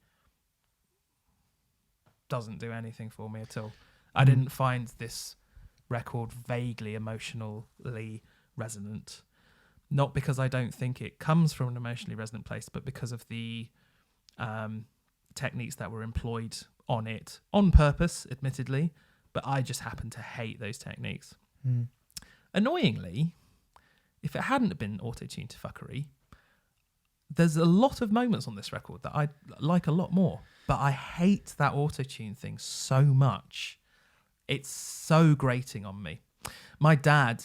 doesn't do anything for me at all. I didn't find this record vaguely emotionally resonant, not because I don't think it comes from an emotionally resonant place, but because of the techniques that were employed on it, on purpose, admittedly, but I just happen to hate those techniques. Annoyingly, if it hadn't been auto-tuned to fuckery, there's a lot of moments on this record that I like a lot more, but I hate that auto-tune thing so much. It's so grating on me. My dad,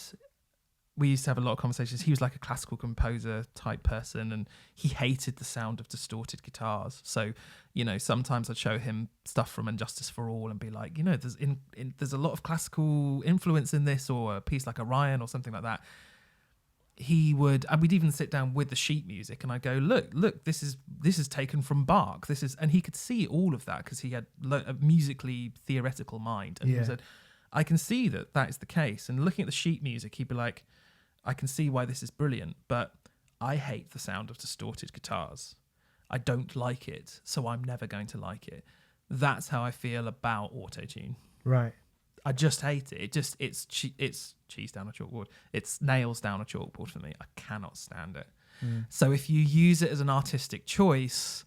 we used to have a lot of conversations. He was like a classical composer type person, and he hated the sound of distorted guitars. So, you know, sometimes I'd show him stuff from Injustice for All and be like, you know, there's a lot of classical influence in this, or a piece like Orion or something like that. And we'd even sit down with the sheet music, and I'd go, look, this is taken from Bach. And he could see all of that because he had a musically theoretical mind. And he said, I can see that is the case. And looking at the sheet music, he'd be like, I can see why this is brilliant, but I hate the sound of distorted guitars. I don't like it, so I'm never going to like it. That's how I feel about autotune. Right. I just hate it. It's cheese down a chalkboard. It's nails down a chalkboard for me. I cannot stand it. So if you use it as an artistic choice,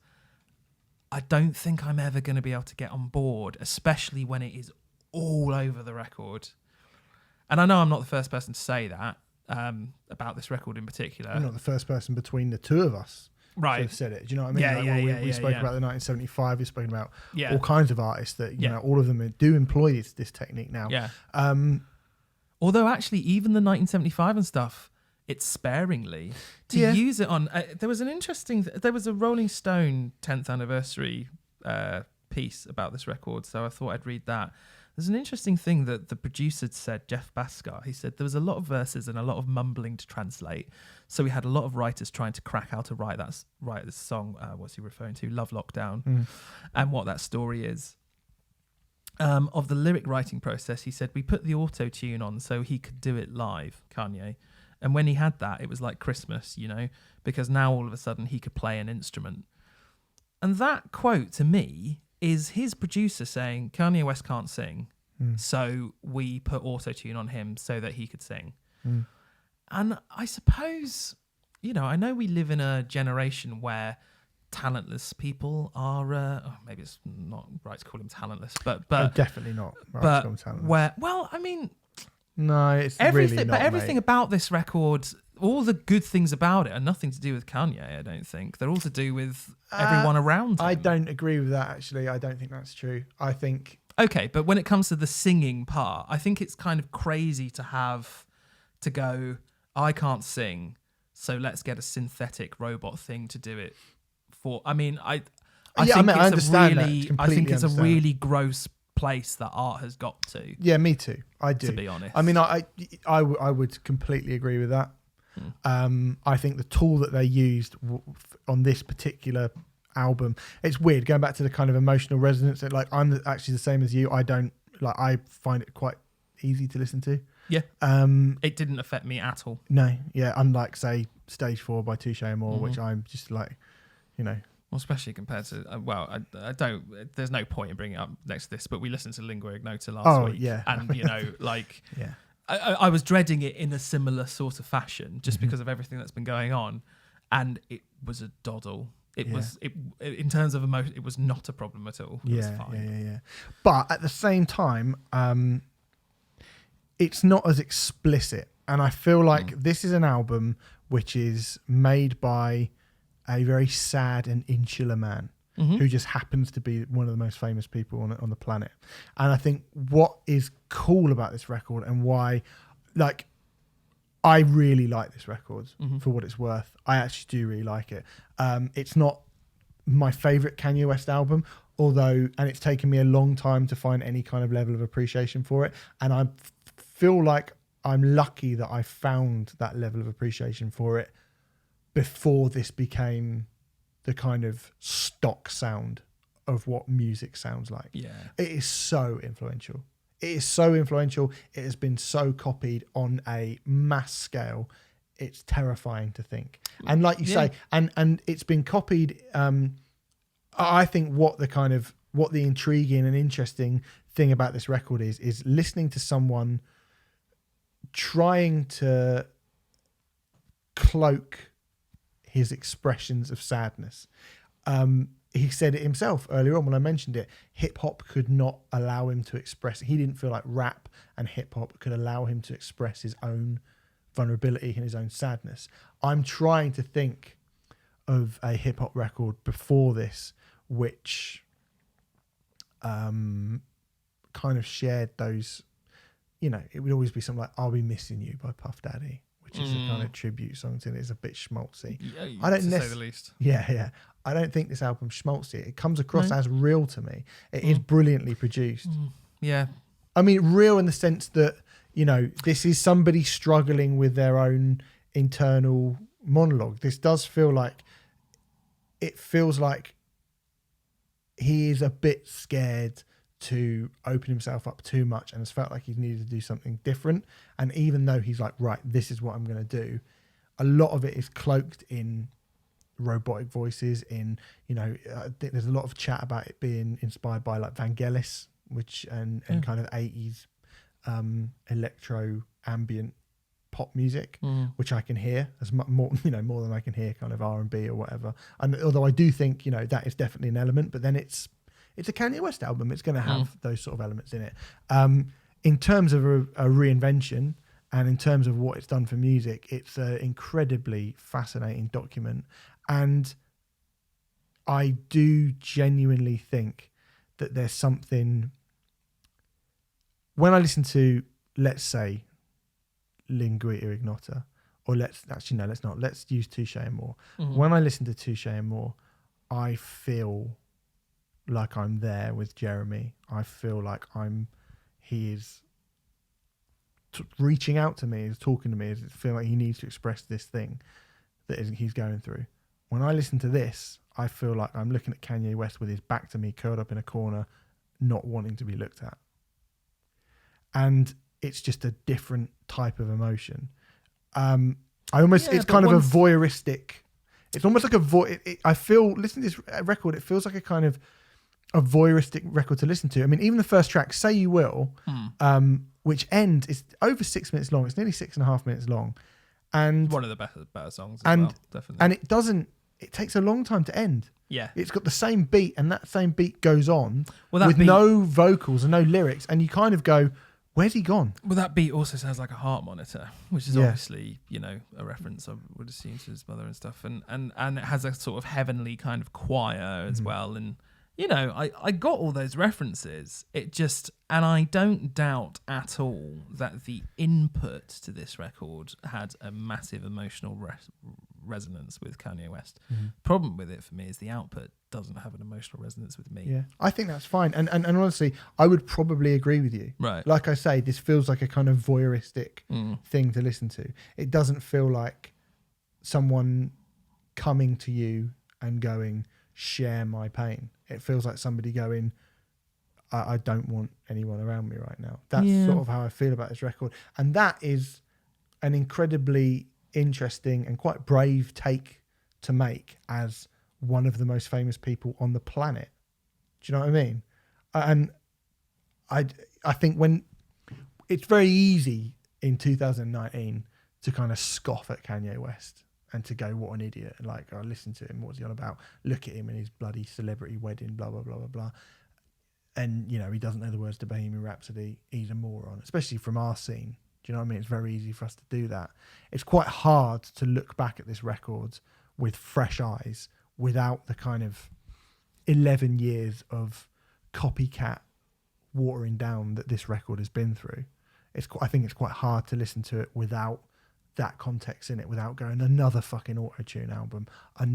I don't think I'm ever going to be able to get on board, especially when it is all over the record. And I know I'm not the first person to say that about this record in particular. You're not the first person between the two of us Right. to have said it. Do you know what I mean? Yeah, we spoke about the 1975. We've spoken about Yeah. all kinds of artists that, you know, all of them do employ this technique now. Yeah. Although actually, even the 1975 and stuff, it's sparingly to use it on. There was an interesting. There was a Rolling Stone 10th anniversary piece about this record, so I thought I'd read that. There's an interesting thing that the producer said, Jeff Bhaskar. He said there was a lot of verses and a lot of mumbling to translate, so we had a lot of writers trying to crack how to write this song. What's he referring to? Love Lockdown, and what that story is. Of the lyric writing process, he said we put the auto tune on so he could do it live, Kanye. And when he had that, it was like Christmas, you know, because now all of a sudden he could play an instrument. And that quote to me is his producer saying Kanye West can't sing, so we put auto-tune on him so that he could sing. And I suppose, you know, I know we live in a generation where talentless people are, maybe it's not right to call him talentless, but definitely not right to call him talentless. Where, well, I mean, no, it's everything, really not, but everything mate. about this record, all the good things about it are nothing to do with Kanye, I don't think. They're all to do with everyone around him. I don't agree with that, actually. I don't think that's true. I think... Okay, but when it comes to the singing part, I think it's kind of crazy to go, I can't sing, so let's get a synthetic robot thing to do it for... I mean, I understand that. I think it's a Completely really gross place that art has got to. Yeah, me too. I do. To be honest. I mean, I would completely agree with that. I think the tool that they used on this particular album, it's weird going back to the kind of emotional resonance. Like, I'm actually the same as you. I find it quite easy to listen to. Yeah. It didn't affect me at all. No. Yeah. Unlike, say, Stage 4 by Touche Amore, which I'm just like, you know. Well, especially compared to, I don't, there's no point in bringing it up next to this, but we listened to Lingua Ignota last week. Yeah. And, you know, like, yeah. I was dreading it in a similar sort of fashion just because of everything that's been going on. And it was a doddle. It was, in terms of emotion, it was not a problem at all. It was fine. Yeah. But at the same time, it's not as explicit. And I feel like this is an album which is made by a very sad and insular man who just happens to be one of the most famous people on the planet. And I think what is cool about this record and why, like, I really like this record for what it's worth. I actually do really like it. It's not my favorite Kanye West album, and it's taken me a long time to find any kind of level of appreciation for it. And I feel like I'm lucky that I found that level of appreciation for it before this became the kind of stock sound of what music sounds like. Yeah. It is so influential. It is so influential. It has been so copied on a mass scale. It's terrifying to think. And like you say, and it's been copied. I think what the intriguing and interesting thing about this record is listening to someone trying to cloak his expressions of sadness. He said it himself earlier on when I mentioned it. Hip hop could not allow him to express. He didn't feel like rap and hip hop could allow him to express his own vulnerability and his own sadness. I'm trying to think of a hip hop record before this, which kind of shared those. You know, it would always be something like "I'll Be Missing You" by Puff Daddy, which is a kind of tribute song to it. It's a bit schmaltzy. I don't to say the least. Yeah. I don't think this album's schmaltzy. It comes across as real to me. It is brilliantly produced. Yeah. I mean, real in the sense that, you know, this is somebody struggling with their own internal monologue. This does feel like, it feels like he is a bit scared to open himself up too much and has felt like he's needed to do something different. And even though he's like, right, this is what I'm going to do, a lot of it is cloaked in robotic voices, in, you know, I think there's a lot of chat about it being inspired by like Vangelis, which and kind of 80s electro ambient pop music, which I can hear as more than I can hear kind of R&B or whatever. And although I do think, you know, that is definitely an element, but then it's it's a Kanye West album. It's going to have those sort of elements in it. In terms of a reinvention and in terms of what it's done for music, it's an incredibly fascinating document. And I do genuinely think that there's something... When I listen to, let's say, Linguita Ignota, or let's not. Let's use Touche Amore. When I listen to Touche Amore, I feel like I'm there with Jeremy. I feel like he is reaching out to me, is talking to me, is feeling like he needs to express this thing that he's going through. When I listen to this, I feel like I'm looking at Kanye West with his back to me, curled up in a corner, not wanting to be looked at. And it's just a different type of emotion. It's kind of a voyeuristic. It's almost like I feel, listening to this record, it feels like a kind of a voyeuristic record to listen to. I mean, even the first track, Say You Will, which is over 6 minutes long. It's nearly 6.5 minutes long. And one of the better songs as well, definitely. And it takes a long time to end. Yeah. It's got the same beat, and that same beat goes on with no vocals and no lyrics. And you kind of go, where's he gone? Well, that beat also sounds like a heart monitor, which is obviously, a reference, I would assume, to his mother and stuff. And it has a sort of heavenly kind of choir as well. And, I got all those references. And I don't doubt at all that the input to this record had a massive emotional resonance with Kanye West. Problem with it for me is the output doesn't have an emotional resonance with me. Yeah, I think that's fine. And honestly, I would probably agree with you. Right. Like I say, this feels like a kind of voyeuristic thing to listen to. It doesn't feel like someone coming to you and going, share my pain. It feels like somebody going, I don't want anyone around me right now. That's sort of how I feel about this record. And that is an incredibly interesting and quite brave take to make as one of the most famous people on the planet. Do you know what I mean? And I think when it's very easy in 2019 to kind of scoff at Kanye West and to go, what an idiot. And like, I listen to him. What's he on about? Look at him in his bloody celebrity wedding, blah, blah, blah, blah, blah. And, he doesn't know the words to Bohemian Rhapsody. He's a moron, especially from our scene. Do you know what I mean? It's very easy for us to do that. It's quite hard to look back at this record with fresh eyes without the kind of 11 years of copycat watering down that this record has been through. I think it's quite hard to listen to it without that context in it, without going, another fucking auto-tune album, do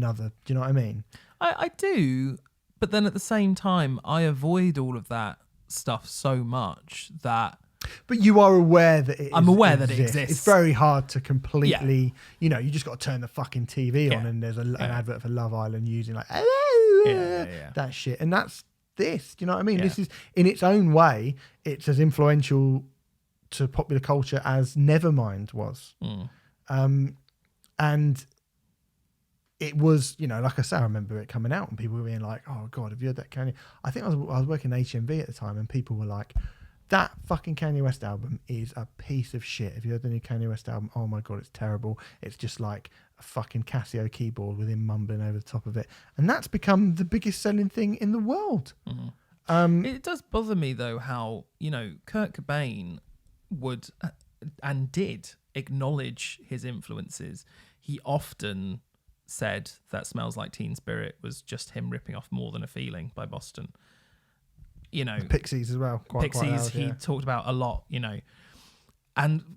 you know what I mean? I do, but then at the same time, I avoid all of that stuff so much that... But you are aware that I'm aware that it exists. It's very hard to completely, you just got to turn the fucking TV on and there's an advert for Love Island using like, that shit. And that's this, do you know what I mean? This is, in its own way, it's as influential to popular culture as Nevermind was. And it was, like I say, I remember it coming out and people were being like, oh God, have you heard that Kanye? I think I was working HMV at the time and people were like, that fucking Kanye West album is a piece of shit. Have you heard the new Kanye West album? Oh my God, it's terrible. It's just like a fucking Casio keyboard with him mumbling over the top of it. And that's become the biggest selling thing in the world. It does bother me though how, Kurt Cobain would and did acknowledge his influences. He often said that Smells Like Teen Spirit was just him ripping off More Than a Feeling by Boston. The Pixies as well. Quite loud, he talked about a lot, and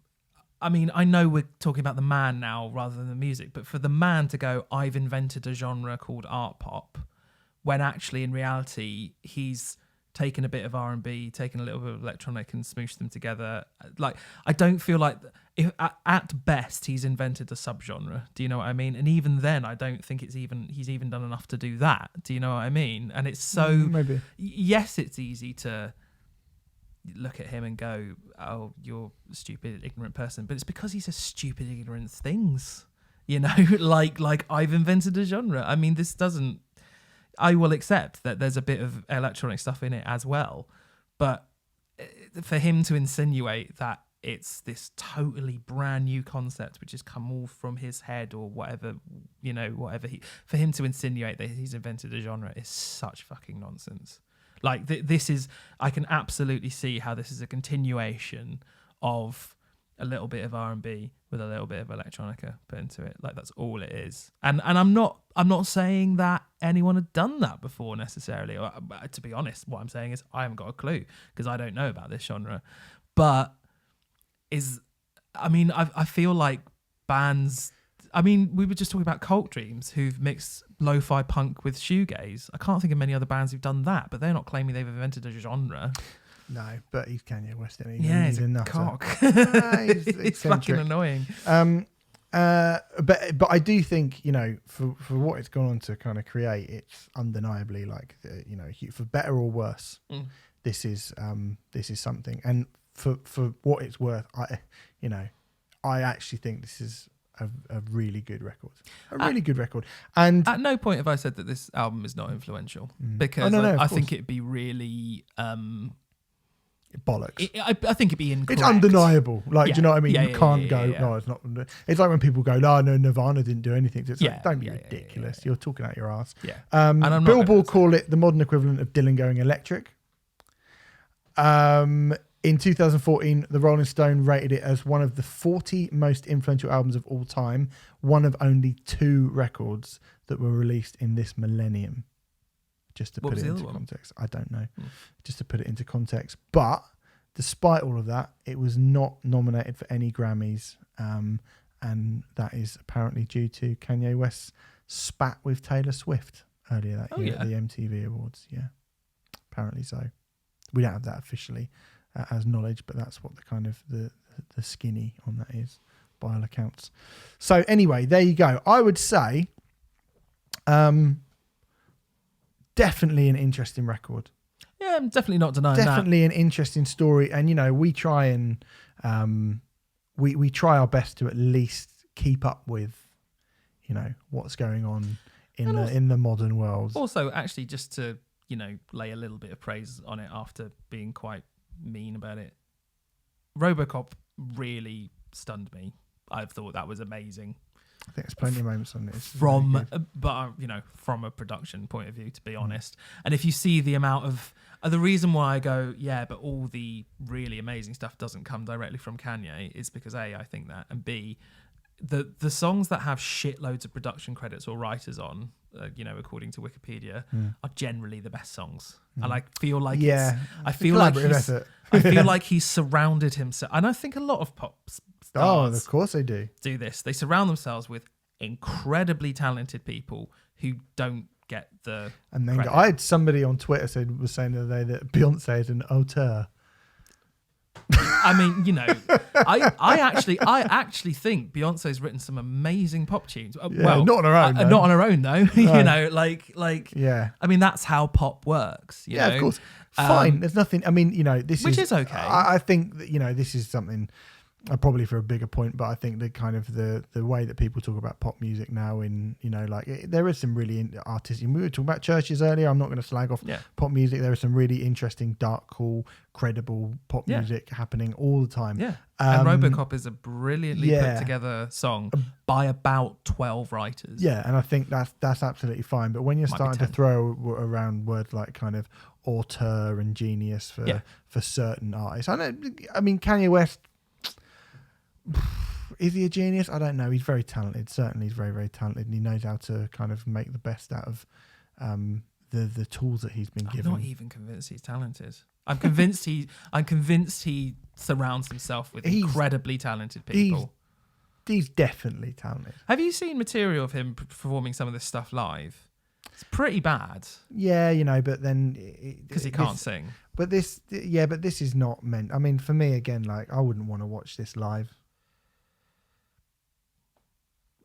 I mean, I know we're talking about the man now rather than the music, but for the man to go, I've invented a genre called art pop, when actually in reality he's taken a bit of R&B, taken a little bit of electronic and smooshed them together. Like, I don't feel like, if at best he's invented a subgenre. Do you know what I mean? And even then, I don't think he's even done enough to do that. Do you know what I mean? And it's so, maybe. Yes, it's easy to look at him and go, oh, you're a stupid, ignorant person. But it's because he says stupid, ignorant things. Like I've invented a genre. I mean, I will accept that there's a bit of electronic stuff in it as well. But for him to insinuate that it's this totally brand new concept which has come all from his head or whatever, for him to insinuate that he's invented a genre is such fucking nonsense. Like this is, I can absolutely see how this is a continuation of a little bit of R&B with a little bit of electronica put into it. Like that's all it is. And I'm not saying that anyone had done that before necessarily. Or, to be honest, what I'm saying is I haven't got a clue because I don't know about this genre. But I feel like bands. I mean, we were just talking about Cultdreams, who've mixed lo-fi punk with shoegaze. I can't think of many other bands who've done that, but they're not claiming they've invented a genre. No, but he's Kanye West, and he? Yeah, he's a nutter. cock. He's fucking annoying. But I do think, for what it's gone on to kind of create, it's undeniably like, for better or worse, this is something. And for what it's worth, I actually think this is a really good record. Good record. And at no point have I said that this album is not influential, because I think it'd be really bollocks. I think it'd be incorrect. It's undeniable. Like, do you know what I mean? Yeah, you can't go, yeah. no, it's not. It's like when people go, no, Nirvana didn't do anything. It's like, don't be ridiculous. You're talking out your ass. Yeah. And Billboard call it the modern equivalent of Dylan going electric. In 2014, the Rolling Stone rated it as one of the 40 most influential albums of all time, one of only 2 records that were released in this millennium. Just to put it into context. I don't know. Just to put it into context. But despite all of that, it was not nominated for any Grammys. And that is apparently due to Kanye West's spat with Taylor Swift earlier that year at the MTV Awards. Yeah, apparently so. We don't have that officially as knowledge, but that's what the kind of the skinny on that is by all accounts. So anyway, there you go. I would say definitely an interesting record. Yeah, I'm definitely not denying definitely an interesting story. And, we try and we try our best to at least keep up with, what's going on in the modern world. Also, actually, just to, lay a little bit of praise on it after being quite mean about it. RoboCop really stunned me. I thought that was amazing. I think there's plenty of moments on this. From a production point of view, to be honest. And if you see the amount of the reason why I go, but all the really amazing stuff doesn't come directly from Kanye is because A, I think that, and B, the songs that have shitloads of production credits or writers on, according to Wikipedia, are generally the best songs. And I feel like I feel like he's surrounded himself, and I think a lot of pop stars, of course they do this. They surround themselves with incredibly talented people who don't get the. And then credit. I had somebody on Twitter was saying the other day that Beyonce is an auteur. I mean, I actually think Beyonce's written some amazing pop tunes. Well, not on her own. Not on her own, though. No. Yeah. I mean, that's how pop works. You know? Of course. Fine. There's nothing. I mean, which is okay. I think that this is something. Probably for a bigger point, but I think the kind of the way that people talk about pop music now, there is some really artistic. We were talking about churches earlier. I'm not going to slag off pop music. There is some really interesting, dark, cool, credible pop music happening all the time. Yeah, and RoboCop is a brilliantly put together song by about 12 writers. Yeah, and I think that's absolutely fine. But when you're starting to throw around words like kind of auteur and genius for certain artists, I mean Kanye West. Is he a genius? I don't know. He's very talented. Certainly, he's very, very talented, and he knows how to kind of make the best out of the tools that he's been given. I'm not even convinced he's talented. I'm convinced he surrounds himself with incredibly talented people. He's definitely talented. Have you seen material of him performing some of this stuff live? It's pretty bad. Yeah, but then because he can't sing. But this is not meant. I mean, for me, again, like I wouldn't want to watch this live.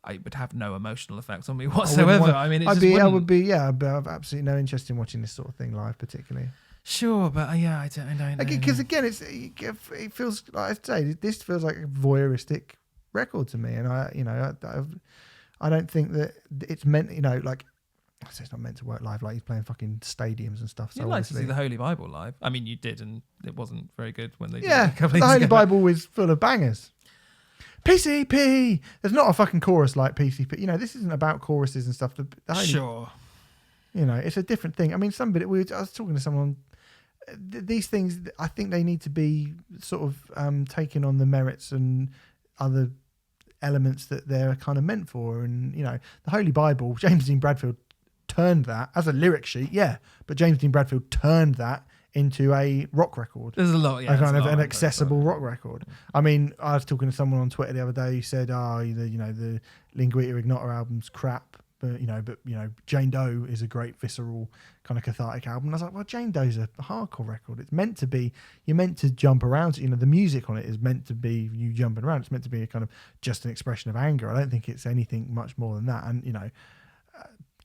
It would have no emotional effect on me whatsoever. I'd have absolutely no interest in watching this sort of thing live, particularly. Sure, but I don't know. Because again, it feels like I say, this feels like a voyeuristic record to me, and I don't think that it's meant. It's not meant to work live. Like he's playing fucking stadiums and stuff. So you'd like to see the Holy Bible live. I mean, you did, and it wasn't very good when they did it. Yeah, the Holy Bible was full of bangers. PCP. There's not a fucking chorus like PCP. This isn't about choruses and stuff. Sure. It's a different thing. I mean, I was talking to someone these things, I think they need to be sort of taken on the merits and other elements that they're kind of meant for. And, you know, the Holy Bible, James Dean Bradfield turned that as a lyric sheet, yeah, but James Dean Bradfield turned that into a rock record. There's a lot, yeah. A kind of an accessible rock record. I mean, I was talking to someone on Twitter the other day who said, the Linguita Ignota album's crap, but Jane Doe is a great visceral kind of cathartic album. And I was like, well, Jane Doe's a hardcore record. It's meant to be, you're meant to jump around. You know, the music on it is meant to be you jumping around. It's meant to be a kind of just an expression of anger. I don't think it's anything much more than that. And, you know,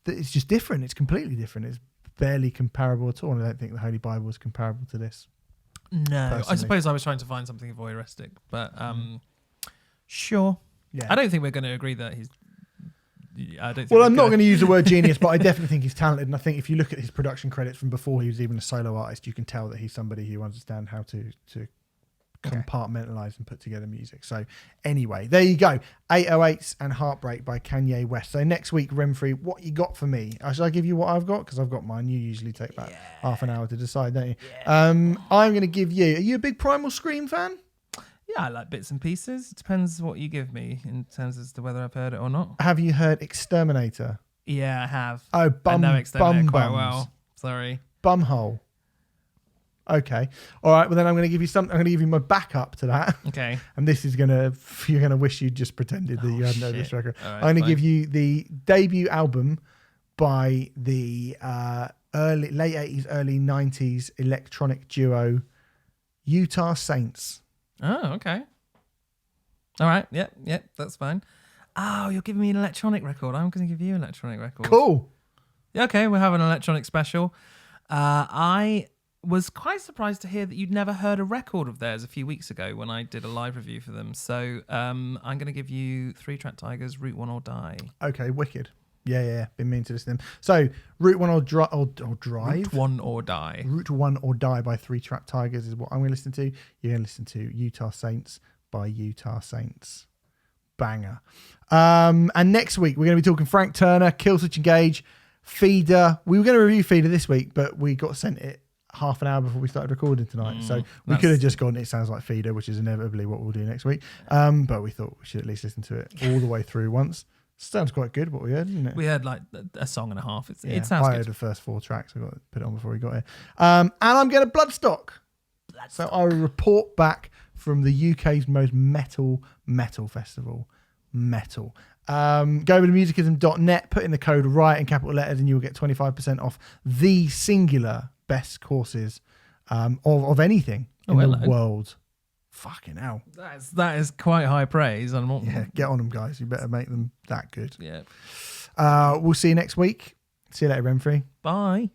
it's just different. It's completely different. It's barely comparable at all. And I don't think the Holy Bible is comparable to this. No, personally. I suppose I was trying to find something voyeuristic, but sure. Yeah. I don't think we're going to agree that he's. I don't. Think well, I'm not going to use the word genius, but I definitely think he's talented. And I think if you look at his production credits from before he was even a solo artist, you can tell that he's somebody who understands how to compartmentalize and put together music. So anyway, there you go. 808s and Heartbreak by Kanye West. So next week, Remfry, what you got for me? Should I give you what I've got? Because I've got mine. You usually take about half an hour to decide, don't you? Yeah. I'm going to give you... Are you a big Primal Scream fan? Yeah, I like bits and pieces. It depends what you give me in terms as to whether I've heard it or not. Have you heard Exterminator? Yeah, I have. Oh, I know Exterminator quite well. Sorry. Bumhole. Okay. All right. Well, then I'm going to give you something. I'm going to give you my backup to that. Okay. And this is you're going to wish you'd just pretended that you hadn't heard this record. Right, I'm going to give you the debut album by the late 80s, early 90s electronic duo Utah Saints. Oh, okay. All right. Yep, that's fine. Oh, you're giving me an electronic record. I'm going to give you an electronic record. Cool. Yeah, okay, we'll have an electronic special. I was quite surprised to hear that you'd never heard a record of theirs a few weeks ago when I did a live review for them. So I'm going to give you 3 Track Tigers, Route 1 or Die. Okay, wicked. Yeah. Been meaning to listen to them. So, Route 1 or Drive. Route 1 or Die. Route 1 or Die by 3 Track Tigers is what I'm going to listen to. You're going to listen to Utah Saints by Utah Saints. Banger. And next week, we're going to be talking Frank Turner, Killswitch Engage, Feeder. We were going to review Feeder this week, but we got sent it half an hour before we started recording tonight. So we could have just gone, it sounds like Feeder, which is inevitably what we'll do next week. But we thought we should at least listen to it all the way through once. Sounds quite good what we heard, didn't it? We heard like a song and a half. It sounds I good. heard the first 4 tracks. I got to put it on before we got here. And I'm going to Bloodstock. So I will report back from the UK's most metal festival. Metal. Go over to musicism.net, put in the code Riot in capital letters, and you will get 25% off the singular best courses of anything in the world. Fucking hell. That is quite high praise. Yeah, get on them, guys. You better make them that good. Yeah. We'll see you next week. See you later, Remfry. Bye.